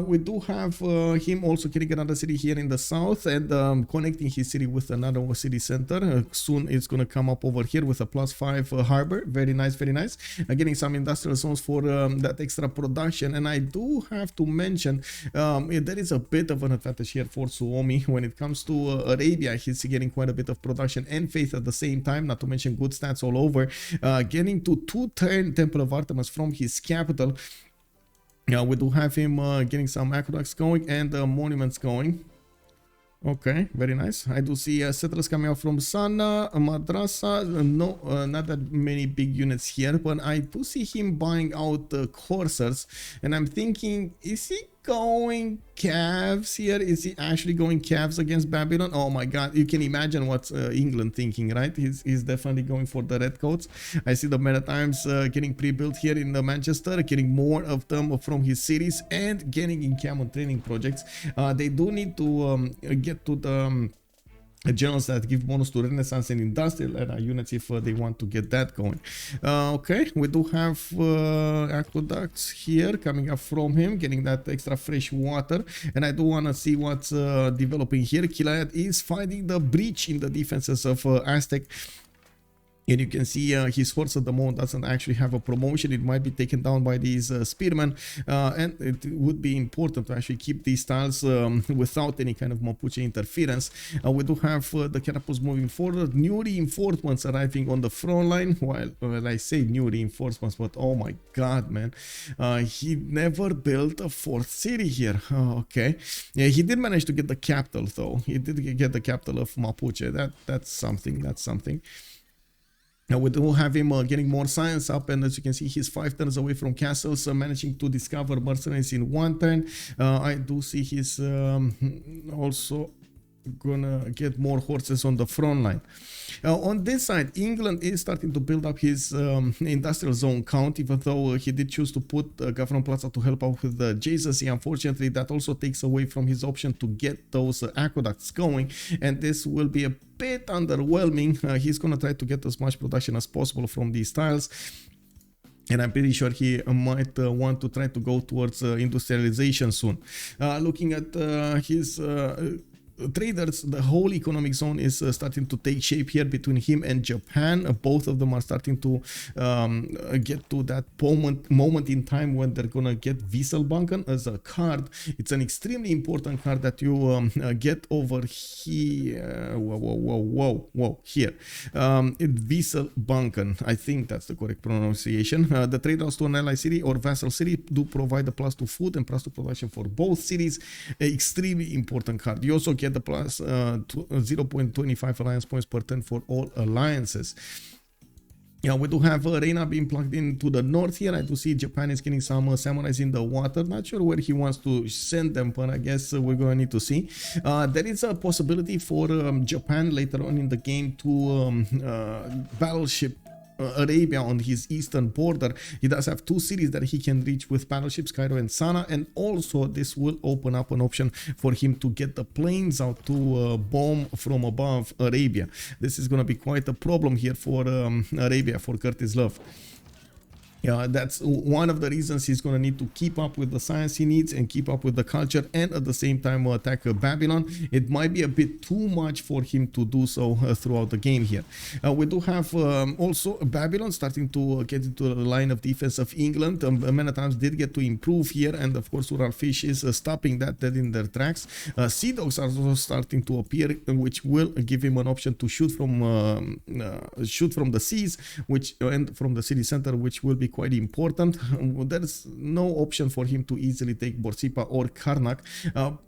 We do have him also getting another city here in the south and connecting his city with another city center. Soon it's going to come up over here with a +5 harbor. Very nice, very nice. Getting some industrial zones for that extra production. And I do have to mention there is a bit of an advantage here for Suomi when it comes to Arabia. He's getting quite a bit of production and faith at the same time, not to mention good stats all over. Getting to 2-turn Temple of Artemis from his capital. Yeah, we do have him getting some aqueducts going and monuments going. Okay, very nice. I do see settlers coming out from Sana, Madrasa. No, not that many big units here, but I do see him buying out coursers. And I'm thinking, is he going calves here? Is he actually going calves against Babylon? Oh my god, you can imagine what's England thinking, right? He's definitely going for the redcoats. I see the Maritimes getting pre-built here in Manchester, getting more of them from his cities and getting in Camon training projects. They do need to get to the generals that give bonus to Renaissance and Industrial era units if they want to get that going. Okay, we do have aqueducts here coming up from him, getting that extra fresh water, and I do want to see what's developing here. Killayad is finding the breach in the defenses of Aztec. And you can see his horse at the moment doesn't actually have a promotion. It might be taken down by these spearmen. And it would be important to actually keep these tiles without any kind of Mapuche interference. We do have the catapults moving forward. New reinforcements arriving on the front line. Well, I say new reinforcements, but oh my god, man. He never built a fourth city here. Okay. Yeah, he did manage to get the capital, though. He did get the capital of Mapuche. That's something. That's something. Now we do have him getting more science up, and as you can see, he's 5 turns away from castles, managing to discover mercenaries in 1 turn. I do see he's also gonna get more horses on the front line. On this side, England is starting to build up his industrial zone count, even though he did choose to put Governor Plaza to help out with the adjacency. Unfortunately, that also takes away from his option to get those aqueducts going, and this will be a bit underwhelming. He's gonna try to get as much production as possible from these tiles. And I'm pretty sure he might want to try to go towards industrialization soon. Looking at his traders, the whole economic zone is starting to take shape here between him and Japan. Both of them are starting to get to that moment in time when they're gonna get Wildcard as a card. It's an extremely important card that you get over here. Whoa, here. Wildcard, I think that's the correct pronunciation. The trade routes to an ally city or vassal city do provide the plus to food and plus to production for both cities. Extremely important card. You also get the plus 0.25 alliance points per turn for all alliances. Yeah, we do have Reina being plugged into the north here. I do see Japan is getting some samurais in the water. Not sure where he wants to send them, but I guess we're going to need to see. There is a possibility for Japan later on in the game to battleship Arabia on his eastern border. He does have two cities that he can reach with battleships, Cairo and Sana, and also this will open up an option for him to get the planes out to bomb from above Arabia. This is going to be quite a problem here for Arabia, for Curtis Love. Yeah, that's one of the reasons he's going to need to keep up with the science he needs and keep up with the culture, and at the same time attack Babylon. It might be a bit too much for him to do so throughout the game here. We do have also Babylon starting to get into the line of defense of England. Many times did get to improve here, and of course Urallfish is stopping that dead in their tracks. Sea dogs are also starting to appear, which will give him an option to shoot from the seas, and from the city center, which will be quite important. There's no option for him to easily take Borsippa or Karnak,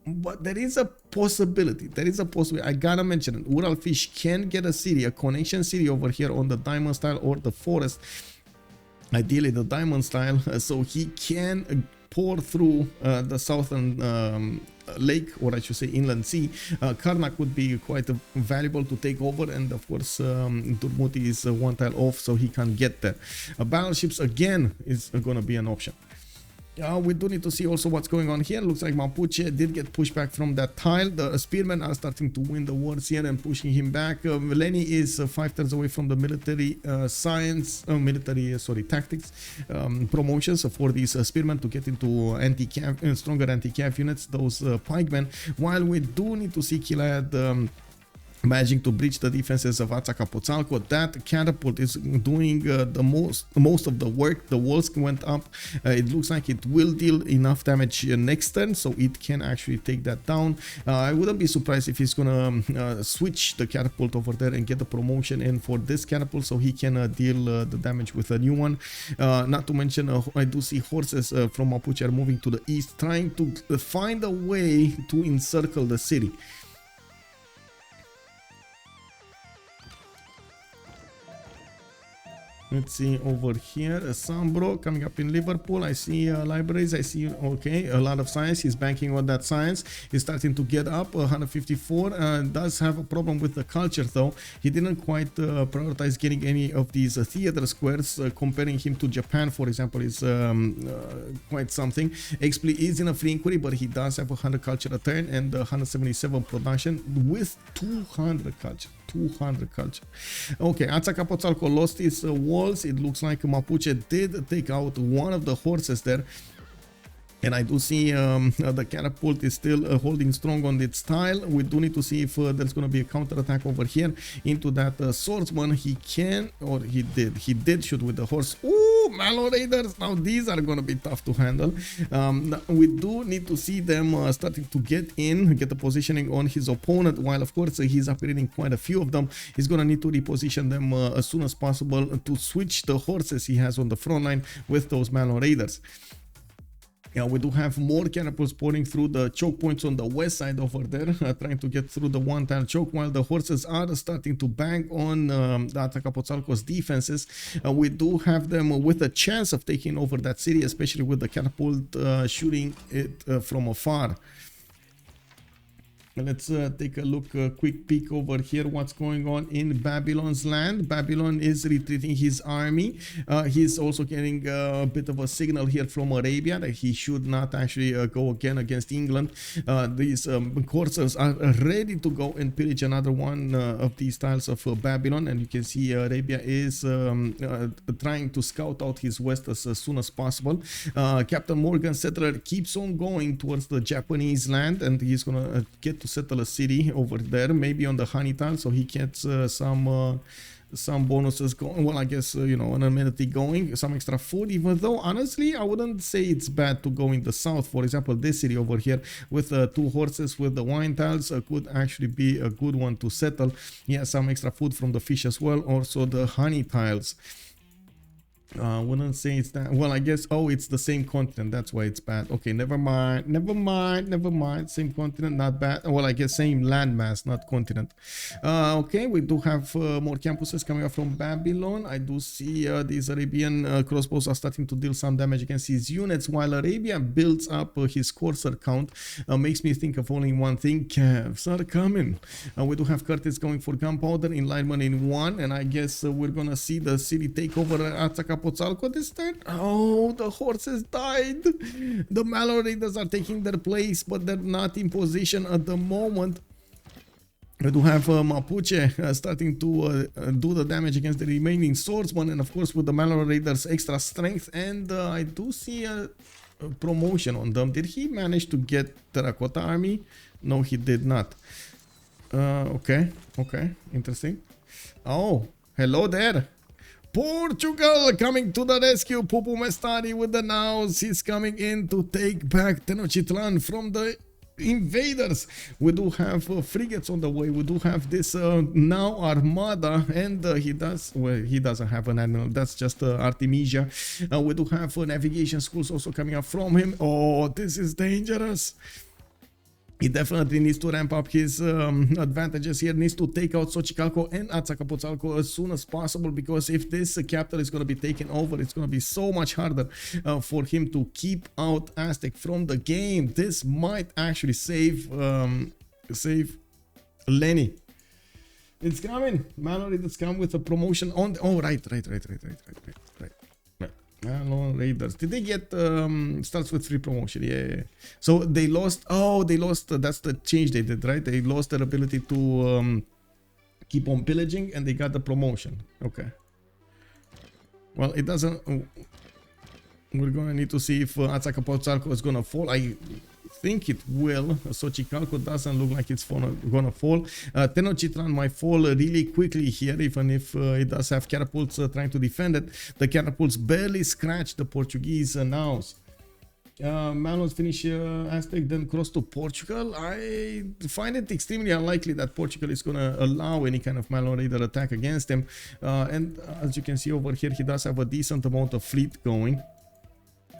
but there is a possibility. I gotta mention it. Urallfish can get a city, a connection city over here on the diamond style or the forest. Ideally the diamond style, so he can pour through the southern lake, or I should say inland sea. Karnak would be quite valuable to take over, and of course Durmuti is one tile off, so he can't get there. Battleships again is going to be an option. We do need to see also what's going on here. Looks like Mapuche did get pushed back from that tile. The spearmen are starting to win the wars here and pushing him back. Lenny is 5 turns away from the military tactics promotions for these spearmen to get into anti-cav, stronger anti-cav units, those pikemen. While we do need to see Killayad managing to breach the defenses of Aztec. That catapult is doing the most of the work. The walls went up. It looks like it will deal enough damage next turn, so it can actually take that down. I wouldn't be surprised if he's gonna switch the catapult over there and get the promotion in for this catapult, so he can deal the damage with a new one. Not to mention, I do see horses from Mapuche are moving to the east, trying to find a way to encircle the city. Let's see over here, SunBro coming up in Liverpool. I see libraries, I see, okay, a lot of science. He's banking on that science. He's starting to get up, 154. Does have a problem with the culture though. He didn't quite prioritize getting any of these theater squares. Comparing him to Japan, for example, is quite something. Xpli is in a free inquiry, but he does have 100 culture a turn and 177 production with 200 culture. 200 culture. Okay, Aztec lost his walls. It looks like Mapuche did take out one of the horses there. And I do see the catapult is still holding strong on its tile. We do need to see if there's going to be a counter attack over here into that swordsman. He can, or he did shoot with the horse. Ooh, Malo Raiders. Now these are going to be tough to handle. We do need to see them starting to get the positioning on his opponent, while of course he's upgrading quite a few of them. He's going to need to reposition them as soon as possible to switch the horses he has on the front line with those Malo Raiders. Yeah, we do have more catapults pouring through the choke points on the west side over there, trying to get through the one-tile choke, while the horses are starting to bang on the Aztec defenses. We do have them with a chance of taking over that city, especially with the catapult shooting it from afar. Let's take a look, a quick peek over here. What's going on in Babylon's land? Babylon is retreating his army. He's also getting a bit of a signal here from Arabia that he should not actually go again against England. These corsairs are ready to go and pillage another one of these tiles of Babylon, and you can see Arabia is trying to scout out his west as soon as possible. CaptainMorgane settler keeps on going towards the Japanese land, and he's gonna get to settle a city over there, maybe on the honey tile, so he gets some bonuses going. Well, I guess you know, an amenity going, some extra food. Even though honestly, I wouldn't say it's bad to go in the south. For example, this city over here with 2 horses with the wine tiles could actually be a good one to settle. Yeah, some extra food from the fish as well. Also the honey tiles. Wouldn't say it's that. Well, I guess, oh, it's the same continent, that's why it's bad. Okay, never mind, same continent, not bad. Well, I guess same landmass, not continent. Okay, we do have more campuses coming up from Babylon. I do see these Arabian crossbows are starting to deal some damage against his units, while Arabia builds up his courser count. Makes me think of only one thing: calves are coming. We do have Curtis going for gunpowder, enlightenment in 1, and I guess we're gonna see the city take over Aztec this time. Oh, the horses died. The Mallow Raiders are taking their place, but they're not in position at the moment. We do have Mapuche starting to do the damage against the remaining swordsmen, and of course with the Mallow Raiders extra strength, and I do see a promotion on them. Did he manage to get Terracotta Army? No, he did not. Okay, interesting. Oh, hello there. Portugal coming to the rescue. Pupumestari with the nows. He's coming in to take back Tenochtitlan from the invaders. We do have frigates on the way. We do have this now armada, and he doesn't have an admiral. That's just Artemisia. We do have navigation schools also coming up from him. Oh, this is dangerous. He definitely needs to ramp up his advantages here, needs to take out Xochicalco and Azcapotzalco as soon as possible, because if this capital is going to be taken over, it's going to be so much harder for him to keep out Aztec from the game. This might actually save Lenny. It's coming. Mallow Raiders come with a promotion on the, oh, right. Mallow Raiders. Did they get starts with free promotion? Yeah. So they lost. Oh, they lost. That's the change they did, right? They lost their ability to keep on pillaging, and they got the promotion. Okay. Well, it doesn't. We're gonna need to see if Azcapotzalco is gonna fall. I think it will. Xochicalco doesn't look like it's gonna fall. Tenochtitlan might fall really quickly here, even if it does have catapults trying to defend it. The catapults barely scratch the Portuguese nows. Mallows finish Aztec, then cross to Portugal. I find it extremely unlikely that Portugal is gonna allow any kind of Mallow Raider attack against him. And as you can see over here, he does have a decent amount of fleet going.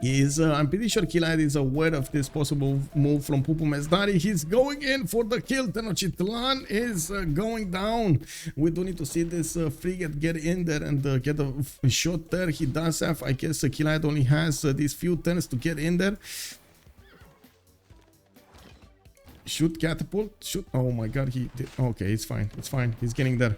I'm pretty sure Killayad is aware of this possible move from Pupumestari. He's going in for the kill. Tenochtitlan is going down. We do need to see this frigate get in there and get a shot there. He does have, I guess Killayad only has these few turns to get in there. Shoot catapult. Shoot. Oh my god, he did. Okay, it's fine. It's fine. He's getting there.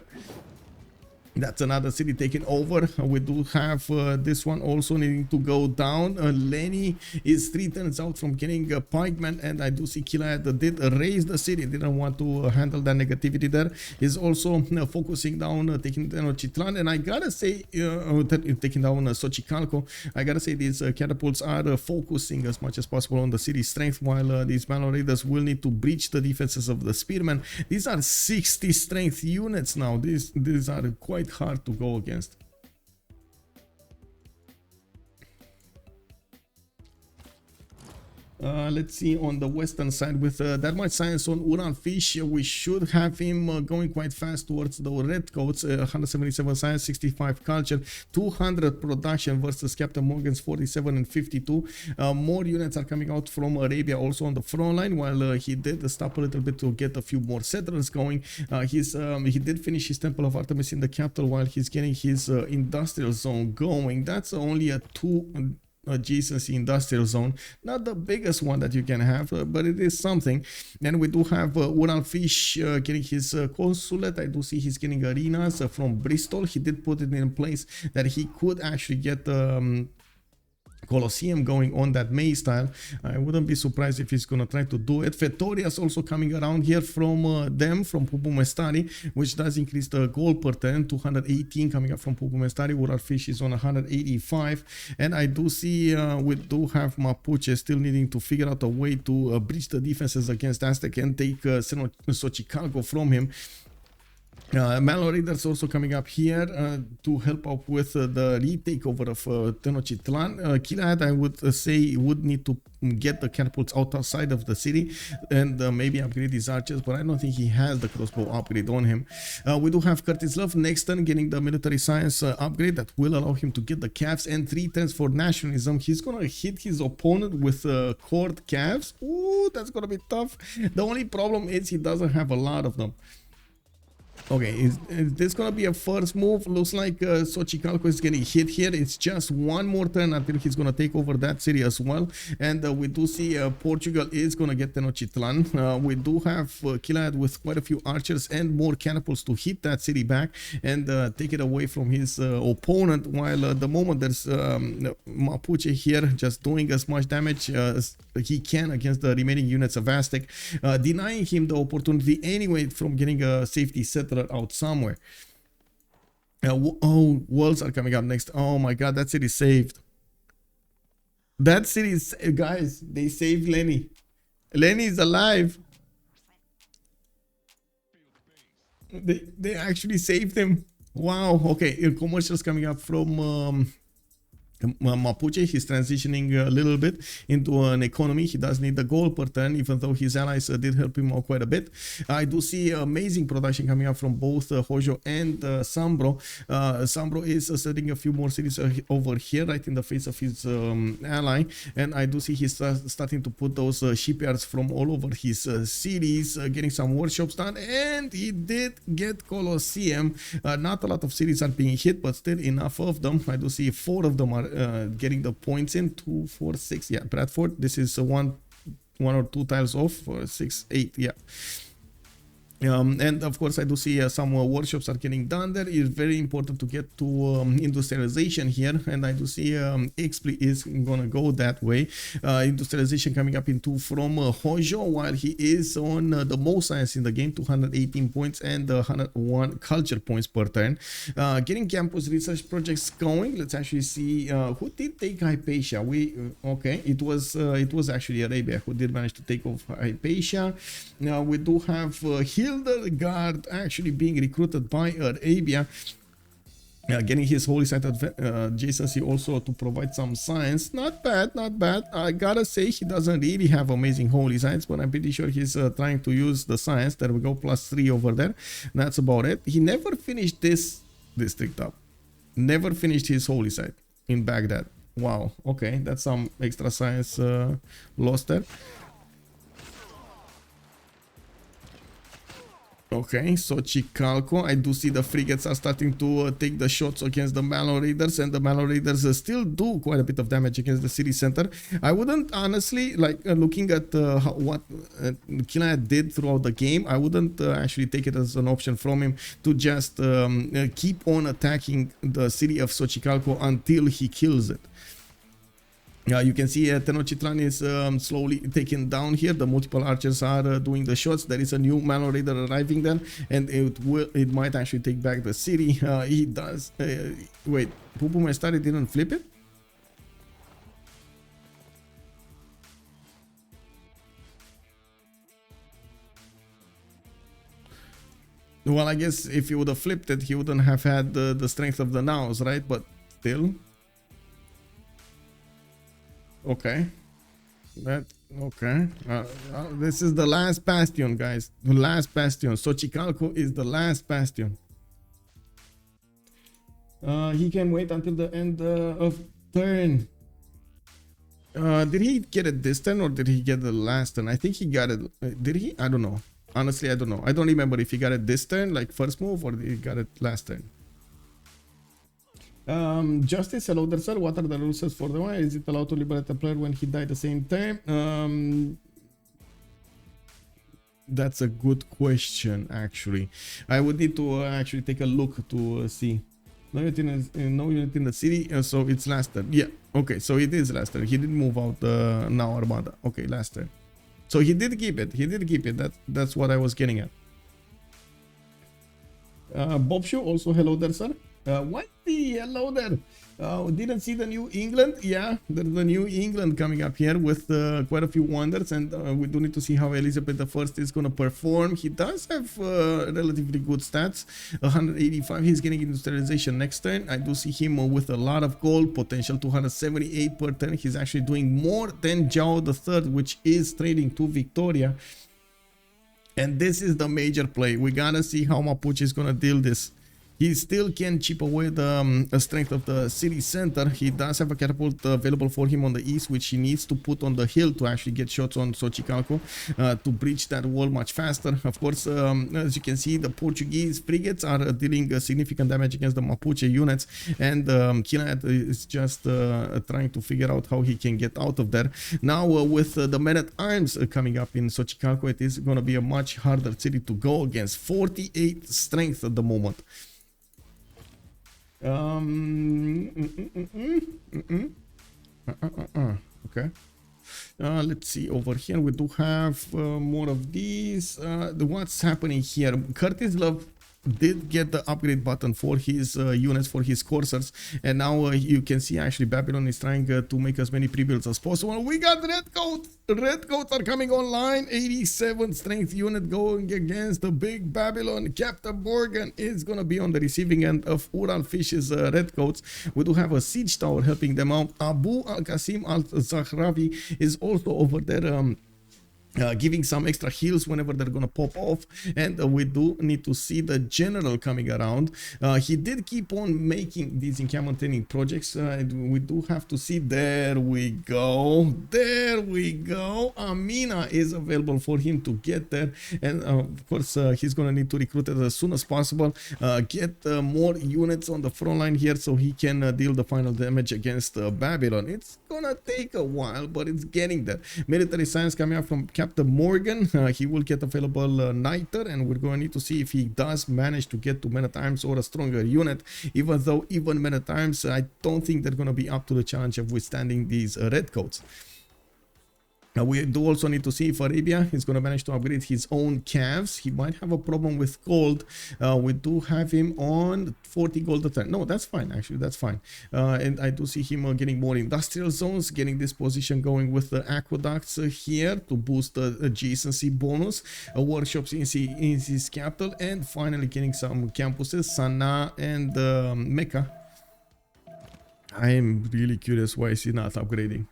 That's another city taken over. We do have this one also needing to go down. Lenny is 3 turns out from getting a pikeman, and I do see Killayad did raise the city. Didn't want to handle that negativity there. He's also focusing down, taking Tenochtitlan, and I gotta say, taking down Xochicalco. I gotta say these catapults are focusing as much as possible on the city's strength, while these Mallow Raiders will need to breach the defenses of the spearmen. These are 60 strength units now. These are quite hard to go against. Let's see on the western side with that much science on Urallfish, we should have him going quite fast towards the redcoats. 177 science, 65 culture, 200 production versus CaptainMorgane's 47 and 52. More units are coming out from Arabia also on the front line, while he did stop a little bit to get a few more settlers going. He did finish his Temple of Artemis in the capital while he's getting his industrial zone going. That's only a 2 adjacency industrial zone, not the biggest one that you can have, but it is something. And we do have Urallfish getting his consulate. I do see he's getting arenas from Bristol. He did put it in place that he could actually get Colosseum going on that maze tile. I wouldn't be surprised if he's gonna try to do it. Fetoria's also coming around here from from Pupumestari, which does increase the gold per turn. 218 coming up from Pupumestari. Urallfish is on 185, and I do see we do have Mapuche still needing to figure out a way to breach the defenses against Aztec and take Xochicalco from him. Malo Raiders also coming up here to help out with the retakeover of Tenochtitlan. Killayad, I would say, would need to get the catapults outside of the city and maybe upgrade his archers, but I don't think he has the crossbow upgrade on him. We do have Curtis Love next turn getting the military science upgrade that will allow him to get the calves and 3 turns for nationalism. He's gonna hit his opponent with court calves. Ooh, that's gonna be tough. The only problem is he doesn't have a lot of them. Okay, is this gonna be a first move? Looks like Xochicalco is getting hit here. It's just one more turn until he's gonna take over that city as well. And we do see Portugal is gonna get Tenochtitlan. We do have Killayad with quite a few archers and more catapults to hit that city back and take it away from his opponent. While at the moment there's Mapuche here just doing as much damage as he can against the remaining units of Aztec, denying him the opportunity anyway from getting a safety settler out somewhere. Oh, worlds are coming up next. Oh my god, that city saved. That city is, guys, they saved Lenny. Lenny is alive. They actually saved him. Wow. Okay, commercials coming up from Mapuche. He's transitioning a little bit into an economy. He does need the gold per turn, even though his allies did help him out quite a bit. I do see amazing production coming up from both Hojo and SunBro. SunBro is setting a few more cities over here, right in the face of his ally, and I do see he's starting to put those shipyards from all over his cities, getting some workshops done, and he did get Colosseum. Not a lot of cities are being hit, but still enough of them. I do see 4 of them are getting the points in. 2, 4, 6. Yeah, Bradford. This is one or 2 tiles off for 6, 8. Yeah. And of course I do see some workshops are getting done there. It's very important to get to industrialization here, and I do see Xpli is gonna go that way. Industrialization coming up in 2 from Hojo, while he is on the most science in the game, 218 points and 101 culture points per turn. Getting campus research projects going. Let's actually see who did take Hypatia. Okay, it was actually Arabia who did manage to take off Hypatia. Now we do have Hildegard actually being recruited by Arabia, getting his holy site adjacency also to provide some science. Not bad, not bad. I gotta say he doesn't really have amazing holy sites, but I'm pretty sure he's trying to use the science. There we go, +3 over there. That's about it. He never finished this district up. Never finished his holy site in Baghdad. Wow, okay, that's some extra science lost there. Okay, so Xochicalco, I do see the frigates are starting to take the shots against the Malo Raiders, and the Malo Raiders still do quite a bit of damage against the city center. I wouldn't honestly, like looking at what Killayad did throughout the game, I wouldn't actually take it as an option from him to just keep on attacking the city of Xochicalco until he kills it. You can see Tenochtitlan is slowly taken down here. The multiple archers are doing the shots. There is a new Malo Raider arriving then, and it might actually take back the city. He does. Wait, Pupumestari didn't flip it? Well, I guess if he would have flipped it, he wouldn't have had the strength of the nows, right? But still. Okay, okay. This is the last bastion, guys. The last bastion. Xochicalco is the last bastion. He can wait until the end of turn. Did he get it this turn or did he get the last turn? I think he got it. Did he? I don't know. Honestly, I don't know. I don't remember if he got it this turn, like first move, or he got it last turn. Justice, hello there, sir. What are the rules for the one? Is it allowed to liberate a player when he died at the same time? That's a good question, actually. I would need to actually take a look to see. No unit no unit in the city, so it's last turn. Yeah, okay, so it is last turn. He did move out now Armada. Okay, last turn. So he did keep it. He did keep it. That's what I was getting at. Bob Show also hello there, sir. Whitey, hello there. Didn't see the New England. Yeah, there's the New England coming up here with quite a few wonders, and we do need to see how Elizabeth I is going to perform. He does have relatively good stats. 185. He's getting industrialization next turn. I do see him with a lot of gold potential. 278 per turn. He's actually doing more than Zhao the Third, which is trading to Victoria. And this is the major play. We gotta see how Mapuche is gonna deal this. He still can chip away the strength of the city center. He does have a catapult available for him on the east, which he needs to put on the hill to actually get shots on Xochicalco to breach that wall much faster. Of course, as you can see, the Portuguese frigates are dealing significant damage against the Mapuche units, and Killayad is just trying to figure out how he can get out of there. Now, with the men-at-arms coming up in Xochicalco, it is going to be a much harder city to go against. 48 strength at the moment. Okay. Let's see over here. We do have more of these. What's happening here? Curtis Love did get the upgrade button for his units, for his coursers, and now you can see actually Babylon is trying to make as many pre-builds as possible. We got Redcoat. Redcoats are coming online. 87 strength unit going against the big Babylon. CaptainMorgane is gonna be on the receiving end of Urallfish's Redcoats. We do have a siege tower helping them out. Abu Al-Qasim Al-Zahravi is also over there giving some extra heals whenever they're gonna pop off, and we do need to see the general coming around. He did keep on making these encampment training projects. We do have to see. There we go. There we go. Amina is available for him to get there, and of course he's gonna need to recruit it as soon as possible. Get more units on the front line here so he can deal the final damage against Babylon. It's gonna take a while, but it's getting there. Military science coming up from CaptainMorgane. He will get available Niter, and we're going to need to see if he does manage to get to men-at-arms or a stronger unit, even though even men-at-arms, I don't think they're going to be up to the challenge of withstanding these redcoats. We do also need to see if Arabia is going to manage to upgrade his own calves. He might have a problem with gold. We do have him on 40 gold a turn. No, that's fine, actually, that's fine. And I do see him getting more industrial zones, getting this position going with the aqueducts here to boost the adjacency bonus, workshops in his capital, and finally getting some campuses, Sana'a and Mecca. I am really curious why is he not upgrading.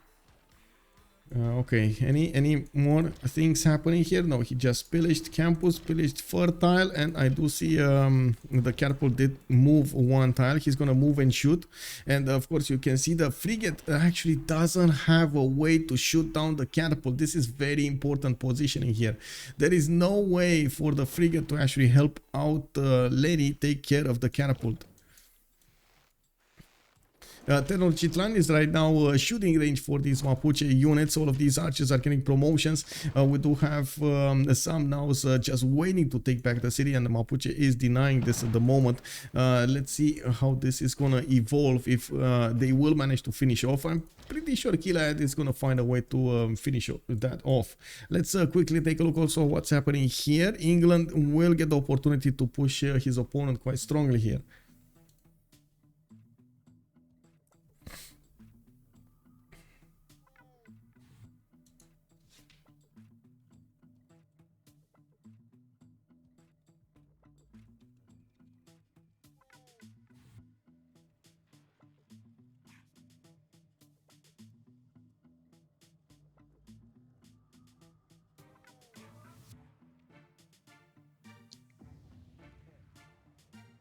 Okay, any more things happening here? No, he just pillaged campus, pillaged fertile, and I do see the catapult did move one tile. He's gonna move and shoot, and of course you can see the frigate actually doesn't have a way to shoot down the catapult. This is very important positioning here. There is no way for the frigate to actually help out Lenny take care of the catapult. Tenochtitlan is right now shooting range for these Mapuche units. All of these archers are getting promotions. We do have some now just waiting to take back the city, and the Mapuche is denying this at the moment. Let's see how this is gonna evolve, if they will manage to finish off. I'm pretty sure Killayad is gonna find a way to finish that off. Let's quickly take a look also what's happening here. England will get the opportunity to push his opponent quite strongly here.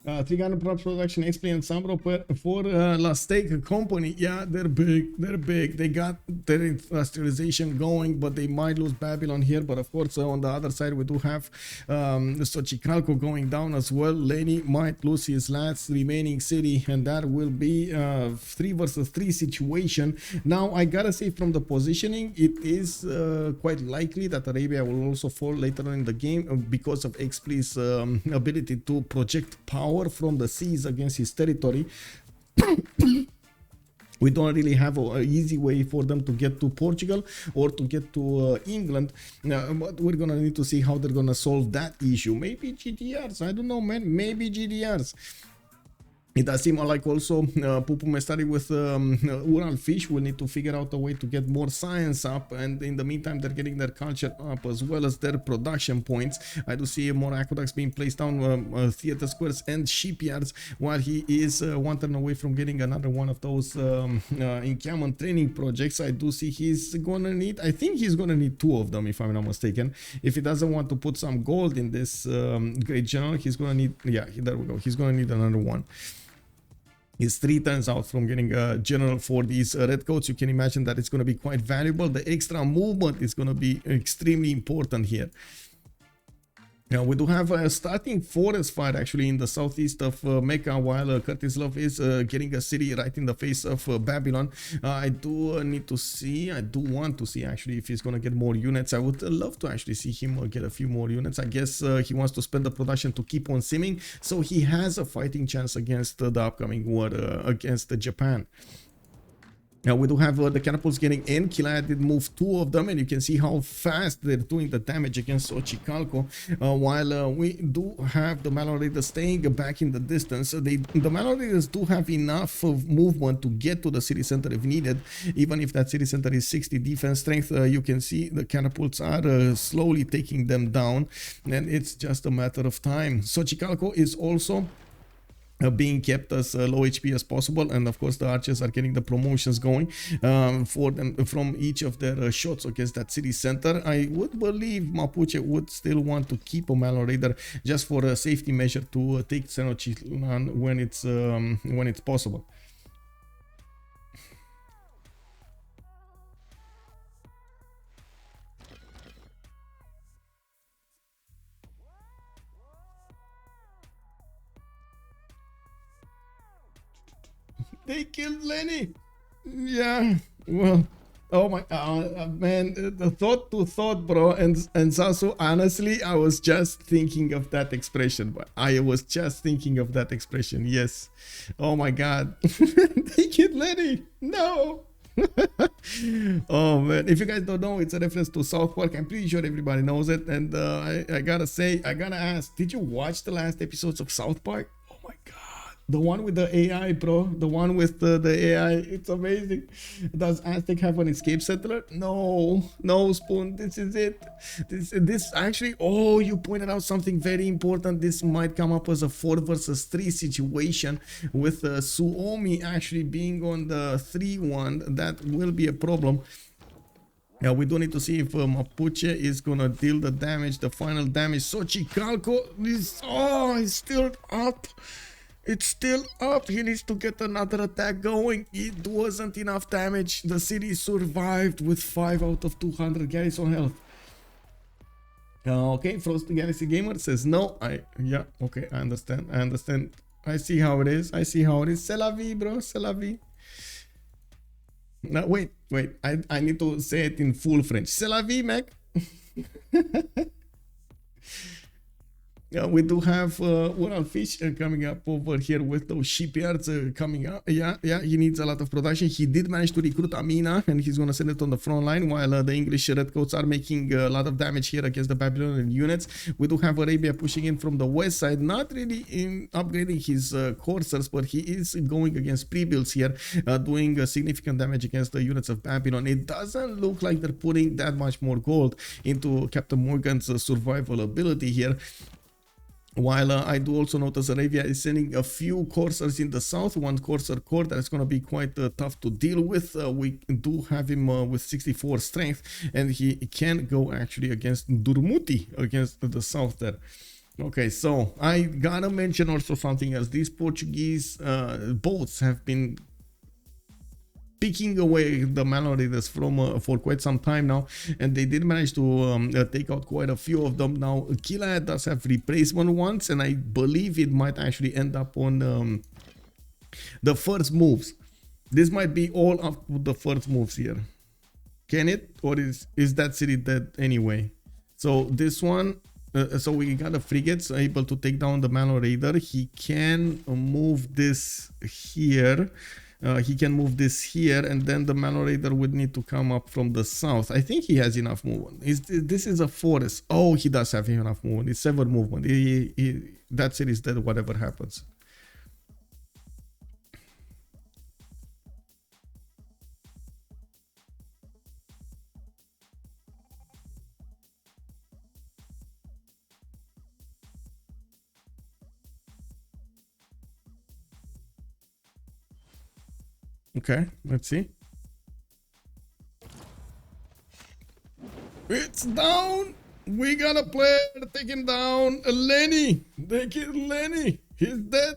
Trigano props production, Xpli and SunBro for La Steak Company. Yeah, they're big. They're big. They got their industrialization going, but they might lose Babylon here. But of course, on the other side, we do have Xochicalco going down as well. Lenny might lose his last remaining city, and that will be 3 versus 3 situation. Now, I gotta say, from the positioning, it is quite likely that Arabia will also fall later on in the game because of Xpli's ability to project power power from the seas against his territory. We don't really have an easy way for them to get to Portugal or to get to England, but we're gonna need to see how they're gonna solve that issue. Maybe GDRs, I don't know, man, maybe GDRs. It does seem like also Pupumestari with Urallfish will need to figure out a way to get more science up, and in the meantime they're getting their culture up as well as their production points. I do see more aqueducts being placed down, theater squares and shipyards, while he is one turn away from getting another one of those encampment training projects. I do see he's gonna need, I think he's gonna need 2 of them if I'm not mistaken. If he doesn't want to put some gold in this great general, he's gonna need, yeah, there we go, he's gonna need another one. Is 3 turns out from getting a general for these red coats. You can imagine that it's going to be quite valuable. The extra movement is going to be extremely important here. Now we do have a starting forest fight actually in the southeast of Mecca, while Curtis Love is getting a city right in the face of Babylon. I do need to see, I do want to see actually if he's gonna get more units. I would love to actually see him get a few more units. I guess he wants to spend the production to keep on simming, so he has a fighting chance against the upcoming war against Japan. Now we do have the catapults getting in. Killayad did move 2 of them, and you can see how fast they're doing the damage against Xochicalco, while we do have the Malon Raiders staying back in the distance. The Malon Raiders do have enough of movement to get to the city center if needed, even if that city center is 60 defense strength. You can see the catapults are slowly taking them down, and it's just a matter of time. Xochicalco is also being kept as low HP as possible, and of course the archers are getting the promotions going for them from each of their shots against that city center. I would believe Mapuche would still want to keep a Malon Raider just for a safety measure to take Tenochtitlan when it's possible. They killed Lenny. Yeah, well, oh my man, the thought to thought, bro. And Sasu, honestly, I was just thinking of that expression, but I was just thinking of that expression. Yes. Oh my god. They killed Lenny. No. Oh man, if you guys don't know, it's a reference to South Park. I'm pretty sure everybody knows it, and I gotta say, I gotta ask, did you watch the last episodes of South Park? Oh my god, the one with the AI, bro, the one with the AI, it's amazing. Does Aztec have an escape settler? No, no, Spoon, this is it. This actually, oh, you pointed out something very important. This might come up as a 4 versus 3 situation with Suomi actually being on the 3-1. That will be a problem. Yeah, we do need to see if Mapuche is gonna deal the damage, the final damage. Xochicalco is, oh, it's still up. It's still up. He needs to get another attack going. It wasn't enough damage. The city survived with 5 out of 200 garrison health. Okay, Frost Galaxy Gamer says no. Yeah, okay, I understand. I see how it is. C'est la vie, bro. C'est la vie. No, wait. I need to say it in full French. C'est la vie, mec. We do have Urallfish coming up over here with those shipyards coming up. Yeah, he needs a lot of production. He did manage to recruit Amina, and he's going to send it on the front line, while the English redcoats are making a lot of damage here against the Babylonian units. We do have Arabia pushing in from the west side, not really in upgrading his coursers, but he is going against pre-builds here, doing significant damage against the units of Babylon. It doesn't look like they're putting that much more gold into CaptainMorgane's survival ability here. While I do also notice Arabia is sending a few coursers in the south, one courser core that is going to be quite tough to deal with. We do have him with 64 strength, and he can go actually against Durmuti, against the south there. Okay, so I gotta mention also something else. These Portuguese boats have been picking away the Malon Raiders from for quite some time now, and they did manage to take out quite a few of them. Now Killayad does have replacement ones, and I believe it might actually end up on the first moves. This might be all up to the first moves here. Can it, or is that city dead anyway? So this one, So we got a frigates able to take down the Malo Raider. He can move this here. He can move this here, and then the Malo Raider would need to come up from the south. I think he has enough movement. This is a forest. Oh, he does have enough movement. It's 7 movement. That's it. Is dead. Whatever happens. Okay, let's see. It's down. We got a player taken down. Lenny. They killed Lenny. He's dead.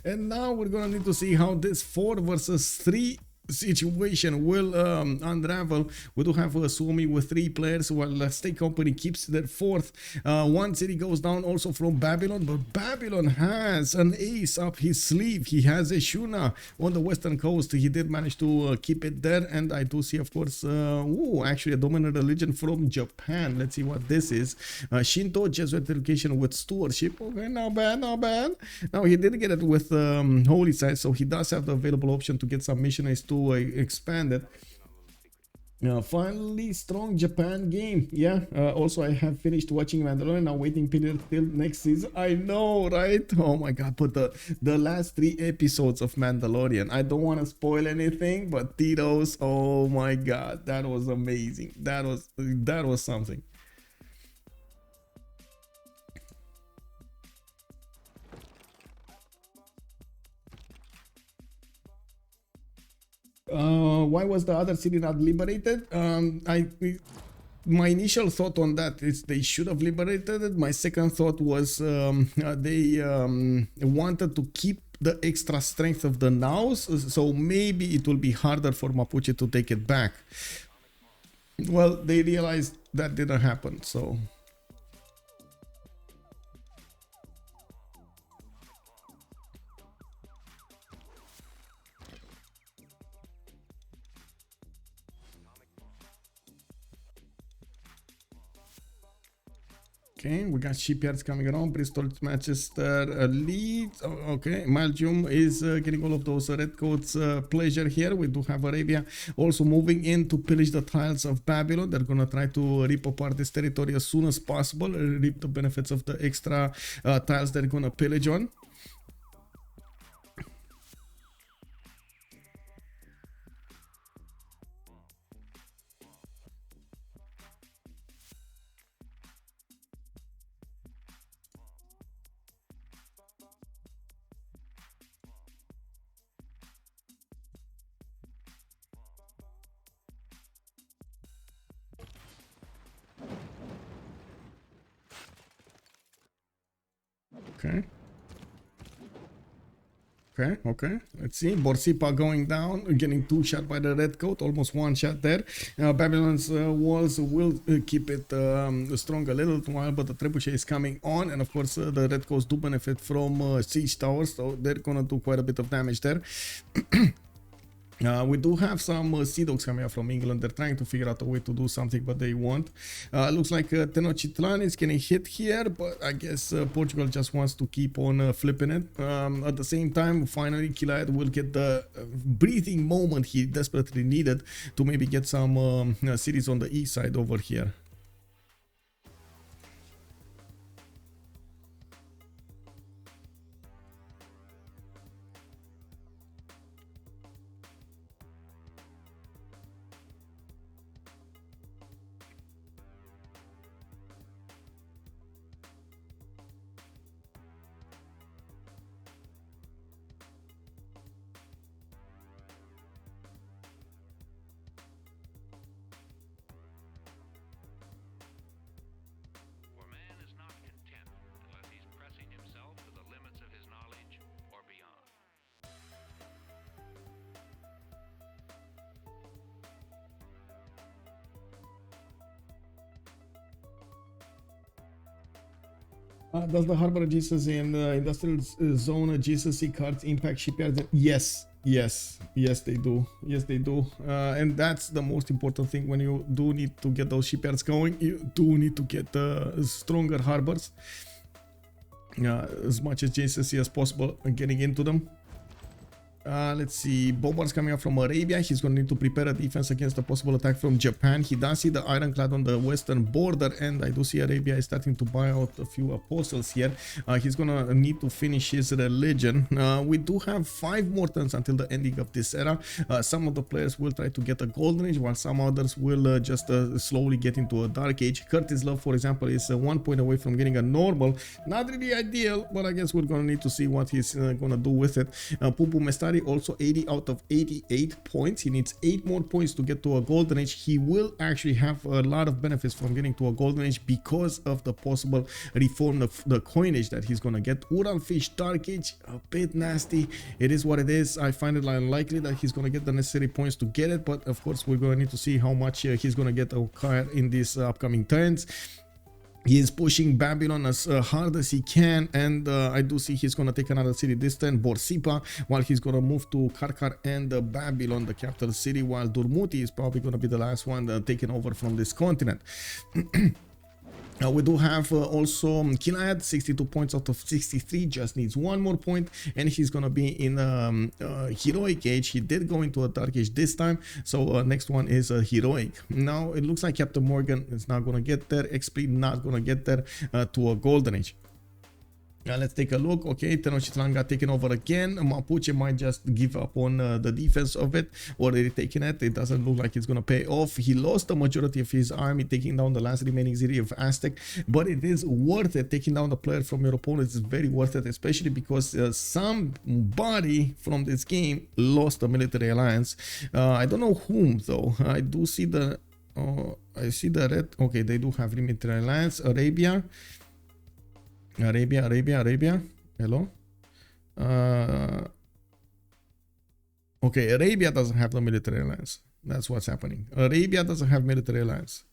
And now we're gonna need to see how this 4 versus 3 situation will unravel. We do have a Suomi with 3 players, while State Company keeps their 4th. 1 city goes down also from Babylon, but Babylon has an ace up his sleeve. He has a Shuna on the western coast. He did manage to keep it there, and I do see, of course, actually a dominant religion from Japan. Let's see what this is. Shinto Jesuit education with stewardship. Okay, not bad, not bad. Now he did get it with holy site, so he does have the available option to get some missionaries to expand it. Finally, strong Japan game. Yeah. Also, I have finished watching Mandalorian. Now waiting period till next season. I know, right? Oh my god! But the last 3 episodes of Mandalorian. I don't want to spoil anything, but Tito's. Oh my god, that was amazing. That was something. Why was the other city not liberated? My initial thought on that is they should have liberated it. My second thought was they wanted to keep the extra strength of the nows, so maybe it will be harder for Mapuche to take it back. Well, they realized that didn't happen, so... Okay, we got shipyards coming around. Bristol, Manchester, Leeds. Oh, okay, Malgium is getting all of those redcoats pleasure here. We do have Arabia also moving in to pillage the tiles of Babylon. They're gonna try to rip apart this territory as soon as possible, reap the benefits of the extra tiles they're gonna pillage on. Okay. Let's see. Borsipa going down, getting 2 shot by the redcoat, almost 1 shot there. Babylon's walls will keep it strong a little while, but the trebuchet is coming on, and of course the redcoats do benefit from siege towers, so they're gonna do quite a bit of damage there. We do have some sea dogs coming up from England. They're trying to figure out a way to do something, but they won't. Looks like Tenochtitlan is getting hit here, but I guess Portugal just wants to keep on flipping it. At the same time, finally, Killayad will get the breathing moment he desperately needed to maybe get some cities on the east side over here. Does the harbor Jesus in industrial zone GCC cards impact shipyards? Yes, Yes, yes, they do. Yes, they do. And that's the most important thing when you do need to get those shipyards going. You do need to get stronger harbors as much adjacency as possible and getting into them. Let's see, Bombard's coming up from Arabia. He's going to need to prepare a defense against a possible attack from Japan. He does see the ironclad on the western border, and I do see Arabia is starting to buy out a few apostles here. He's going to need to finish his religion. We do have 5 more turns until the ending of this era. Some of the players will try to get a golden age, while some others will just slowly get into a dark age. Curtis Love, for example, is 1 point away from getting a normal. Not really ideal, but I guess we're going to need to see what he's going to do with it. Pupumestari also 80 out of 88 points. He needs 8 more points to get to a golden age. He will actually have a lot of benefits from getting to a golden age because of the possible reform of the coinage that he's gonna get. Urallfish dark age, a bit nasty. It is what it is. I find it unlikely that he's gonna get the necessary points to get it, but of course we're gonna need to see how much he's gonna get acquired in these upcoming turns. He is pushing Babylon as hard as he can, and I do see he's going to take another city this turn, Borsippa, while he's going to move to Karkar and Babylon, the capital city, while Durmuti is probably going to be the last one taken over from this continent. We do have also Killayad, 62 points out of 63, just needs 1 more point, and he's gonna be in heroic age. He did go into a dark age this time, so next one is heroic. Now it looks like CaptainMorgane is not gonna get there, Xpli not gonna get there to a golden age. Let's take a look. Okay, Tenochtitlan got taken over again. Mapuche might just give up on the defense of it, already taken it. It doesn't look like it's gonna pay off. He lost the majority of his army, taking down the last remaining city of Aztec, but it is worth it. Taking down the player from your opponent is very worth it, especially because somebody from this game lost the military alliance. I don't know whom though. I do see the I see the red. Okay, they do have military alliance. Arabia. Hello. Okay, Arabia doesn't have the military alliance. That's what's happening. Arabia doesn't have military alliance.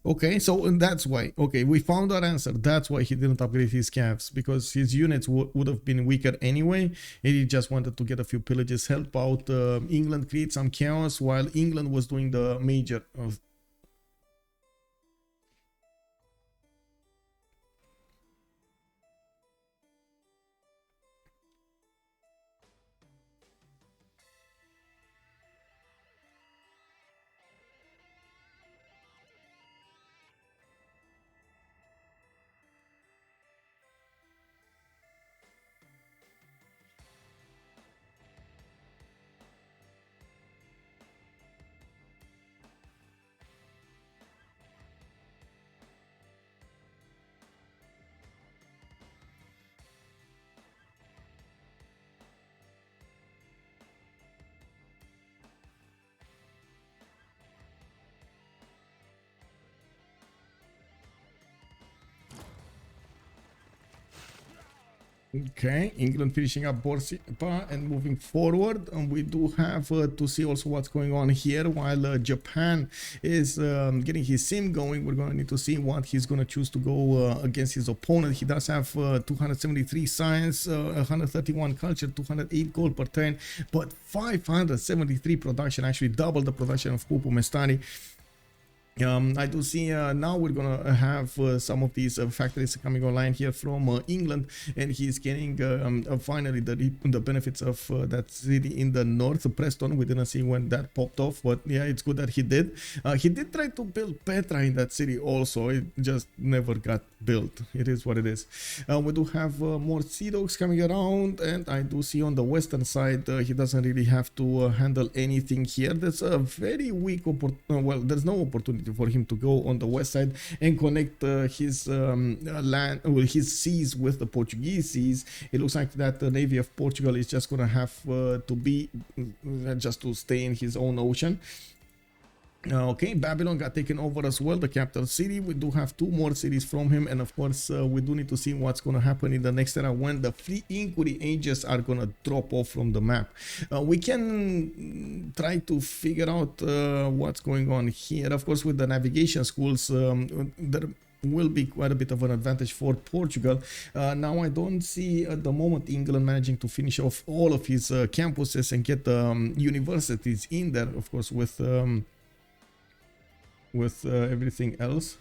Okay, so that's why. Okay, we found our answer. That's why he didn't upgrade his cavs, because his units would have been weaker anyway. And he just wanted to get a few pillages, help out England, create some chaos while England was doing the major. Okay, England finishing up Borsippa and moving forward. And we do have to see also what's going on here while Japan is getting his sim going. We're going to need to see what he's going to choose to go against his opponent. He does have 273 science, 131 culture, 208 gold per turn, but 573 production, actually double the production of Pupumestari. I do see now we're gonna have some of these factories coming online here from England, and he's getting finally the benefits of that city in the north, Preston. We didn't see when that popped off, but yeah, it's good that he did. He did try to build Petra in that city also. It just never got built. It is what it is. We do have more Sea Dogs coming around, and I do see on the western side he doesn't really have to handle anything here. There's a very weak well, there's no opportunity for him to go on the west side and connect his land, well, his seas with the Portuguese seas. It looks like that the navy of Portugal is just gonna have to be just to stay in his own ocean. Okay, Babylon got taken over as well, the capital city. We do have 2 more cities from him, and of course we do need to see what's going to happen in the next era when the free inquiry ages are going to drop off from the map. We can try to figure out what's going on here. Of course, with the navigation schools, will be quite a bit of an advantage for Portugal. Now I don't see at the moment England managing to finish off all of his campuses and get universities in there, of course, with everything else.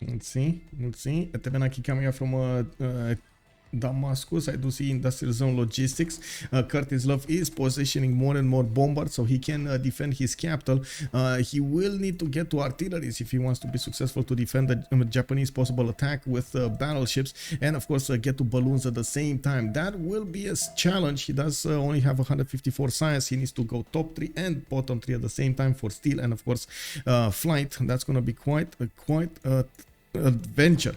Let's see. Temenaki coming up from Damascus. I do see industrial zone logistics. Curtis Love is positioning more and more bombards so he can defend his capital. He will need to get to artilleries if he wants to be successful to defend the Japanese possible attack with battleships, and of course get to balloons at the same time. That will be a challenge. He does only have 154 science. He needs to go top 3 and bottom 3 at the same time for steel and of course flight. That's going to be quite adventure.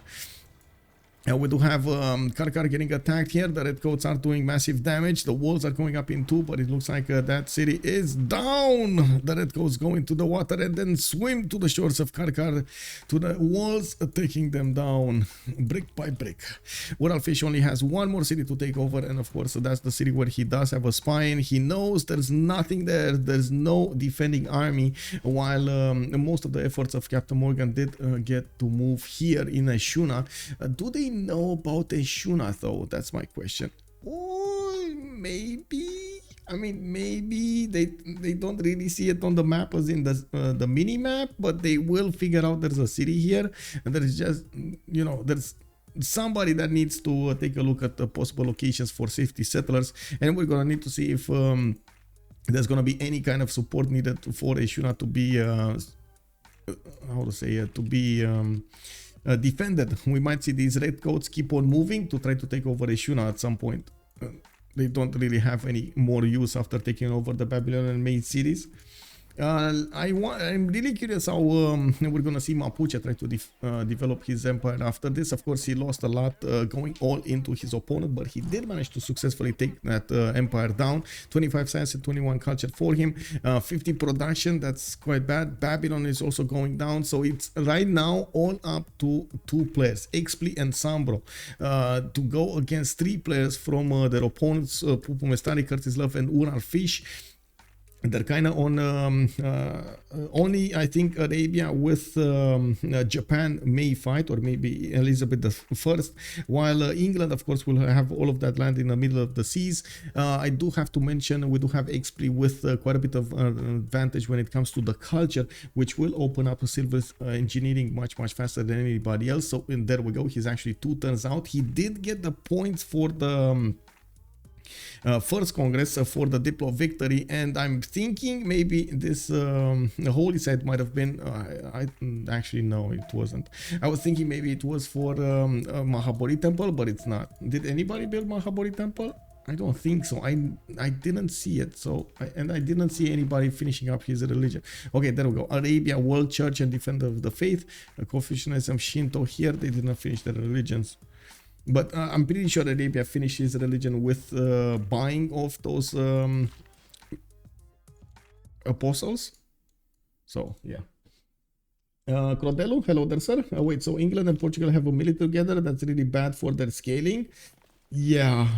We do have Karkar getting attacked here. The redcoats are doing massive damage. The walls are going up in 2, but it looks like that city is down. The redcoats go into the water and then swim to the shores of Karkar, to the walls, taking them down brick by brick. Urallfish only has one more city to take over, and of course that's the city where he does have a spine. He knows there's nothing there. There's no defending army, while most of the efforts of CaptainMorgane did get to move here in Ashuna. Do they know about Ashuna though? That's my question. Or maybe, I mean, maybe they don't really see it on the map as in the mini map, but they will figure out there's a city here, and there's just, you know, there's somebody that needs to take a look at the possible locations for safety settlers, and we're gonna need to see if there's gonna be any kind of support needed for Ashuna to be how to say it, to be defended. We might see these redcoats keep on moving to try to take over Ashuna at some point. They don't really have any more use after taking over the Babylonian main cities. I'm really curious how we're gonna see Mapuche try to develop his empire after this. Of course, he lost a lot going all into his opponent, but he did manage to successfully take that empire down. 25 science and 21 culture for him. 50 production, that's quite bad. Babylon is also going down, so it's right now all up to 2 players, Xpli and SunBro, to go against 3 players from their opponents, Pupumestari, Curtis Love, and Urallfish. They're kind of on only, I think, Arabia with Japan may fight, or maybe Elizabeth I, while England, of course, will have all of that land in the middle of the seas. I do have to mention we do have Xpli with quite a bit of advantage when it comes to the culture, which will open up a silver engineering much faster than anybody else. So there we go. He's actually 2 turns out. He did get the points for the first Congress for the Diplo victory, and I'm thinking maybe this holy site might have been I actually no, it wasn't. I was thinking maybe it was for Mahabodhi temple, but it's not. Did anybody build Mahabodhi temple? I don't think so. I didn't see it. So I didn't see anybody finishing up his religion. Okay, there we go. Arabia, World Church and Defender of the Faith, Confucianism, Shinto. Here they did not finish their religions. But I'm pretty sure Arabia finished his religion with buying of those apostles. So, yeah. Crodelu, hello there, sir. Wait, so England and Portugal have a military together. That's really bad for their scaling. Yeah,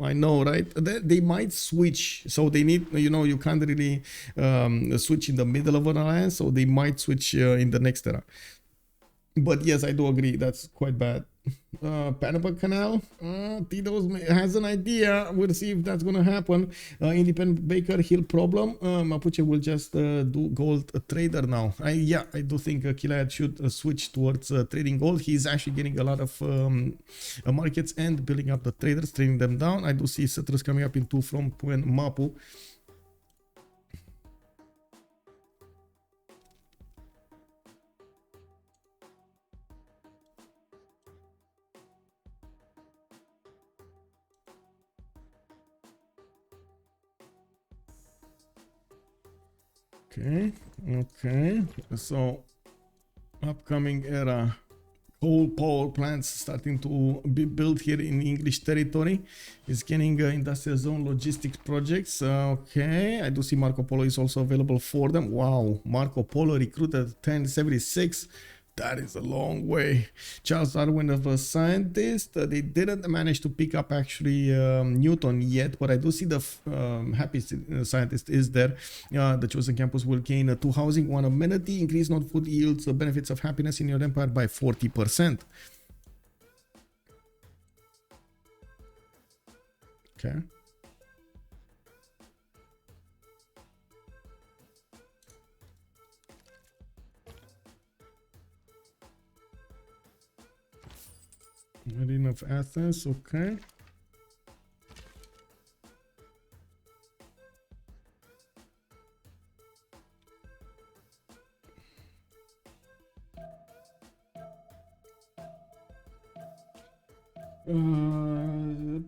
I know, right? They might switch. So they need, you know, you can't really switch in the middle of an alliance. So they might switch in the next era. But yes, I do agree. That's quite bad. Panama Canal. Tito's has an idea. We'll see if that's going to happen. Independent Baker Hill problem. Mapuche will just do gold trader now. I do think Killayad should switch towards trading gold. He's actually getting a lot of markets and building up the traders, trading them down. I do see settlers coming up in 2 from Mapu. Okay, so upcoming era coal power plants starting to be built here in English territory. It's getting industrial zone logistics projects. Okay, I do see Marco Polo is also available for them. Wow, Marco Polo recruited 1076. That is a long way. Charles Darwin of a scientist. They didn't manage to pick up actually Newton yet, but I do see the happy scientist is there. The chosen campus will gain 2 housing, 1 amenity, increase non-food yields, the benefits of happiness in your empire by 40%. Okay. Arena of Athens, okay.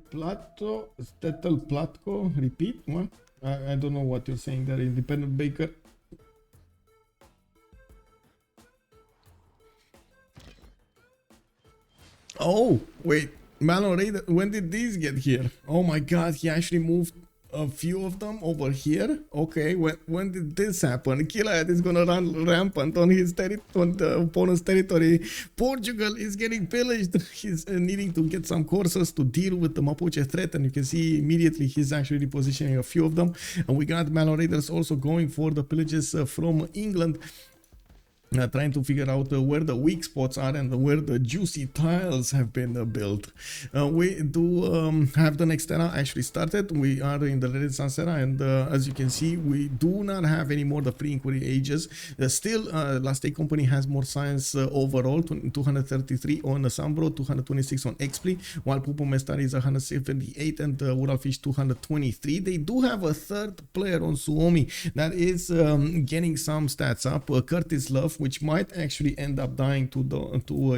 Plato, Stettel Platko, repeat, what? I don't know what you're saying there, independent baker. Oh, wait, Mallory, when did these get here? Oh my god, he actually moved a few of them over here. Okay, when did this happen? Killayad is gonna run rampant on his on the opponent's territory. Portugal is getting pillaged. He's needing to get some courses to deal with the Mapuche threat, and you can see immediately he's actually repositioning a few of them. And we got Malloraiders also going for the pillages from England. Trying to figure out where the weak spots are and where the juicy tiles have been built. We do have the next era actually started. We are in the Renaissance era, and as you can see, we do not have anymore the pre-inquiry ages. Still, Last Day Company has more science overall, 233 on SunBro, 226 on Xpli, while Pupumestari is 178 and Urallfish 223. They do have a third player on Suomi that is getting some stats up, Curtis Love, which might actually end up dying to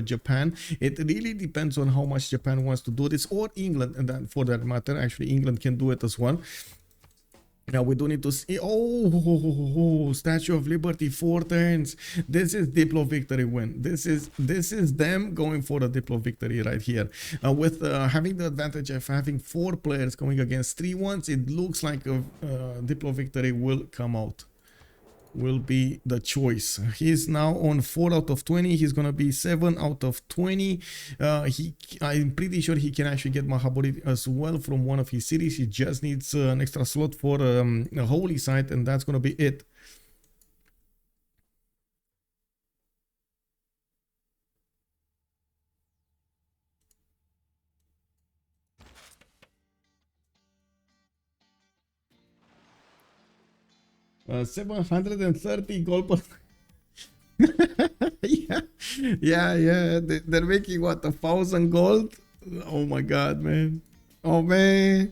Japan. It really depends on how much Japan wants to do this, or England, and then for that matter, actually England can do it as well. Now we do need to see. Oh, Statue of Liberty, 4 turns. This is Diplo victory win. This is them going for a Diplo victory right here. With having the advantage of having 4 players going against 3 ones, it looks like a Diplo victory will come out. Will be the choice. He's now on 4 out of 20. He's gonna be 7 out of 20. I'm pretty sure he can actually get Mahabodhi as well from one of his cities. He just needs an extra slot for a holy site, and that's gonna be it. 730 gold per yeah, they're making what, 1,000 gold. Oh my god, man. Oh man.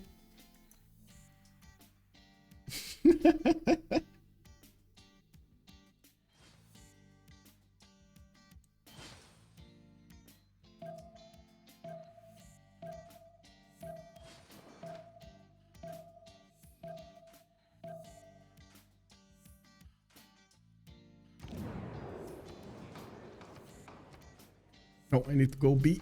Oh, I need to go B.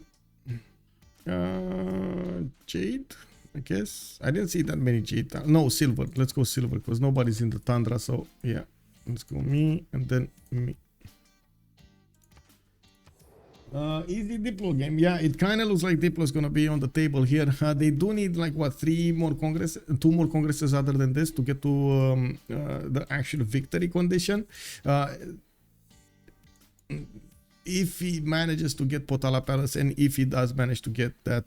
Jade, I guess. I didn't see that many Jade. No, silver. Let's go silver because nobody's in the Tundra. So yeah, let's go me and then me. Easy Diplo game. Yeah, it kind of looks like Diplo is gonna be on the table here. They do need like what, 2 more congresses other than this to get to the actual victory condition. If he manages to get Potala Palace, and if he does manage to get that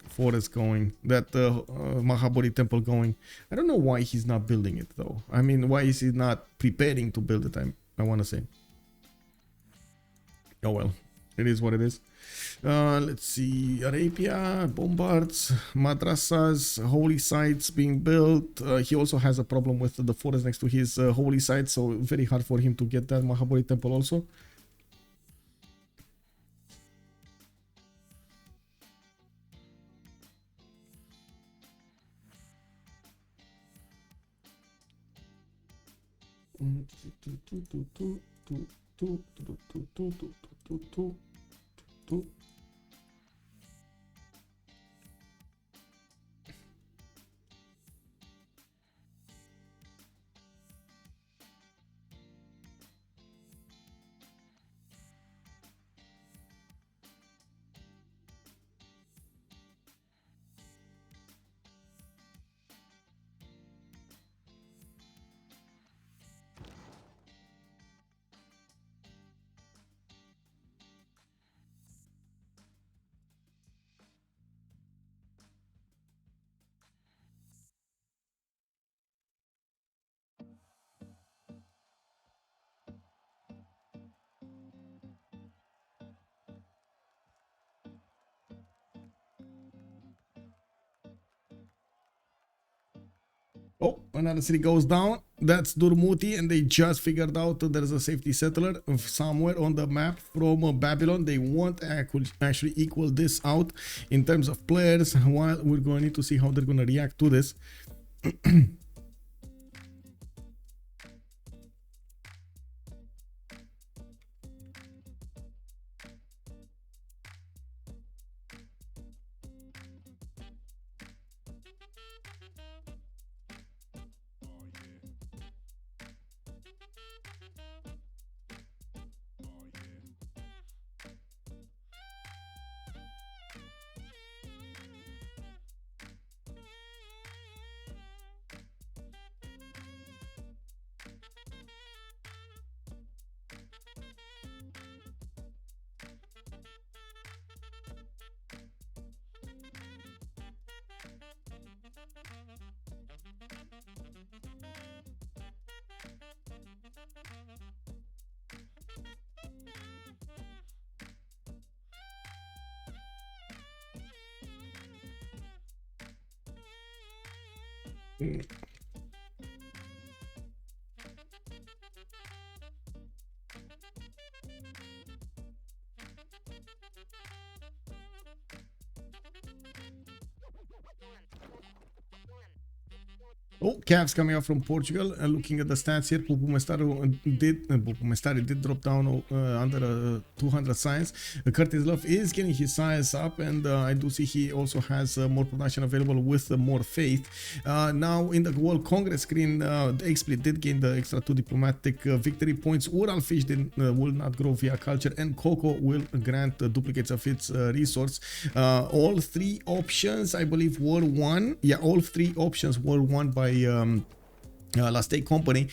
forest going, that Mahabodhi temple going. I don't know why he's not building it though. I mean, why is he not preparing to build it? I want to say. Oh well, it is what it is. Let's see, Arabia, bombards, madrasas, holy sites being built. He also has a problem with the forest next to his holy site, so very hard for him to get that Mahabodhi temple also. Two, two. Oh, another city goes down. That's Durmuti, and they just figured out that there's a safety settler somewhere on the map from Babylon. They won't actually equal this out in terms of players. While we're going to need to see how they're going to react to this. Oh, Cavs coming out from Portugal. Looking at the stats here, Pupumestari did drop down under 200 science. Curtis Love is getting his science up, and I do see he also has more production available with more faith. Now in the World Congress screen, the Xpli did gain the extra 2 diplomatic victory points. Urallfish will not grow via culture, and Coco will grant duplicates of its resource. All 3 options, I believe, were won. Yeah, all 3 options were won by Last Day Company.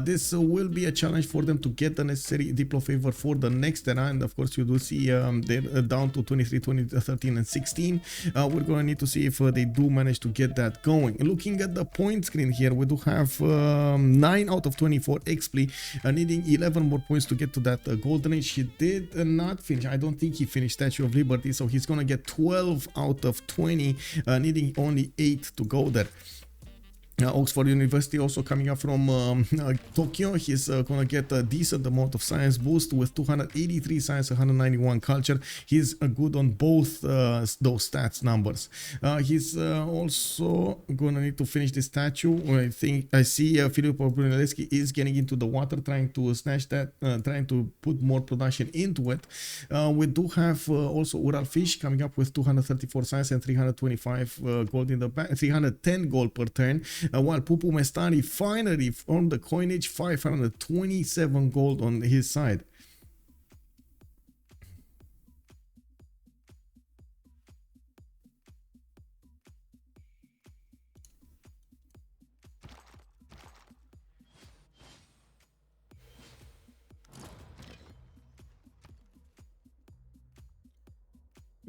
This will be a challenge for them to get the necessary Diplo favor for the next era, and of course you do see they're down to 23, 20, 13 and 16. We're gonna need to see if they do manage to get that going. Looking at the point screen here, we do have 9 out of 24 Xpli, needing 11 more points to get to that golden age. He did not finish. I don't think he finished Statue of Liberty, so he's gonna get 12 out of 20, needing only 8 to go there. Oxford University also coming up from Tokyo. He's gonna get a decent amount of science boost with 283 science, 191 culture. He's good on both those stats numbers. He's also gonna need to finish this statue. I think I see Filippo Brunelleschi is getting into the water, trying to snatch that, trying to put more production into it. We do have also Urallfish coming up with 234 science and 325 gold in the back, 310 gold per turn. While Pupumestari finally from the coinage, 527 gold on his side.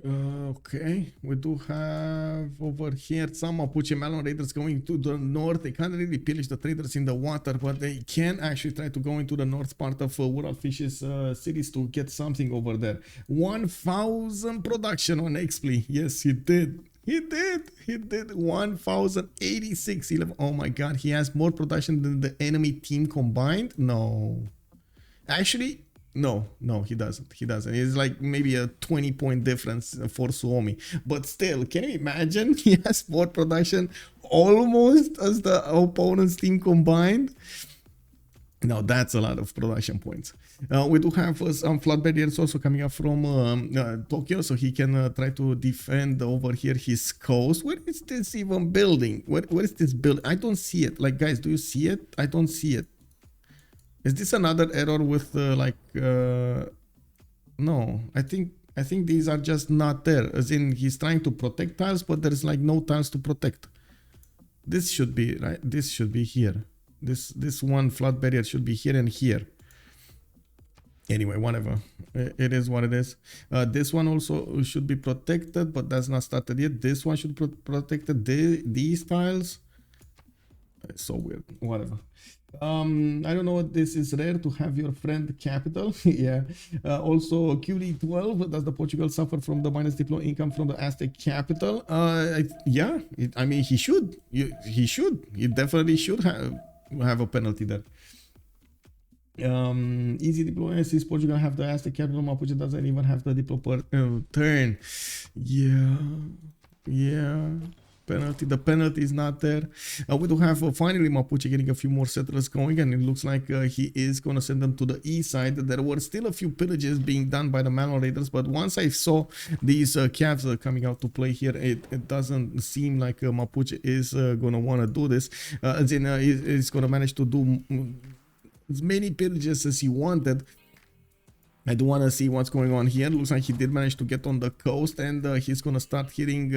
Okay, we do have over here some Mapuche Melon Raiders going to the north. They can't really pillage the traders in the water, but they can actually try to go into the north part of Urallfish's cities to get something over there. 1,000 production on Xpli. Yes, he did. He did 1,086. Oh my god, he has more production than the enemy team combined? No. Actually, no, he doesn't. It's like maybe a 20-point difference for Suomi. But still, can you imagine? He has more production almost as the opponent's team combined. Now that's a lot of production points. We do have some flood barriers also coming up from Tokyo, so he can try to defend over here his coast. Where is this even building? Where is this building? I don't see it. Like, guys, do you see it? I don't see it. Is this another error with no, I think these are just not there. As in, he's trying to protect tiles, but there's like no tiles to protect. This should be right. This should be here. This one flood barrier should be here and here. Anyway, whatever. It is what it is. This one also should be protected, but that's not started yet. This one should be protected. These tiles. It's so weird. Whatever. I don't know what this is. Rare to have your friend capital. Yeah. Also QD12, does the Portugal suffer from the minus diplo income from the Aztec capital? Yeah, I mean, he should. He should. He definitely should have a penalty there. Easy diplo. Since Portugal have the Aztec capital, Mapuche doesn't even have the diplo per turn. Yeah. Penalty. The penalty is not there. We do have finally Mapuche getting a few more settlers going, and it looks like he is going to send them to the east side. There were still a few pillages being done by the manual raiders, but once I saw these calves coming out to play here, it doesn't seem like Mapuche is going to want to do this. As in, he's going to manage to do as many pillages as he wanted. I do want to see what's going on here. Looks like he did manage to get on the coast, and he's going to start hitting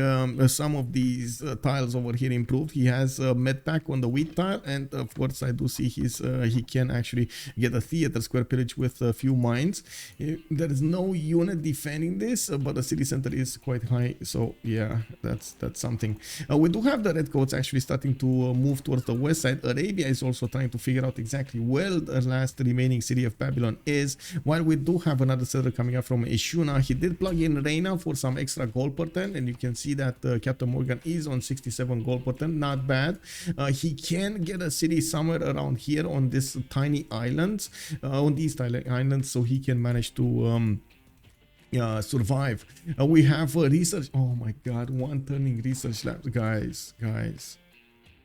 some of these tiles over here improved. He has a med pack on the wheat tile, and of course I do see he can actually get a theater square pillage with a few mines. There is no unit defending this, but the city center is quite high, so yeah, that's something. We do have the redcoats actually starting to move towards the west side. Arabia is also trying to figure out exactly where the last remaining city of Babylon is, while we do have another settler coming up from Ishuna. He did plug in Reina for some extra gold per turn, and you can see that CaptainMorgane is on 67 gold per turn. Not bad. He can get a city somewhere around here on this tiny islands, on these tiny islands, so he can manage to survive. We have research. Oh my god, one turning research labs,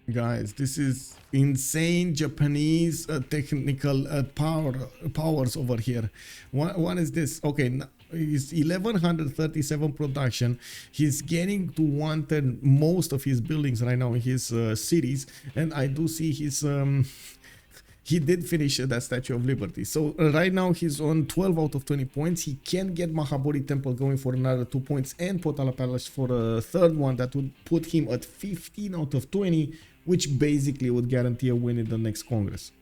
guys, this is insane. Japanese technical powers over here. What is this? Okay, he's 1137 production. He's getting to one turn most of his buildings right now in his cities, and I do see his he did finish that Statue of Liberty. So right now he's on 12 out of 20 points. He can get Mahabodhi Temple going for another 2 points, and Potala Palace for a third one. That would put him at 15 out of 20, which basically would guarantee a win in the next Congress.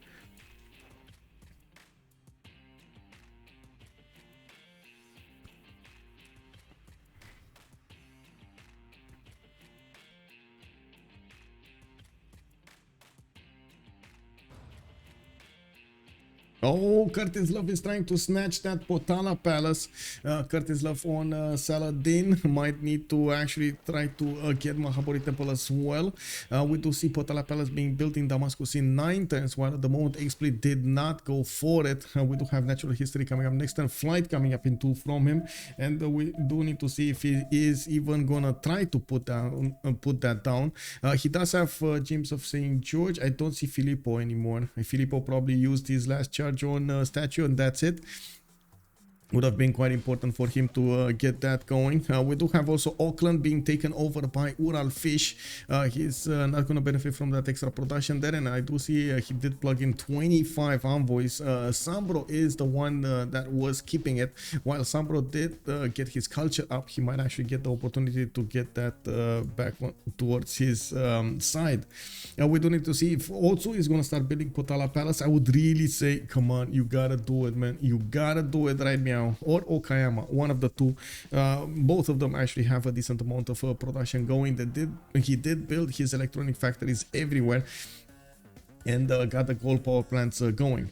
Oh, Curtis Love is trying to snatch that Potala Palace. Curtis Love on Saladin might need to actually try to get Mahabodhi Temple as well. We do see Potala Palace being built in Damascus in 9 turns, while at the moment Xpli did not go for it. We do have Natural History coming up next turn, Flight coming up in 2 from him, and we do need to see if he is even gonna try to put that down. He does have James of St. George. I don't see Filippo anymore. Filippo probably used his last charge on statue, and that's it. Would have been quite important for him to get that going. We do have also Auckland being taken over by Urallfish. He's not going to benefit from that extra production there, and I do see he did plug in 25 envoys. SunBro is the one that was keeping it. While SunBro did get his culture up, he might actually get the opportunity to get that back towards his side. We do need to see if Otsu is going to start building Potala Palace. I would really say, come on, you gotta do it, man. You gotta do it right now. Or Okayama, one of the two. Both of them actually have a decent amount of production going. He did build his electronic factories everywhere, and got the gold power plants going.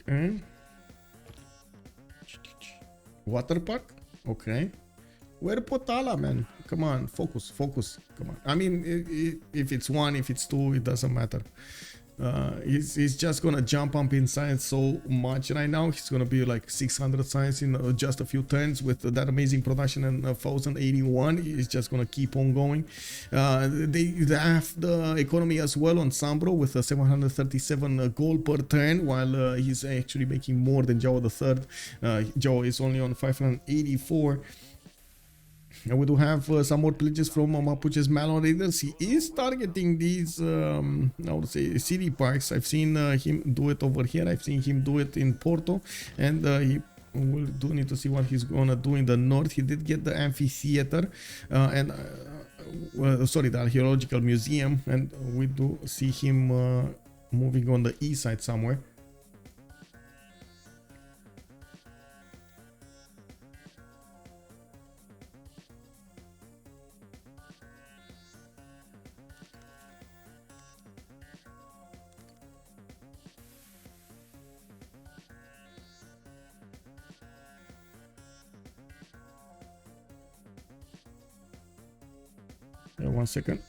Okay. Water park? Okay. Where Potala, man? Come on, focus. Come on. I mean, if it's 1, if it's 2, it doesn't matter. He's just gonna jump up in science so much right now. He's gonna be like 600 science in just a few turns with that amazing production and 1081. He's just gonna keep on going. They have the economy as well on SunBro with 737 gold per turn, while he's actually making more than Joe the third. Joe is only on 584. And we do have some more pledges from Mapuche's Malon Raiders. He is targeting these, I would say, city parks. I've seen him do it over here. I've seen him do it in Porto. And he will do need to see what he's gonna do in the north. He did get the amphitheater and sorry, the archaeological museum. And we do see him moving on the east side somewhere. One second.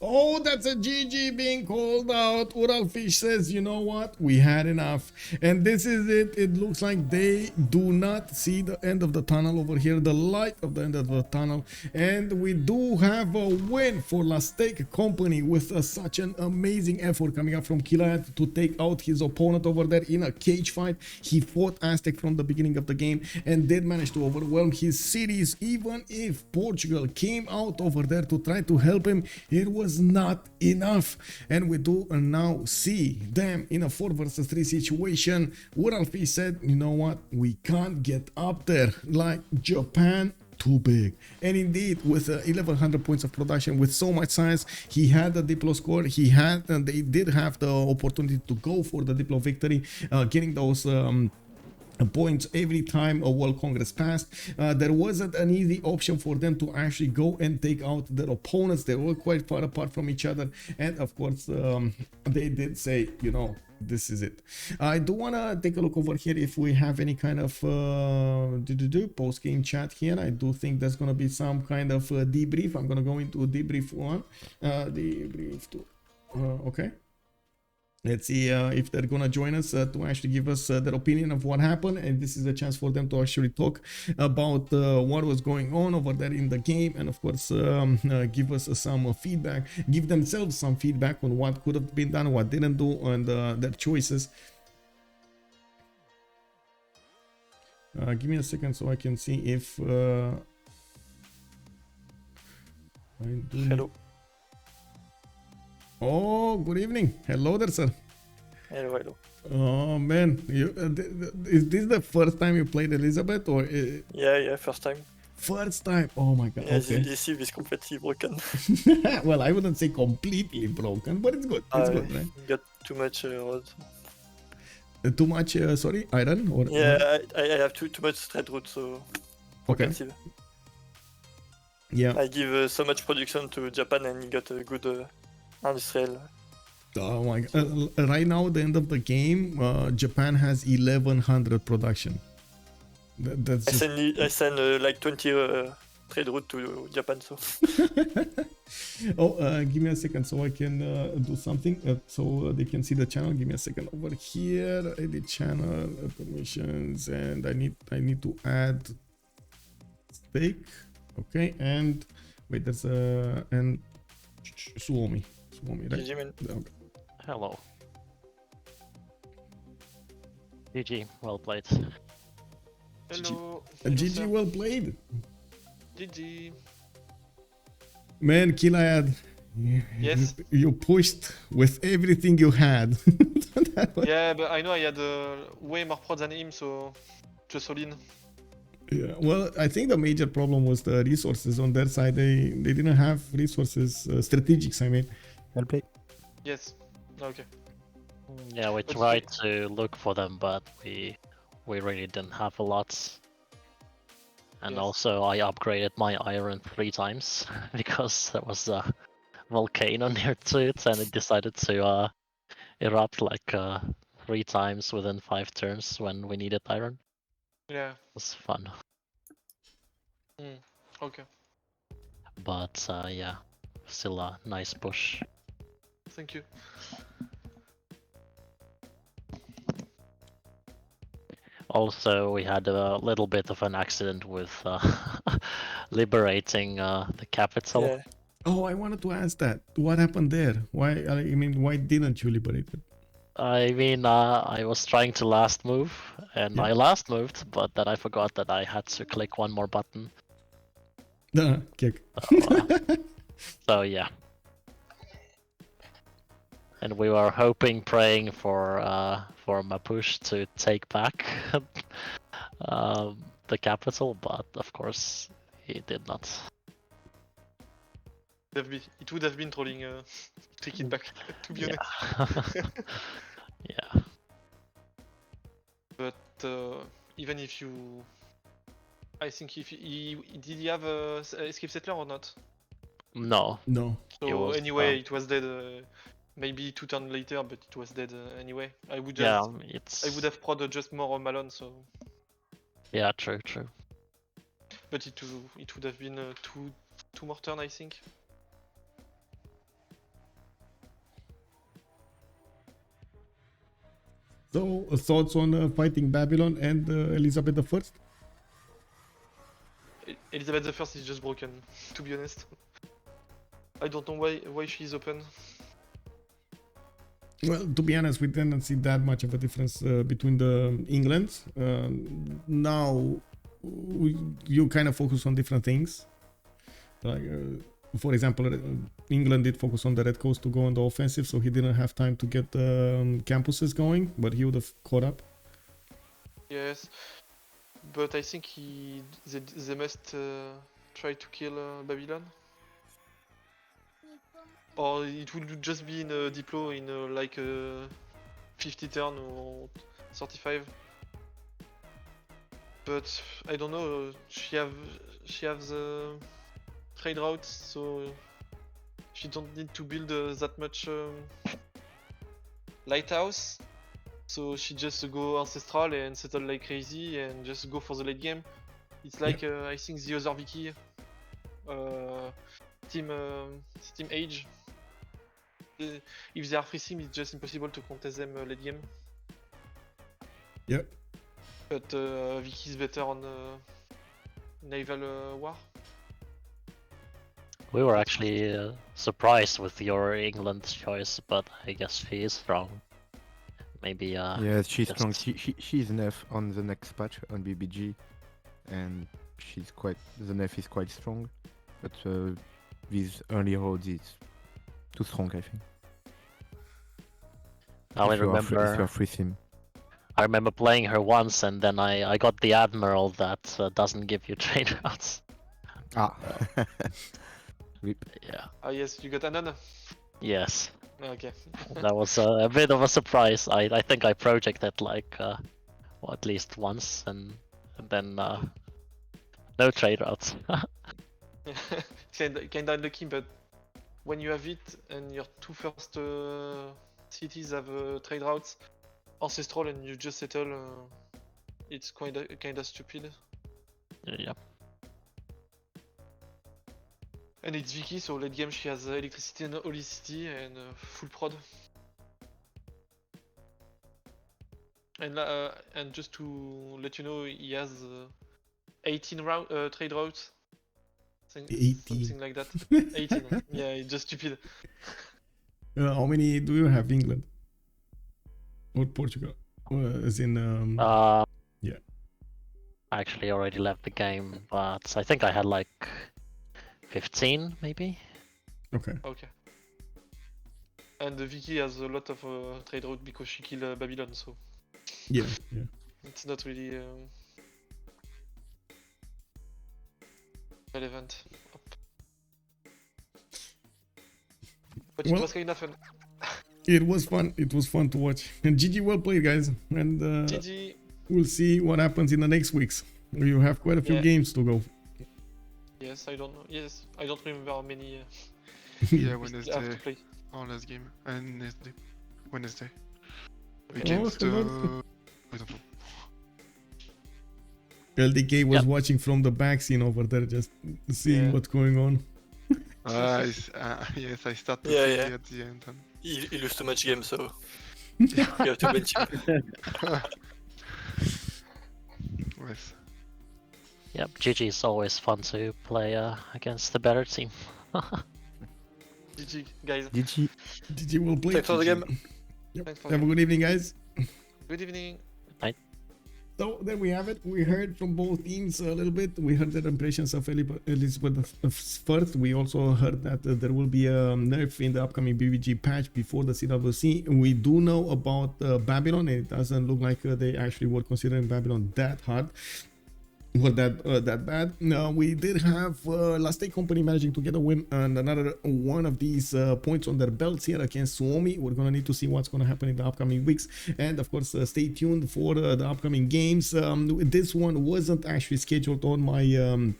Oh, that's a GG being called out. Urallfish says, you know what? We had enough. And this is it. It looks like they do not see the end of the tunnel over here. The light of the end of the tunnel. And we do have a win for Aztec Company with such an amazing effort coming up from Killayad to take out his opponent over there in a cage fight. He fought Aztec from the beginning of the game and did manage to overwhelm his cities. Even if Portugal came out over there to try to help him, it was not enough, and we do now see them in a 4 versus 3 situation. Urallfish said, you know what, we can't get up there like Japan, too big. And indeed, with 1100 points of production, with so much science, he had the Diplo score. He had, and they did have the opportunity to go for the Diplo victory, getting those points every time a World Congress passed. There wasn't an easy option for them to actually go and take out their opponents. They were quite far apart from each other, and of course they did say, you know, this is it. I do want to take a look over here if we have any kind of post-game chat here. I do think there's going to be some kind of debrief. I'm going to go into debrief 1, debrief 2. Okay. Let's see if they're gonna join us to actually give us their opinion of what happened, and this is a chance for them to actually talk about what was going on over there in the game, and of course give us some feedback, give themselves some feedback on what could have been done, what didn't do, and their choices. Give me a second so I can see if Hello. Oh, good evening. Hello there, sir. Hello, hello. Oh man, is this the first time you played Elizabeth, or? Yeah, first time. First time. Oh my god. Yeah, okay. the Civ is completely broken. Well, I wouldn't say completely broken, but it's good. It's good, right? Got too much road. Too much, sorry, iron? Or, yeah, I have too much straight route, so okay. Civ. Yeah. I give so much production to Japan and he got a good industrial. Oh my god. Right now, at the end of the game, Japan has 1100 production. That's just... I send like 20 trade route to Japan, so. Oh, give me a second so I can do something so they can see the channel. Give me a second over here. Edit channel permissions, and I need to add stake. Okay, and wait, there's a and Suomi, right? GG, man. Okay. Hello. GG, well played. Hello. GG, well played. GG. Man, Killayad, Yes. you pushed with everything you had. Yeah, but I know I had way more pro than him, so just all in. Yeah, well, I think the major problem was the resources on their side. They didn't have resources, strategics, I mean. Well played. Yes. Okay. Yeah, we tried to look for them, but we really didn't have a lot. And Yes. also I upgraded my iron 3 times because there was a volcano near to it and it decided to erupt like 3 times within 5 turns when we needed iron. Yeah. It was fun. Okay. But yeah, still a nice push. thank you. Also, we had a little bit of an accident with liberating the capital. Yeah. Oh, I wanted to ask that. What happened there? Why? I mean, why didn't you liberate it? I mean, I was trying to last move, and Yeah. I last moved, but then I forgot that I had to click one more button. Kick. So yeah. And we were hoping, praying for Mapuche to take back the capital, but of course he did not. It would have been trolling take it back, to be honest. Yeah. But even if you... I think if did he have a escape settler or not? No. No. So It was, anyway, it was dead. Maybe 2 turns later, but it was dead anyway. I would Yeah, just, it's. I would have prodded just more Malone, so. Yeah, true. But it would have been two more turn, I think. So, thoughts on fighting Babylon and Elizabeth I? Elizabeth I is just broken, to be honest. I don't know why she's open. Well, to be honest, we didn't see that much of a difference between the England. Now, you kind of focus on different things. Like, for example, England did focus on the Red Coast to go on the offensive, so he didn't have time to get the campuses going, but he would have caught up. Yes, but I think they must try to kill Babylon. Or it would just be in a deploy in like 50 turn or 35. But I don't know, she have the trade routes, so she don't need to build that much lighthouse. So she just go ancestral and settle like crazy and just go for the late game. It's like I think the other Vicky team Age. If they are free sim, it's just impossible to contest them late game. Yep. But Vicky is better on naval war. We were actually surprised with your England choice, but I guess she is strong. Maybe. Yeah, she's just- strong. She's nerf on the next patch on BBG, and the nerf is quite strong. But these early roads is too strong, I think. I If you are remember. free sim. I remember playing her once, and then I got the admiral that doesn't give you trade routes. Ah. Rip. Yeah. Ah yes, you got Anan? Yes. Okay. That was a bit of a surprise. I think I projected like at least once, and then no trade routes. Kinda unlucky, but when you have it and your 2 first cities have trade routes, ancestral, and you just settle, it's kinda stupid. Yeah. And it's Vicky, so late game she has electricity and holicity and full prod. And just to let you know, he has 18 trade routes. 18. Something like that. 18. Yeah, it's just stupid. How many do you have, England? Or Portugal? As in, yeah. I actually already left the game, but I think I had like 15 maybe. Okay. Okay. And Vicky has a lot of trade route because she killed Babylon, so Yeah. it's not really relevant. But Well- it was kinda fun. It was fun. It was fun to watch. And GG, well played, guys. And GG. we'll see what happens in the next weeks. You have quite a few Yeah. games to go. Yes, I don't know. Yes, I don't remember how many Yeah, we still have Wednesday. to play. Our last game. And Wednesday. Oh, Against hello. I don't know. LDK was Yep. watching from the back scene over there, just seeing Yeah. what's going on. Yes, I start to Yeah, see yeah. at the end. And he lose too much game, so you have to bench him. Nice. Yep, GG is always fun to play against the better team. GG, guys. GG. GG will play. Thanks for the game. Yep. Thanks for Have a good evening, guys. Good evening. So there we have it. We heard from both teams a little bit. We heard their impressions of Elizabeth first. We also heard that there will be a nerf in the upcoming BBG patch before the CWC. We do know about Babylon. It doesn't look like they actually were considering Babylon that hard. Or that bad. We did have Last Day Company managing to get a win and another one of these points on their belts here against Suomi. We're gonna need to see what's gonna happen in the upcoming weeks, and of course stay tuned for the upcoming games. This one wasn't actually scheduled on my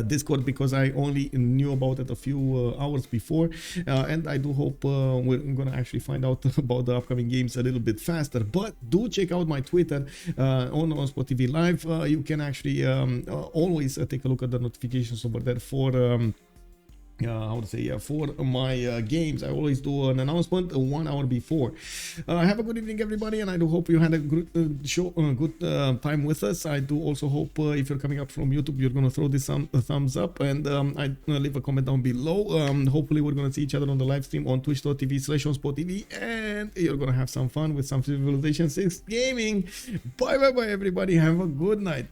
Discord because I only knew about it a few hours before, and I do hope we're gonna actually find out about the upcoming games a little bit faster. But do check out my Twitter on OnSpotTV Live. You can actually always take a look at the notifications over there for for my games. I always do an announcement 1 hour before. Have a good evening, everybody, and I do hope you had a good good time with us. I do also hope if you're coming up from YouTube, you're gonna throw this thumbs up, and I leave a comment down below. Hopefully we're gonna see each other on the live stream on twitch.tv/OnSpotTV, and you're gonna have some fun with some Civilization 6 gaming. Bye everybody. Have a good night.